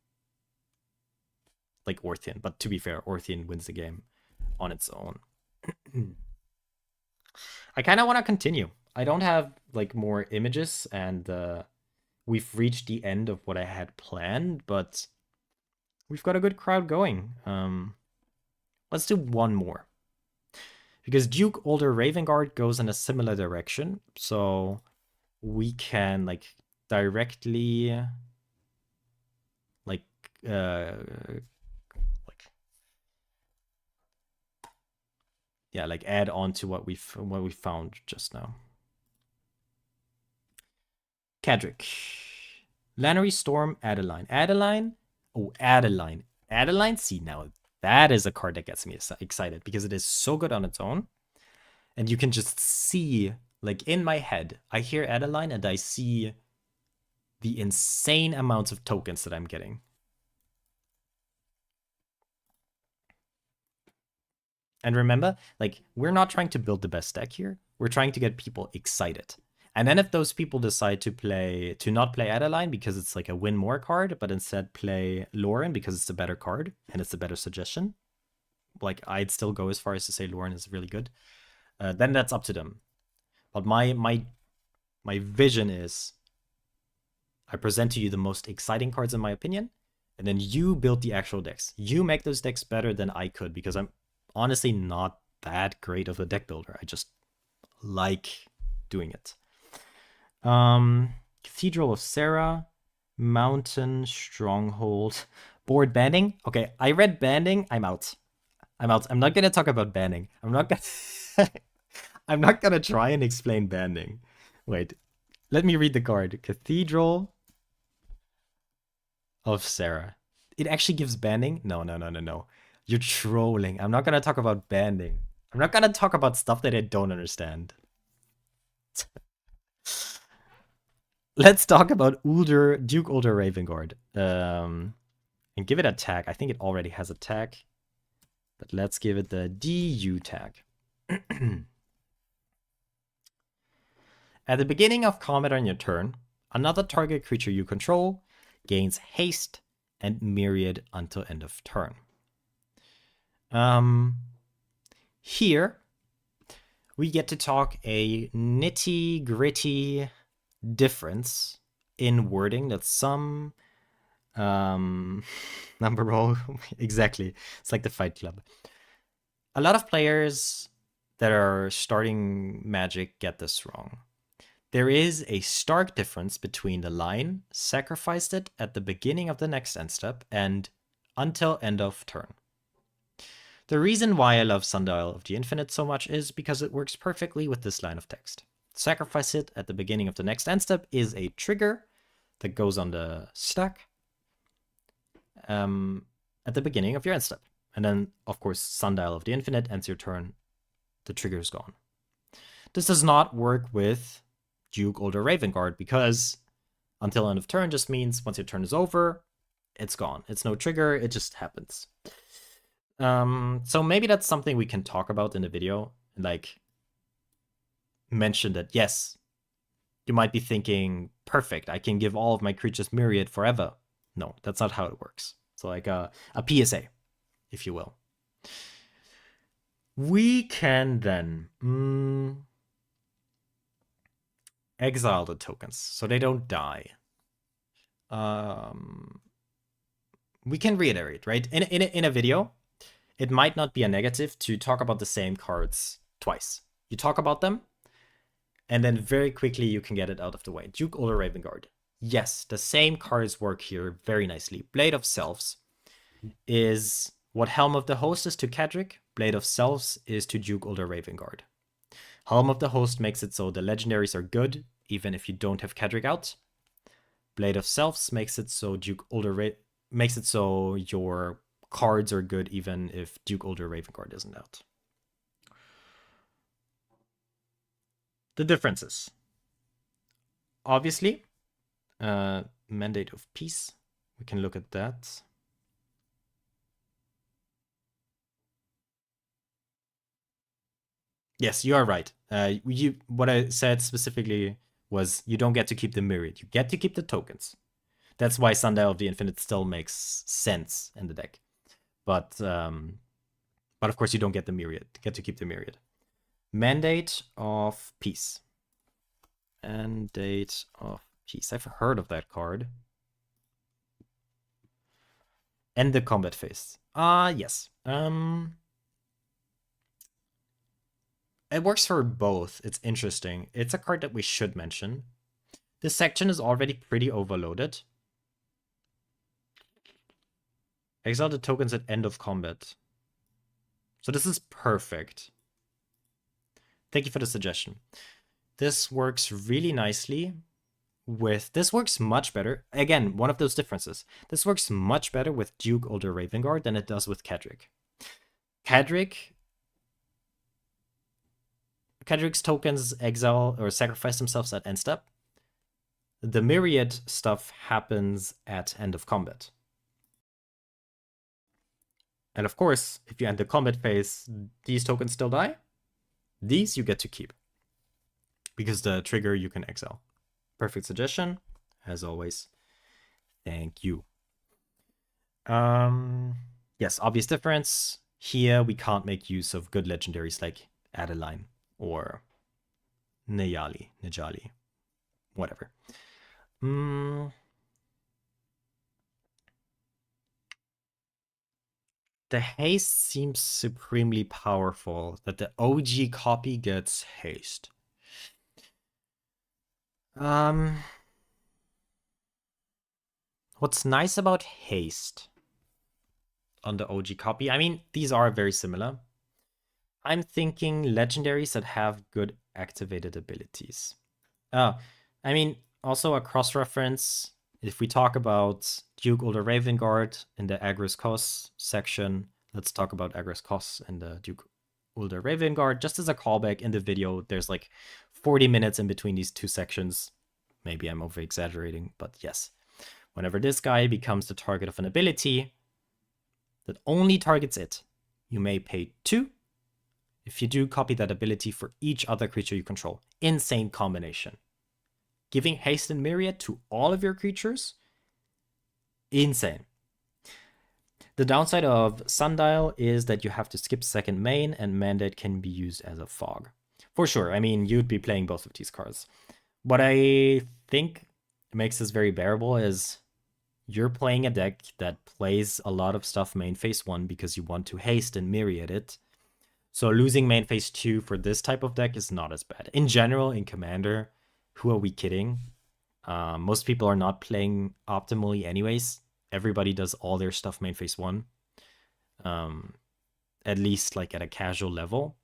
like Orthian. But to be fair, Orthian wins the game on its own. I kind of want to continue. I don't have like more images, and we've reached the end of what I had planned, but we've got a good crowd going. Let's do one more. Because Duke Older Ravengard goes in a similar direction, so we can like directly like add on to what we found just now. Kedrick. Lannery Storm, Adeline. Adeline? Oh, Adeline. Adeline? See, now that is a card that gets me excited because it is so good on its own. And you can just see, like in my head, I hear Adeline and I see the insane amounts of tokens that I'm getting. And remember, like, we're not trying to build the best deck here. We're trying to get people excited. And then if those people decide to not play Adeline because it's like a win more card, but instead play Lauren because it's a better card and it's a better suggestion, like I'd still go as far as to say Lauren is really good, then that's up to them. But my vision is I present to you the most exciting cards in my opinion, and then you build the actual decks. You make those decks better than I could, because I'm honestly not that great of a deck builder. I just like doing it. Cathedral of Sarah, Mountain Stronghold, board banning. Okay, I read banning. I'm out. I'm not gonna talk about banning. I'm not gonna try and explain banning. Wait, let me read the card. Cathedral of Sarah. It actually gives banning? No. You're trolling. I'm not gonna talk about banning. I'm not gonna talk about stuff that I don't understand. Let's talk about Duke Ulder Ravengard. And give it a tag. I think it already has a tag. But let's give it the DU tag. At the beginning of combat on your turn, another target creature you control gains haste and myriad until end of turn. Here, we get to talk a nitty-gritty difference in wording that some number roll exactly. It's like the Fight Club. A lot of players that are starting Magic get this wrong. There is a stark difference between the line sacrificed it at the beginning of the next end step and until end of turn. The reason why I love Sundial of the Infinite so much is because it works perfectly with this line of text. Sacrifice it at the beginning of the next end step is a trigger that goes on the stack at the beginning of your end step. And then, of course, Sundial of the Infinite ends your turn. The trigger is gone. This does not work with Duke Ulder Ravengard because until end of turn just means once your turn is over, it's gone. It's no trigger, it just happens. So maybe that's something we can talk about in the video. Like, mention that, yes, you might be thinking, perfect, I can give all of my creatures myriad forever. No, that's not how it works. So like a PSA, if you will. We can then exile the tokens so they don't die. We can reiterate, right? In a video, it might not be a negative to talk about the same cards twice. You talk about them, and then very quickly you can get it out of the way. Duke Ulder Ravengard. Yes, the same cards work here very nicely. Blade of Selves is what Helm of the Host is to Kadric. Blade of Selves is to Duke Ulder Ravengard. Helm of the Host makes it so the legendaries are good, even if you don't have Kadric out. Blade of Selves makes it so makes it so your cards are good, even if Duke Ulder Ravengard isn't out. The differences. Obviously, Mandate of Peace. We can look at that. Yes, you are right. What I said specifically was you don't get to keep the myriad. You get to keep the tokens. That's why Sundial of the Infinite still makes sense in the deck. But of course you don't get the myriad. You get to keep the myriad. Mandate of Peace. Mandate of Peace. I've heard of that card. End the combat phase. Yes. It works for both. It's interesting. It's a card that we should mention. This section is already pretty overloaded. Exile the tokens at end of combat. So this is perfect. Thank you for the suggestion. This works really nicely with... This works much better. Again, one of those differences. This works much better with Duke Ulder Ravengard than it does with Kadric. Kadric's tokens exile or sacrifice themselves at end step. The myriad stuff happens at end of combat. And of course, if you end the combat phase, these tokens still die. These you get to keep. Because the trigger you can exile. Perfect suggestion, as always. Thank you. Yes, obvious difference. Here we can't make use of good legendaries like Adeline or Nejali, whatever. The haste seems supremely powerful, that the OG copy gets haste. What's nice about haste on the OG copy, I mean, these are very similar. I'm thinking legendaries that have good activated abilities. I mean, also a cross-reference. If we talk about Duke Ulder Ravengard in the Agris Kos section, let's talk about Agris Kos in the Duke Ulder Raven Guard. Just as a callback in the video, there's like 40 minutes in between these two sections. Maybe I'm over exaggerating, but yes. Whenever this guy becomes the target of an ability that only targets it, you may pay 2. If you do, copy that ability for each other creature you control. Insane combination. Giving haste and myriad to all of your creatures? Insane. The downside of Sundial is that you have to skip second main, and Mandate can be used as a fog. For sure, I mean, you'd be playing both of these cards. What I think makes this very bearable is you're playing a deck that plays a lot of stuff main phase 1 because you want to haste and myriad it. So losing main phase 2 for this type of deck is not as bad. In general, in Commander, who are we kidding? Most people are not playing optimally anyways. Everybody does all their stuff main phase 1. At least like at a casual level.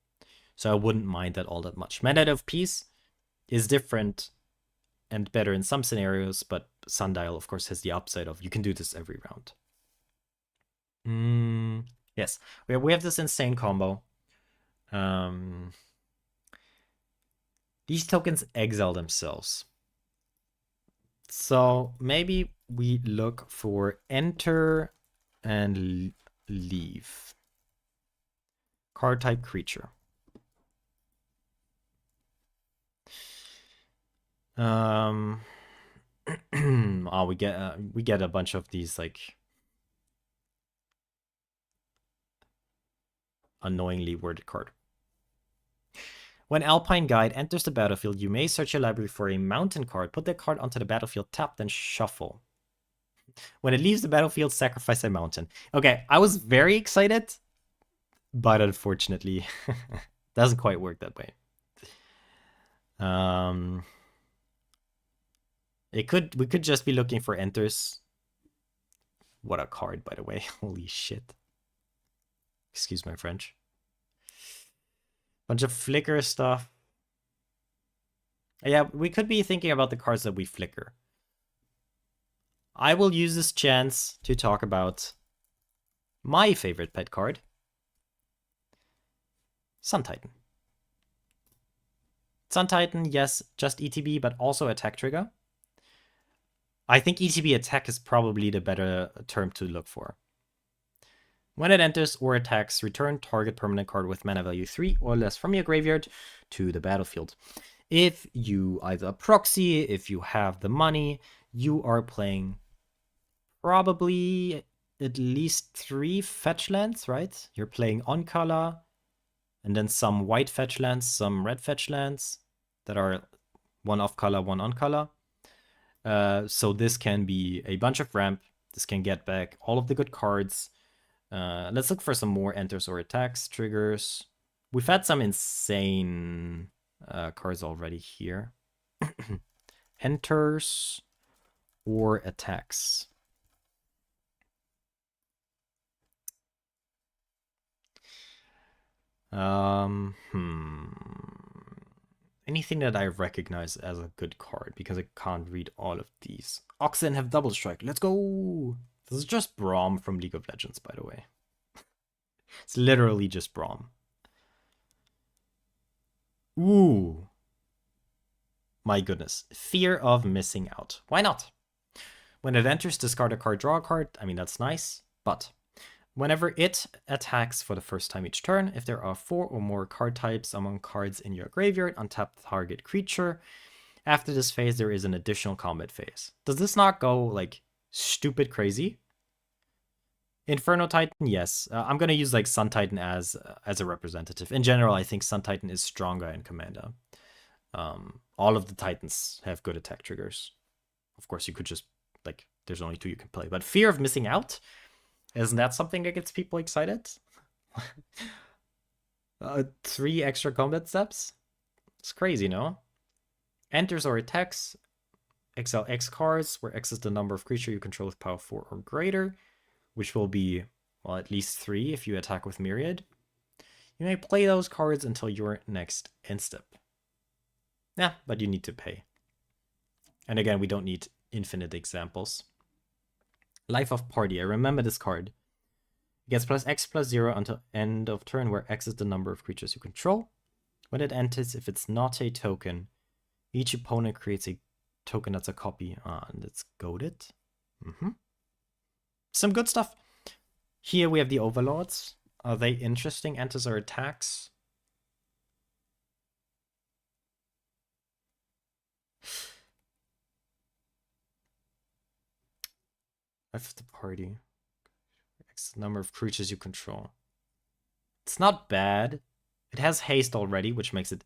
So I wouldn't mind that all that much. Mandate of Peace is different and better in some scenarios, but Sundial, of course, has the upside of you can do this every round. Yes, we have this insane combo. These tokens exile themselves. So maybe we look for enter and leave. Card type creature. Oh, we get a bunch of these like annoyingly worded card. When Alpine Guide enters the battlefield, you may search your library for a mountain card, put that card onto the battlefield, tap, then shuffle. When it leaves the battlefield, sacrifice a mountain. Okay, I was very excited, but unfortunately, doesn't quite work that way. We could just be looking for enters. What a card, by the way. Holy shit. Excuse my French. Bunch of flicker stuff. Yeah, we could be thinking about the cards that we flicker. I will use this chance to talk about my favorite pet card. Sun Titan. Sun Titan, yes, just ETB, but also attack trigger. I think ETB attack is probably the better term to look for. When it enters or attacks, return target permanent card with mana value 3 or less from your graveyard to the battlefield. If you either proxy, if you have the money, you are playing probably at least 3 fetch lands, right? You're playing on color, and then some white fetch lands, some red fetch lands that are one off color, one on color. So this can be a bunch of ramp. This can get back all of the good cards. Let's look for some more enters or attacks, triggers. We've had some insane cards already here. Enters or attacks. Anything that I recognize as a good card, because I can't read all of these. Oxen have double strike. Let's go! This is just Braum from League of Legends, by the way. It's literally just Braum. Ooh. My goodness. Fear of missing out. Why not? When it enters, discard a card, draw a card. I mean, that's nice. But whenever it attacks for the first time each turn, if there are 4 or more card types among cards in your graveyard, untap the target creature. After this phase, there is an additional combat phase. Does this not go, like, stupid crazy? Inferno Titan, yes. I'm going to use like Sun Titan as a representative. In general, I think Sun Titan is stronger in Commander. All of the Titans have good attack triggers. Of course, you could just, like, there's only 2 you can play. But fear of missing out? Isn't that something that gets people excited? 3 extra combat steps? It's crazy, no? Enters or attacks. Exile X cards, where X is the number of creature you control with power 4 or greater, which will be, well, at least 3 if you attack with Myriad. You may play those cards until your next end step. Yeah, but you need to pay. And again, we don't need infinite examples. Life of Party. I remember this card. It gets +X+0 until end of turn, where X is the number of creatures you control. When it enters, if it's not a token, each opponent creates a token that's a copy. And it's goaded. Some good stuff. Here we have the Overlords. Are they interesting? Enters or attacks? F the party. X number of creatures you control. It's not bad. It has haste already, which makes it...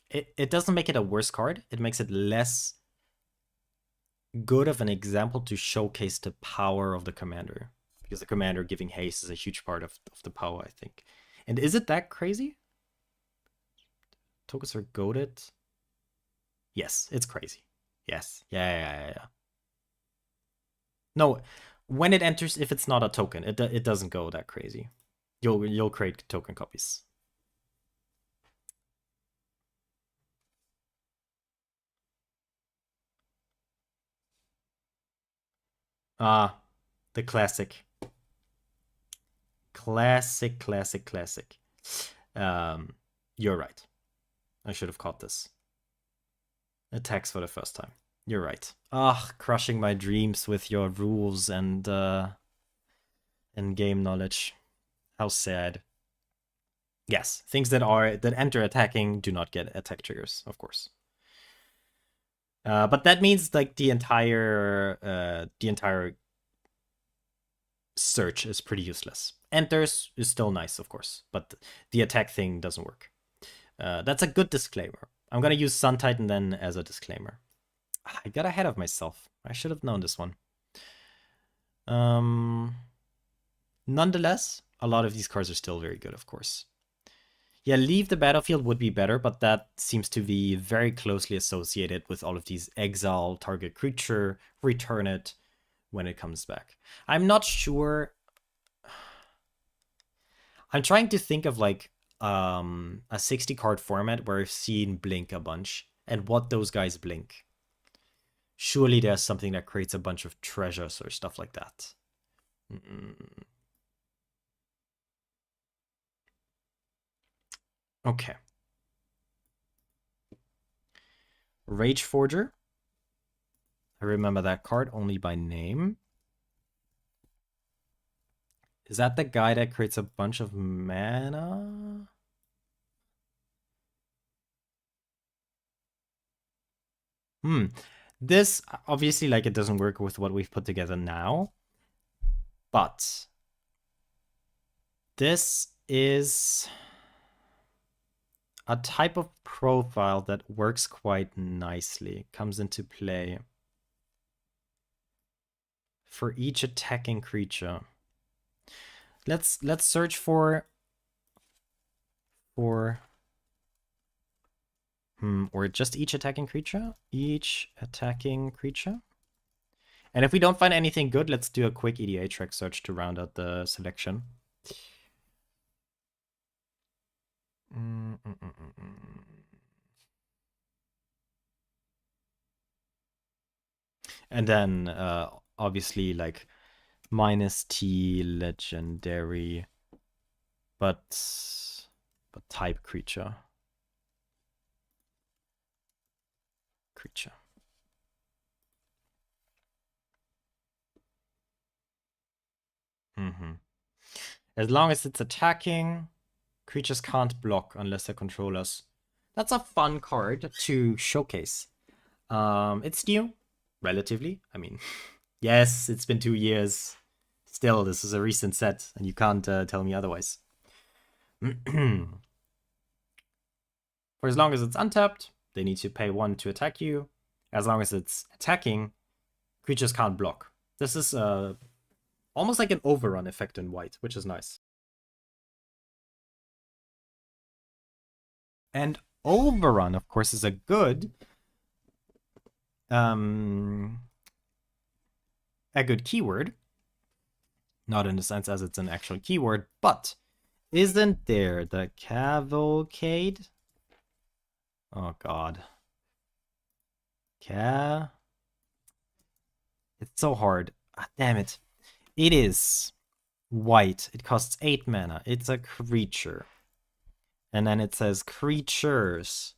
It doesn't make it a worse card. It makes it less good of an example to showcase the power of the commander. Because the commander giving haste is a huge part of the power, I think. And is it that crazy? Tokens are goaded. Yes, it's crazy. Yes. Yeah. No, when it enters, if it's not a token, it doesn't go that crazy. You'll create token copies. Ah, the classic. Classic. You're right. I should have caught this. Attacks for the first time. You're right. Ah, crushing my dreams with your rules and game knowledge. How sad. Yes, things that enter attacking do not get attack triggers, of course. But that means like the entire search is pretty useless. Enters is still nice, of course, but the attack thing doesn't work. That's a good disclaimer. I'm gonna use Sun Titan then as a disclaimer. I got ahead of myself. I should have known this one. Nonetheless, a lot of these cards are still very good, of course. Yeah, leave the battlefield would be better, but that seems to be very closely associated with all of these exile target creature, return it when it comes back. I'm not sure. I'm trying to think of like a 60 card format where I've seen blink a bunch and what those guys blink. Surely there's something that creates a bunch of treasures or stuff like that. Okay. Rage Forger. I remember that card only by name. Is that the guy that creates a bunch of mana? This, obviously, like, it doesn't work with what we've put together now. But this is a type of profile that works quite nicely. Comes into play for each attacking creature. Let's search for or just each attacking creature? Each attacking creature? And if we don't find anything good, let's do a quick EDA track search to round out the selection. And then, obviously, like, -T, legendary, but type creature. As long as it's attacking, creatures can't block unless they're controllers. That's a fun card to showcase. It's new, relatively. I mean, yes, it's been 2 years. Still, this is a recent set, and you can't tell me otherwise. For as long as it's untapped, they need to pay 1 to attack you. As long as it's attacking, creatures can't block. This is almost like an overrun effect in white, which is nice. And overrun, of course, is a good keyword. Not in the sense as it's an actual keyword, but isn't there the cavalcade? Oh god. It's so hard. Ah, damn it. It is white. It costs 8 mana. It's a creature. And then it says creatures.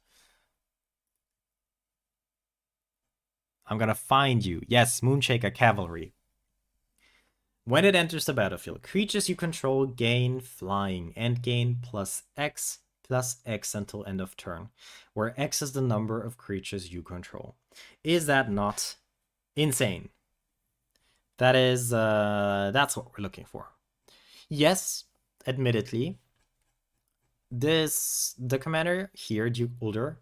I'm gonna find you. Yes, Moonshaker Cavalry. When it enters the battlefield, creatures you control gain flying and gain +X until end of turn, where X is the number of creatures you control. Is that not insane? That is, that's what we're looking for. Yes, admittedly, the commander here, Duke Ulder,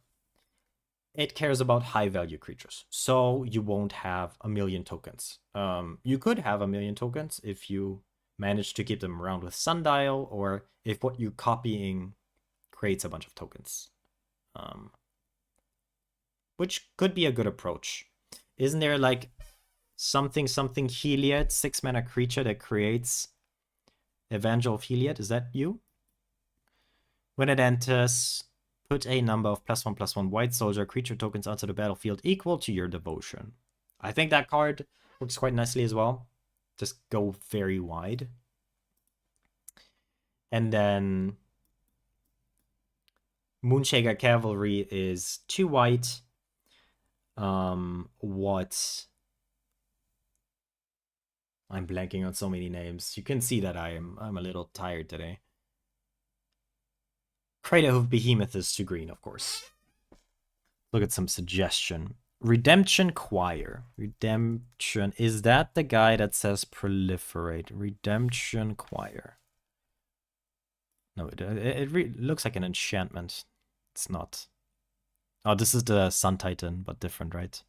it cares about high value creatures. So you won't have a million tokens. You could have a million tokens if you manage to keep them around with Sundial, or if what you're copying creates a bunch of tokens. Which could be a good approach. Isn't there like something Heliod, 6 mana creature that creates Evangel of Heliod? Is that you? When it enters, put a number of +1/+1 white soldier creature tokens onto the battlefield equal to your devotion. I think that card works quite nicely as well. Just go very wide. And then Moonshaker Cavalry is 2 white. What? I'm blanking on so many names. You can see that I'm a little tired today. Crater Hoof Behemoth is 2 green, of course. Look at some suggestion. Redemption Choir. Redemption. Is that the guy that says proliferate? Redemption Choir. No, it looks like an enchantment. It's not. Oh, this is the Sun Titan, but different, right?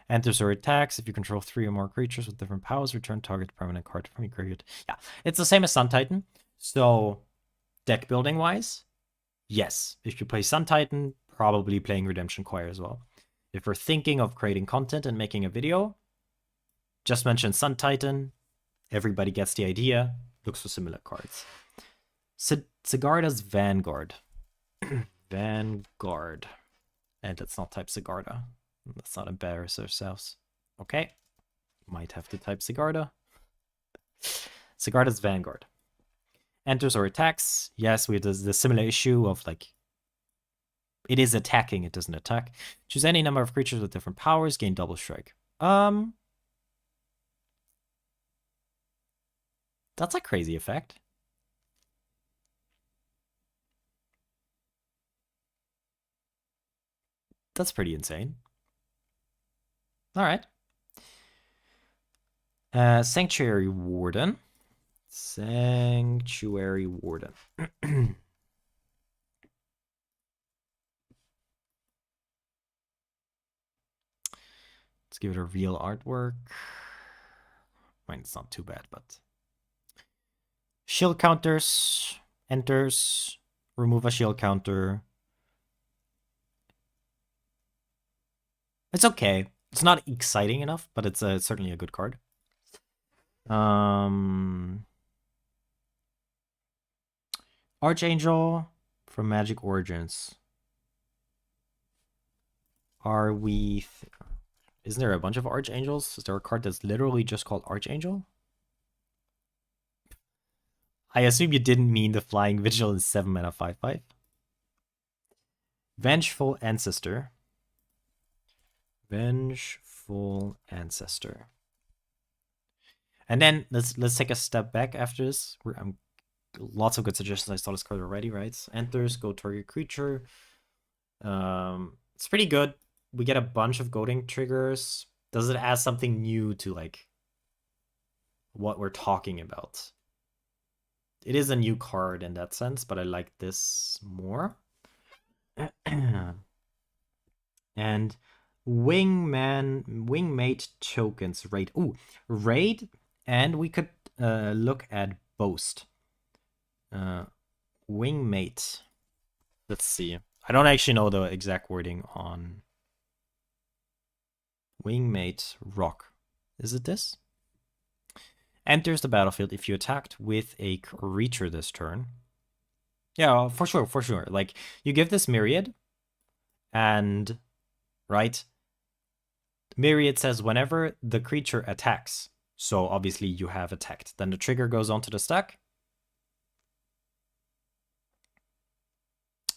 Enters or attacks. If you control 3 or more creatures with different powers, return target permanent card from your graveyard. Yeah, it's the same as Sun Titan. So, deck building wise, yes. If you play Sun Titan, probably playing Redemption Choir as well. If we're thinking of creating content and making a video, just mention Sun Titan. Everybody gets the idea. Looks for similar cards. Sigarda's Vanguard. Vanguard. And let's not type Sigarda. Let's not embarrass ourselves. Okay. Might have to type Sigarda. Sigarda's Vanguard. Enters or attacks. Yes, we have the similar issue of like, it is attacking, it doesn't attack. Choose any number of creatures with different powers, gain double strike. That's a crazy effect. That's pretty insane. All right. Sanctuary Warden. Sanctuary Warden. Let's give it a real artwork. I mean, it's not too bad, but... Shield counters. Enters. Remove a shield counter. It's okay. It's not exciting enough, but it's certainly a good card. Archangel from Magic Origins. Are we... Isn't there a bunch of Archangels? Is there a card that's literally just called Archangel? I assume you didn't mean the Flying Vigil in 7 mana 5/5. Vengeful Ancestor. Vengeful Ancestor. And then let's take a step back after this. Lots of good suggestions. I saw this card already, right? Enters, go target creature. It's pretty good. We get a bunch of goading triggers. Does it add something new to like what we're talking about? It is a new card in that sense, but I like this more. And Wingmate tokens raid. Ooh, raid, and we could look at Boast. Wingmate. Let's see. I don't actually know the exact wording on Wingmate Rock. Is it this? Enters the battlefield if you attacked with a creature this turn. Yeah, for sure. Like, you give this Myriad, and, right? Myriad says whenever the creature attacks. So obviously you have attacked. Then the trigger goes onto the stack.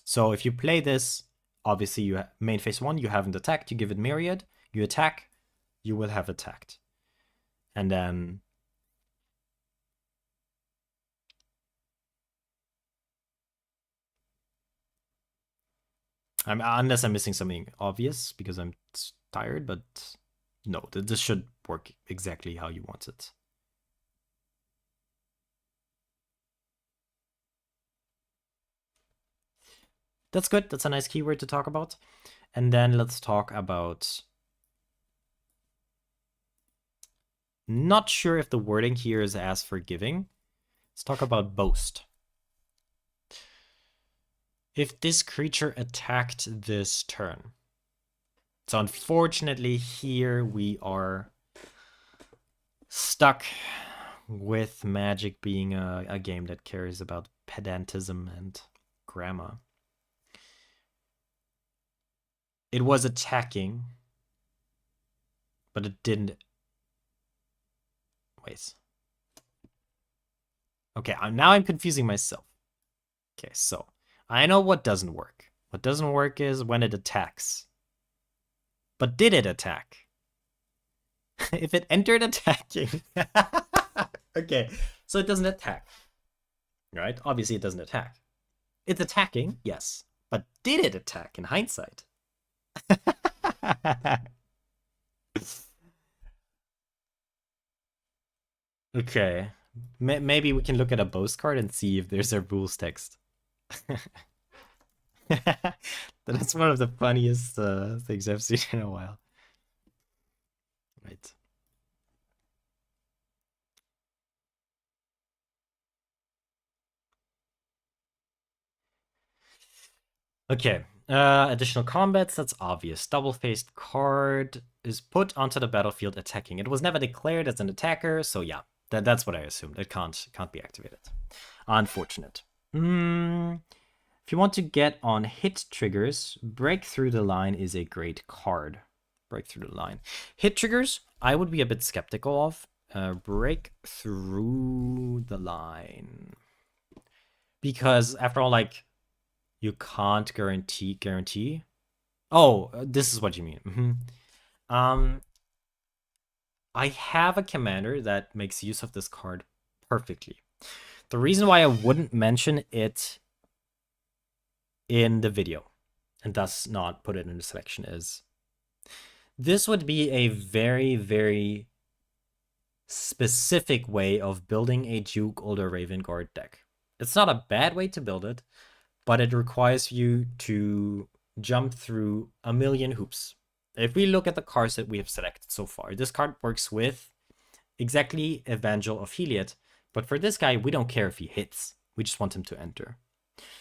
So if you play this, obviously you main phase 1, you haven't attacked, you give it myriad, you attack, you will have attacked. And then unless I'm missing something obvious because I'm tired, but no, this should work exactly how you want it. That's good. That's a nice keyword to talk about. And then let's talk about... Not sure if the wording here is as forgiving. Let's talk about boast. If this creature attacked this turn. So unfortunately here we are stuck with Magic being a game that cares about pedantism and grammar. It was attacking, but it didn't. Wait. Okay, now I'm confusing myself. Okay, so I know what doesn't work. What doesn't work is when it attacks. But did it attack? If it entered attacking. Okay, so it doesn't attack. Right? Obviously, it doesn't attack. It's attacking, yes. But did it attack in hindsight? Okay. Maybe we can look at a boast card and see if there's a rules text. That's one of the funniest things I've seen in a while. Right. Okay. Additional combats, that's obvious. Double-faced card is put onto the battlefield attacking. It was never declared as an attacker, so yeah. That's what I assumed. It can't be activated. Unfortunate. If you want to get on hit triggers, Break Through the Line is a great card. Break Through the Line. Hit triggers, I would be a bit skeptical of. Break Through the Line. Because after all, like, you can't guarantee. Oh, this is what you mean. I have a commander that makes use of this card perfectly. The reason why I wouldn't mention it in the video and thus not put it in the selection is this would be a very, very specific way of building a Duke Older Raven Guard deck. It's not a bad way to build it, but it requires you to jump through a million hoops. If we look at the cards that we have selected so far, this card works with exactly Evangel of Heliod, but for this guy, we don't care if he hits. We just want him to enter.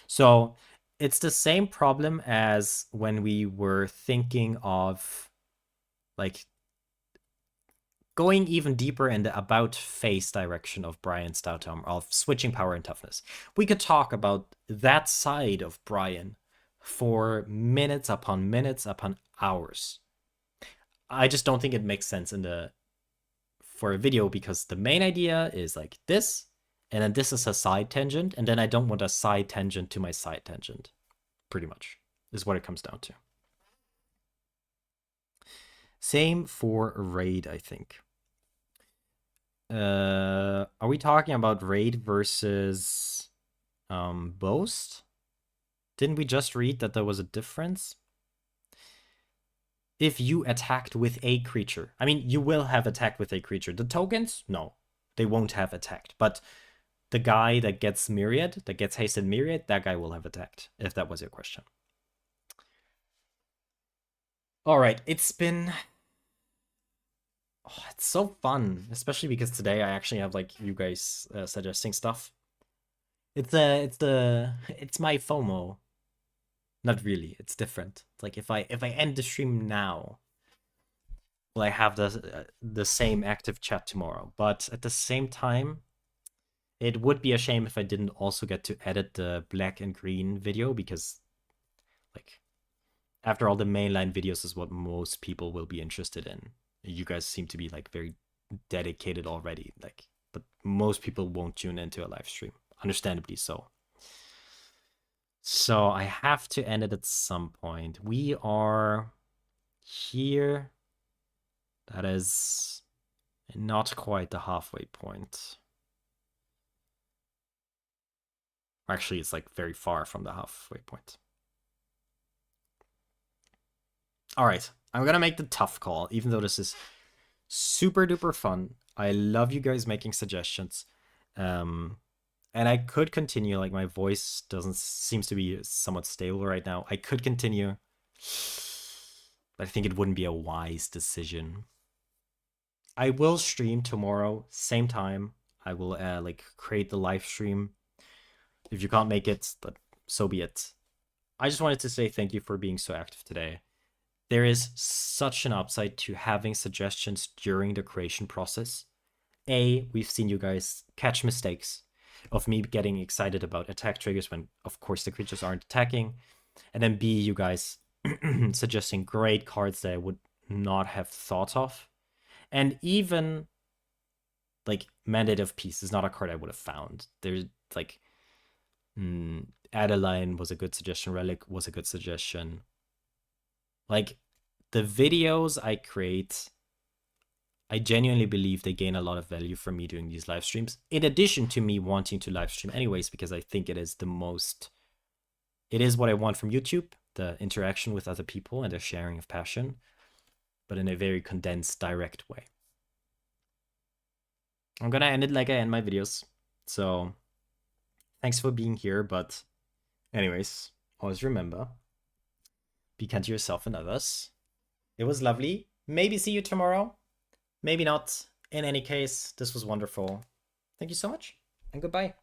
So it's the same problem as when we were thinking of like going even deeper in the about face direction of Brian Stoutham, of switching power and toughness. We could talk about that side of Brian for minutes upon hours. I just don't think it makes sense for a video because the main idea is like this, and then this is a side tangent, and then I don't want a side tangent to my side tangent. Pretty much is what it comes down to. Same for Raid, I think. Are we talking about Raid versus Boast? Didn't we just read that there was a difference? If you attacked with a creature. I mean, you will have attacked with a creature. The tokens, no, they won't have attacked. But the guy that gets Myriad, that gets hasted Myriad, that guy will have attacked, if that was your question. All right, it's been... Oh, it's so fun, especially because today I actually have like you guys suggesting stuff. It's my FOMO. Not really. It's different. It's like if I end the stream now, will I have the same active chat tomorrow? But at the same time, it would be a shame if I didn't also get to edit the black and green video because, like, after all, the mainline videos is what most people will be interested in. You guys seem to be like very dedicated already. Like, but most people won't tune into a live stream, understandably so. So I have to end it at some point. We are here. That is not quite the halfway point. Actually, it's like very far from the halfway point. All right, I'm gonna make the tough call, even though this is super duper fun. I love you guys making suggestions. And I could continue, like my voice seems to be somewhat stable right now. I could continue, but I think it wouldn't be a wise decision. I will stream tomorrow, same time. I will like create the live stream. If you can't make it, but so be it. I just wanted to say thank you for being so active today. There is such an upside to having suggestions during the creation process. A, we've seen you guys catch mistakes of me getting excited about attack triggers when, of course, the creatures aren't attacking. And then B, you guys suggesting great cards that I would not have thought of. And even, like, Mandate of Peace is not a card I would have found. There's, like, Adeline was a good suggestion. Relic was a good suggestion. Like, the videos I create, I genuinely believe they gain a lot of value from me doing these live streams, in addition to me wanting to live stream anyways, because I think it is what I want from YouTube, the interaction with other people and the sharing of passion, but in a very condensed, direct way. I'm gonna end it like I end my videos. So thanks for being here, but anyways, always remember, be kind to yourself and others. It was lovely. Maybe see you tomorrow. Maybe not. In any case, this was wonderful. Thank you so much, and goodbye.